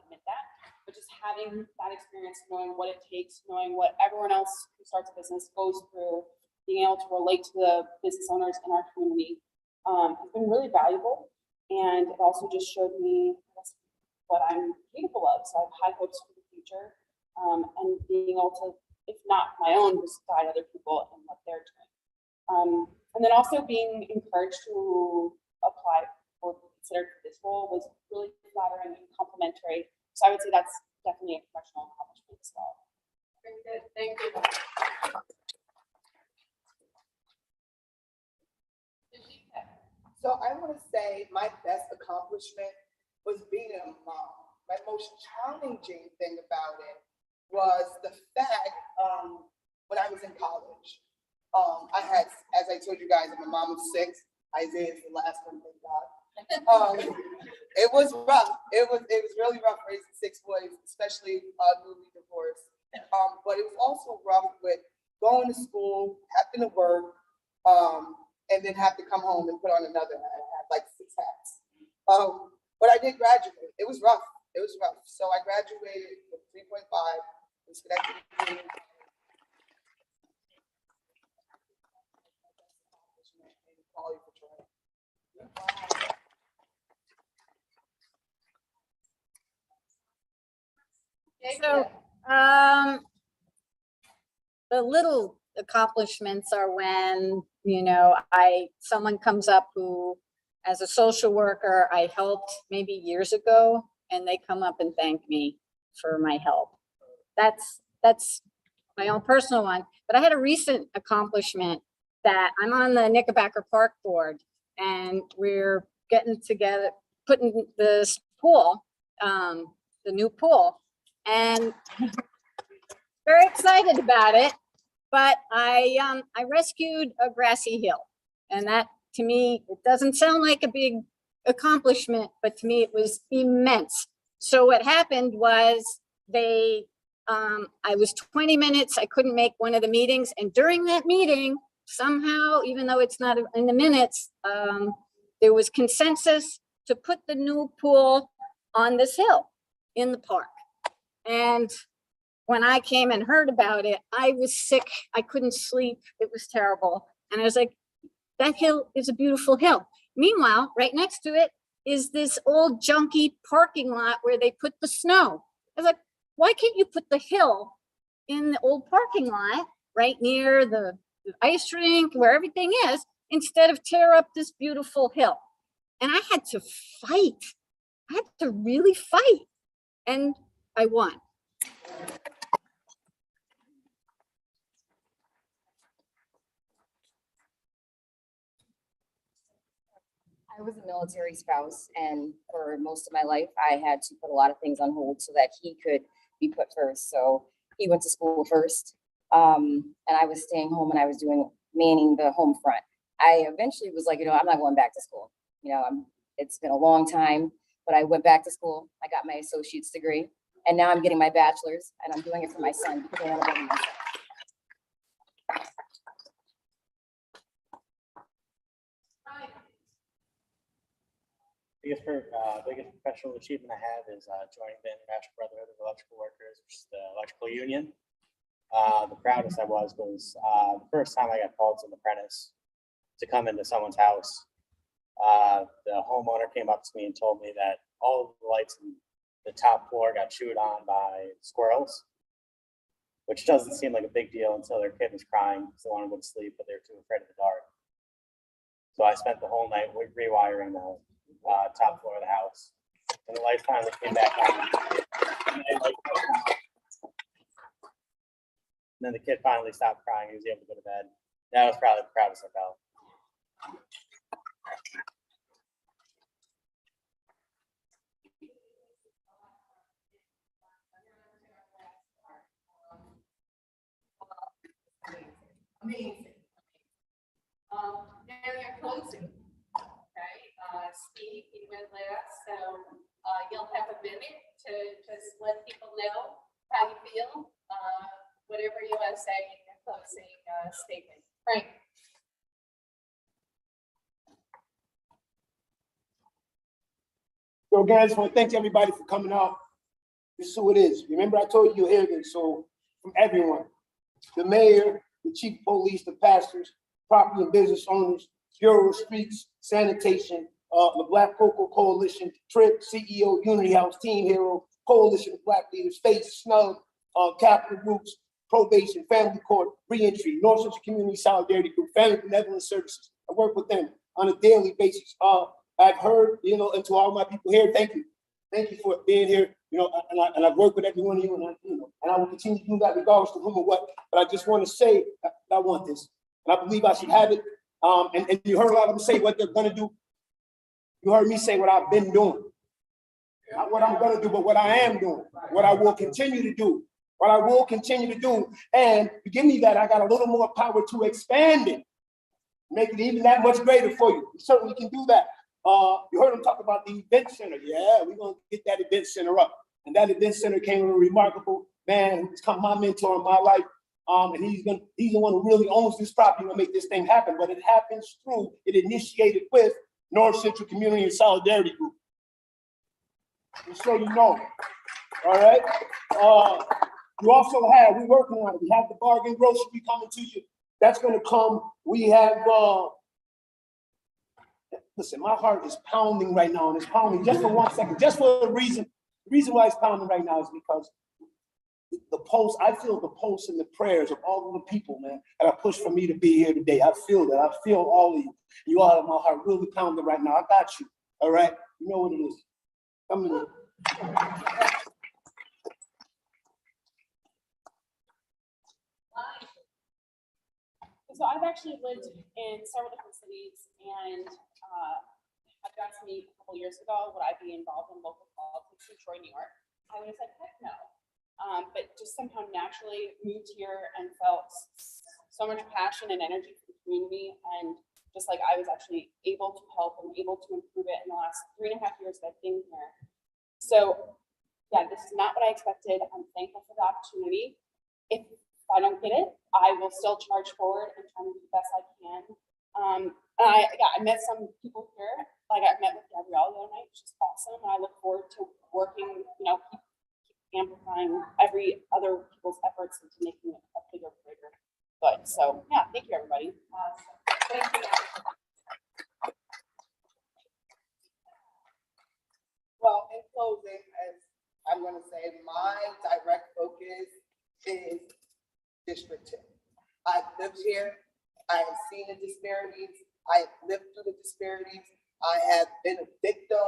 admit that. But just having that experience, knowing what it takes, knowing what everyone else who starts a business goes through, being able to relate to the business owners in our community has been really valuable. And it also just showed me what I'm capable of. So I have high hopes for the future, and being able to, if not my own, just guide other people in what they're doing. And then also being encouraged to apply or be considered for this role was really flattering and complimentary. So I would say that's definitely a professional accomplishment as well. Very good. Thank you. So I want to say my best accomplishment was being a mom. My most challenging thing about it was the fact when I was in college. I had, as I told you guys, I'm a mom of 6. Isaiah is the last one, thank God. It was rough. It was really rough raising 6 boys, especially newly divorced. But it was also rough with going to school, having to work, and then have to come home and put on another hat. I had like 6 hats. But I did graduate. It was rough. It was rough. So I graduated with 3.5 in Schenectady. So, the little accomplishments are when, someone comes up who, as a social worker, I helped maybe years ago, and they come up and thank me for my help. That's my own personal one. But I had a recent accomplishment that I'm on the Knickerbocker Park board, and we're getting together, putting this pool, the new pool, and very excited about it. But I rescued a grassy hill, and that, to me, it doesn't sound like a big accomplishment, but to me it was immense. So what happened was I was 20 minutes, I couldn't make one of the meetings, and during that meeting, somehow, even though it's not in the minutes, there was consensus to put the new pool on this hill in the park. And when I came and heard about it, I was sick. I couldn't sleep. It was terrible. And I was like, that hill is a beautiful hill. Meanwhile, right next to it is this old junky parking lot where they put the snow. I was like, why can't you put the hill in the old parking lot right near the ice rink where everything is, instead of tear up this beautiful hill? And I had to fight. I had to really fight. And I won. I was a military spouse, and for most of my life, I had to put a lot of things on hold so that he could be put first. So he went to school first, and I was staying home and I was manning the home front. I eventually was like, I'm not going back to school. It's been a long time, but I went back to school. I got my associate's degree, and now I'm getting my bachelor's, and I'm doing it for my son because I want to better myself. Biggest professional achievement I have is joining the International Brotherhood of Electrical Workers, which is the electrical union. The proudest I was the first time I got called as an apprentice to come into someone's house. The homeowner came up to me and told me that all of the lights in the top floor got chewed on by squirrels, which doesn't seem like a big deal until their kid was crying because they wanted to go to sleep, but they're too afraid of the dark. So I spent the whole night rewiring the top floor of the house, and the lights finally came back on. And then the kid finally stopped crying. He was able to go to bed. That was probably the proudest I felt. Amazing. Now you're closing. Okay, Steve, you went last, so you'll have a minute to just let people know how you feel, whatever you want to say in your closing statement. Frank. So again, I just want to thank everybody for coming out. This is who it is. Remember, I told you hear this. So from everyone, the mayor, the chief of police, the pastors, property and business owners, Bureau of Streets, Sanitation, the Black Cocoa Coalition, TRIP, CEO, Unity House, Team Hero, Coalition of Black Leaders, FACE, SNUG, Capital Groups, Probation, Family Court, Reentry, North Central Community Solidarity Group, Family Benevolent Services. I work with them on a daily basis. I've heard, and to all my people here, thank you. Thank you for being here, and I've worked with every one of you, and I will continue to do that regardless of whom or what. But I just want to say that I want this, and I believe I should have it. And you heard a lot of them say what they're going to do. You heard me say what I've been doing. Not what I'm going to do, but what I am doing, what I will continue to do, what I will continue to do. And to give me that, I got a little more power to expand it, make it even that much greater for you. We certainly can do that. You heard him talk about the event center. Yeah, we're going to get that event center up. And that event center came with a remarkable man who's become my mentor in my life. And he's the one who really owns this property to make this thing happen. But it happens through, it initiated with North Central Community and Solidarity Group. Just so you know. All right. You also have, we're working on it. We have the bargain grocery coming to you. That's going to come. We have, listen, my heart is pounding right now, and it's pounding just for 1 second, just for a reason. The reason why it's pounding right now is because the pulse, I feel the pulse and the prayers of all of the people, man, that are pushed for me to be here today. I feel that. I feel all of you. You all have my heart really pounding right now. I got you. All right. You know what it is. Come to me. So I've actually lived in several different cities, and I've got to meet a couple years ago, would I be involved in local politics in Troy, New York? I would have said, heck no. But just somehow naturally moved here and felt so much passion and energy for the community, and just like I was actually able to help and able to improve it in the last 3.5 years that I've been here. So yeah, this is not what I expected. I'm thankful for the opportunity. If I don't get it, I will still charge forward and try to do the best I can. I met some people here, like I met with Gabrielle the other night, which is awesome. And I look forward to working, keep amplifying every other people's efforts into making it a bigger. Good. So yeah, thank you, everybody. Thank you. Well, in closing, as I'm gonna say, my direct focus is District 2. I've lived here, I have seen the disparities, I have lived through the disparities, I have been a victim,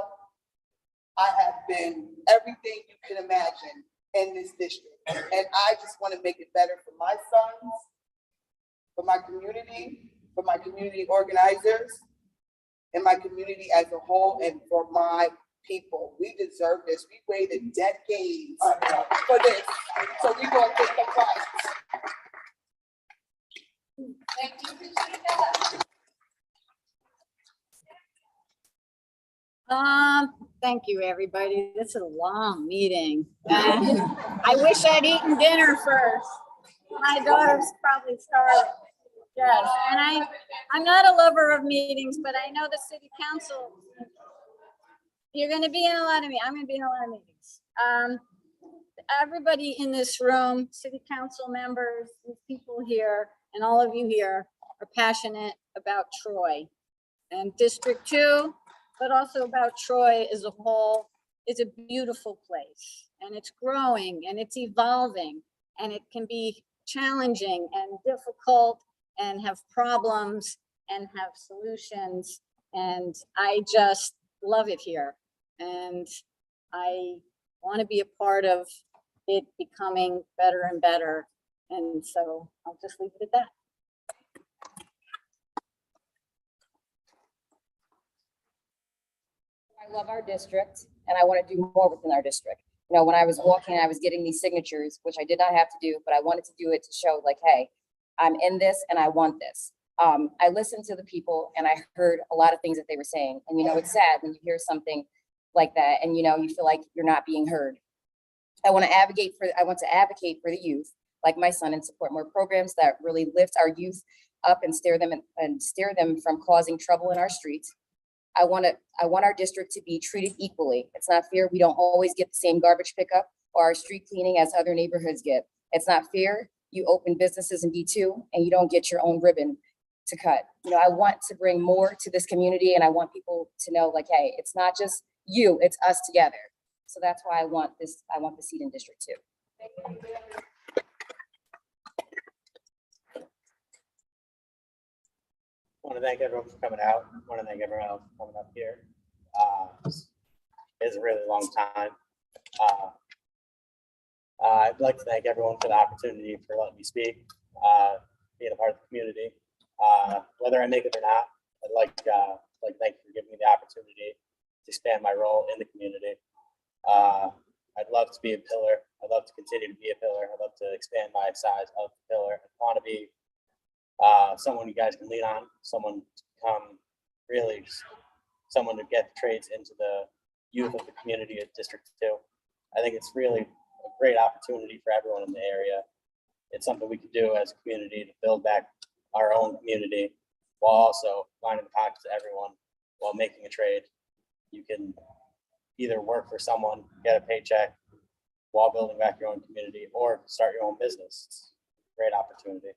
I have been everything you can imagine in this district. And I just wanna make it better for my sons, for my community organizers, and my community as a whole, and for my people. We deserve this. We waited decades for this, so we gonna get the prize. Thank you, Katrina. Thank you, everybody. This is a long meeting. I wish I'd eaten dinner first. My daughter's probably starving. Yes, and I'm not a lover of meetings, but I know the city council, you're gonna be in a lot of I'm gonna be in a lot of meetings. Everybody in this room, city council members, these people here, and all of you here are passionate about Troy and District 2, but also about Troy as a whole. It's a beautiful place, and it's growing, and it's evolving, and it can be challenging and difficult and have problems and have solutions. And I just love it here. And I want to be a part of it becoming better and better. And so I'll just leave it at that. I love our district and I want to do more within our district. When I was walking, I was getting these signatures, which I did not have to do, but I wanted to do it to show like, hey, I'm in this and I want this. I listened to the people and I heard a lot of things that they were saying. And it's sad when you hear something like that and you feel like you're not being heard. I want to advocate for the youth, like my son, and support more programs that really lift our youth up and steer them from causing trouble in our streets. I want our district to be treated equally. It's not fair. We don't always get the same garbage pickup or our street cleaning as other neighborhoods get. It's not fair. You open businesses in D2 and you don't get your own ribbon to cut. I want to bring more to this community and I want people to know like, hey, it's not just you, it's us together. So that's why I want the seat in District 2. I want to thank everyone for coming out. I want to thank everyone else for coming up here. It's a really long time. I'd like to thank everyone for the opportunity for letting me speak, being a part of the community. Whether I make it or not, I'd like to thank you for giving me the opportunity to expand my role in the community. I'd love to be a pillar. I'd love to continue to be a pillar. I'd love to expand my size of the pillar. I want to be someone you guys can lean on, someone to become really someone to get the trades into the youth of the community at District 2. I think it's really a great opportunity for everyone in the area. It's something we can do as a community to build back our own community while also lining the pockets of everyone while making a trade. You can either work for someone, get a paycheck while building back your own community, or start your own business. It's a great opportunity.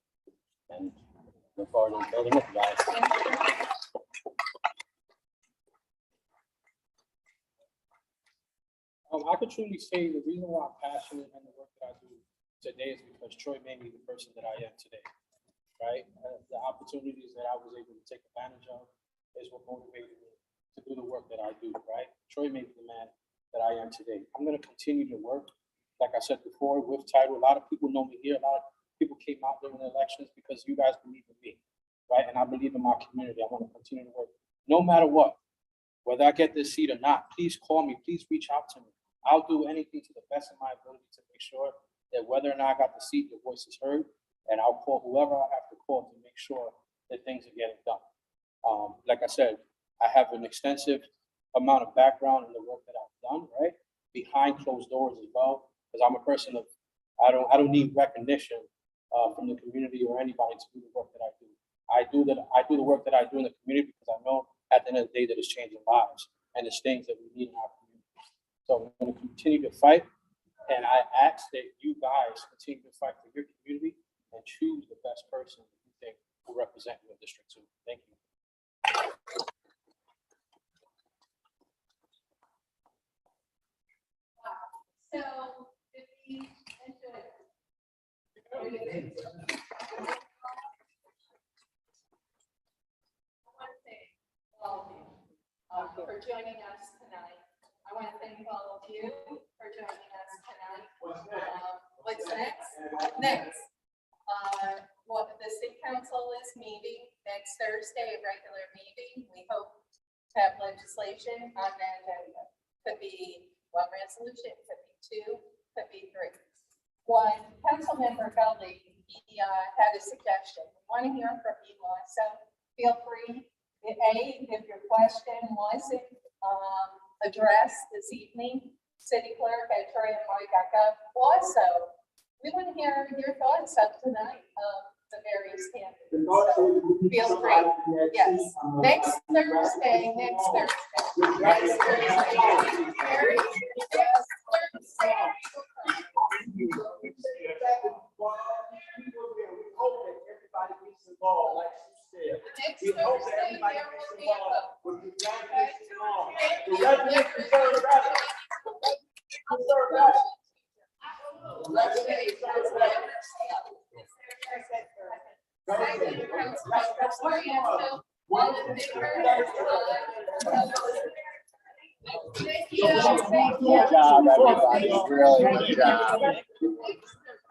And look forward to building with you guys. I could truly say the reason why I'm passionate in the work that I do today is because Troy made me the person that I am today, right? The opportunities that I was able to take advantage of is what motivated me to do the work that I do, right? Troy made me the man that I am today. I'm going to continue to work, like I said before, with Title. A lot of people know me here. A lot of people came out during the elections because you guys believe in me, right? And I believe in my community. I want to continue to work no matter what. Whether I get this seat or not, please call me. Please reach out to me. I'll do anything to the best of my ability to make sure that whether or not I got the seat, your voice is heard. And I'll call whoever I have to call to make sure that things are getting done. Like I said, I have an extensive amount of background in the work that I've done, right? Behind closed doors as well, because I'm a person of, I don't need recognition from the community or anybody to do the work that I do. I do the work that I do in the community because I know at the end of the day that it's changing lives and it's things that we need in our community. So I'm going to continue to fight, and I ask that you guys continue to fight for your community and choose the best person that you think will represent you in District 2. Thank you. So, if we enjoy. For joining us tonight. I want to thank all of you for joining us tonight. What's next? Well, the city council is meeting next Thursday, a regular meeting. We hope to have legislation on that agenda. Could be one resolution, could be two, could be three. One, Councilmember Gully, he had a suggestion. We want to hear from you, so feel free. If your question wasn't addressed this evening, city clerk at troy.gov. Also, we want to hear your thoughts of tonight of the various candidates. So feel free. Yes, next Thursday. Very, yes, Thursday. Next Thursday, there will be a vote. Good job, everybody. Really good job.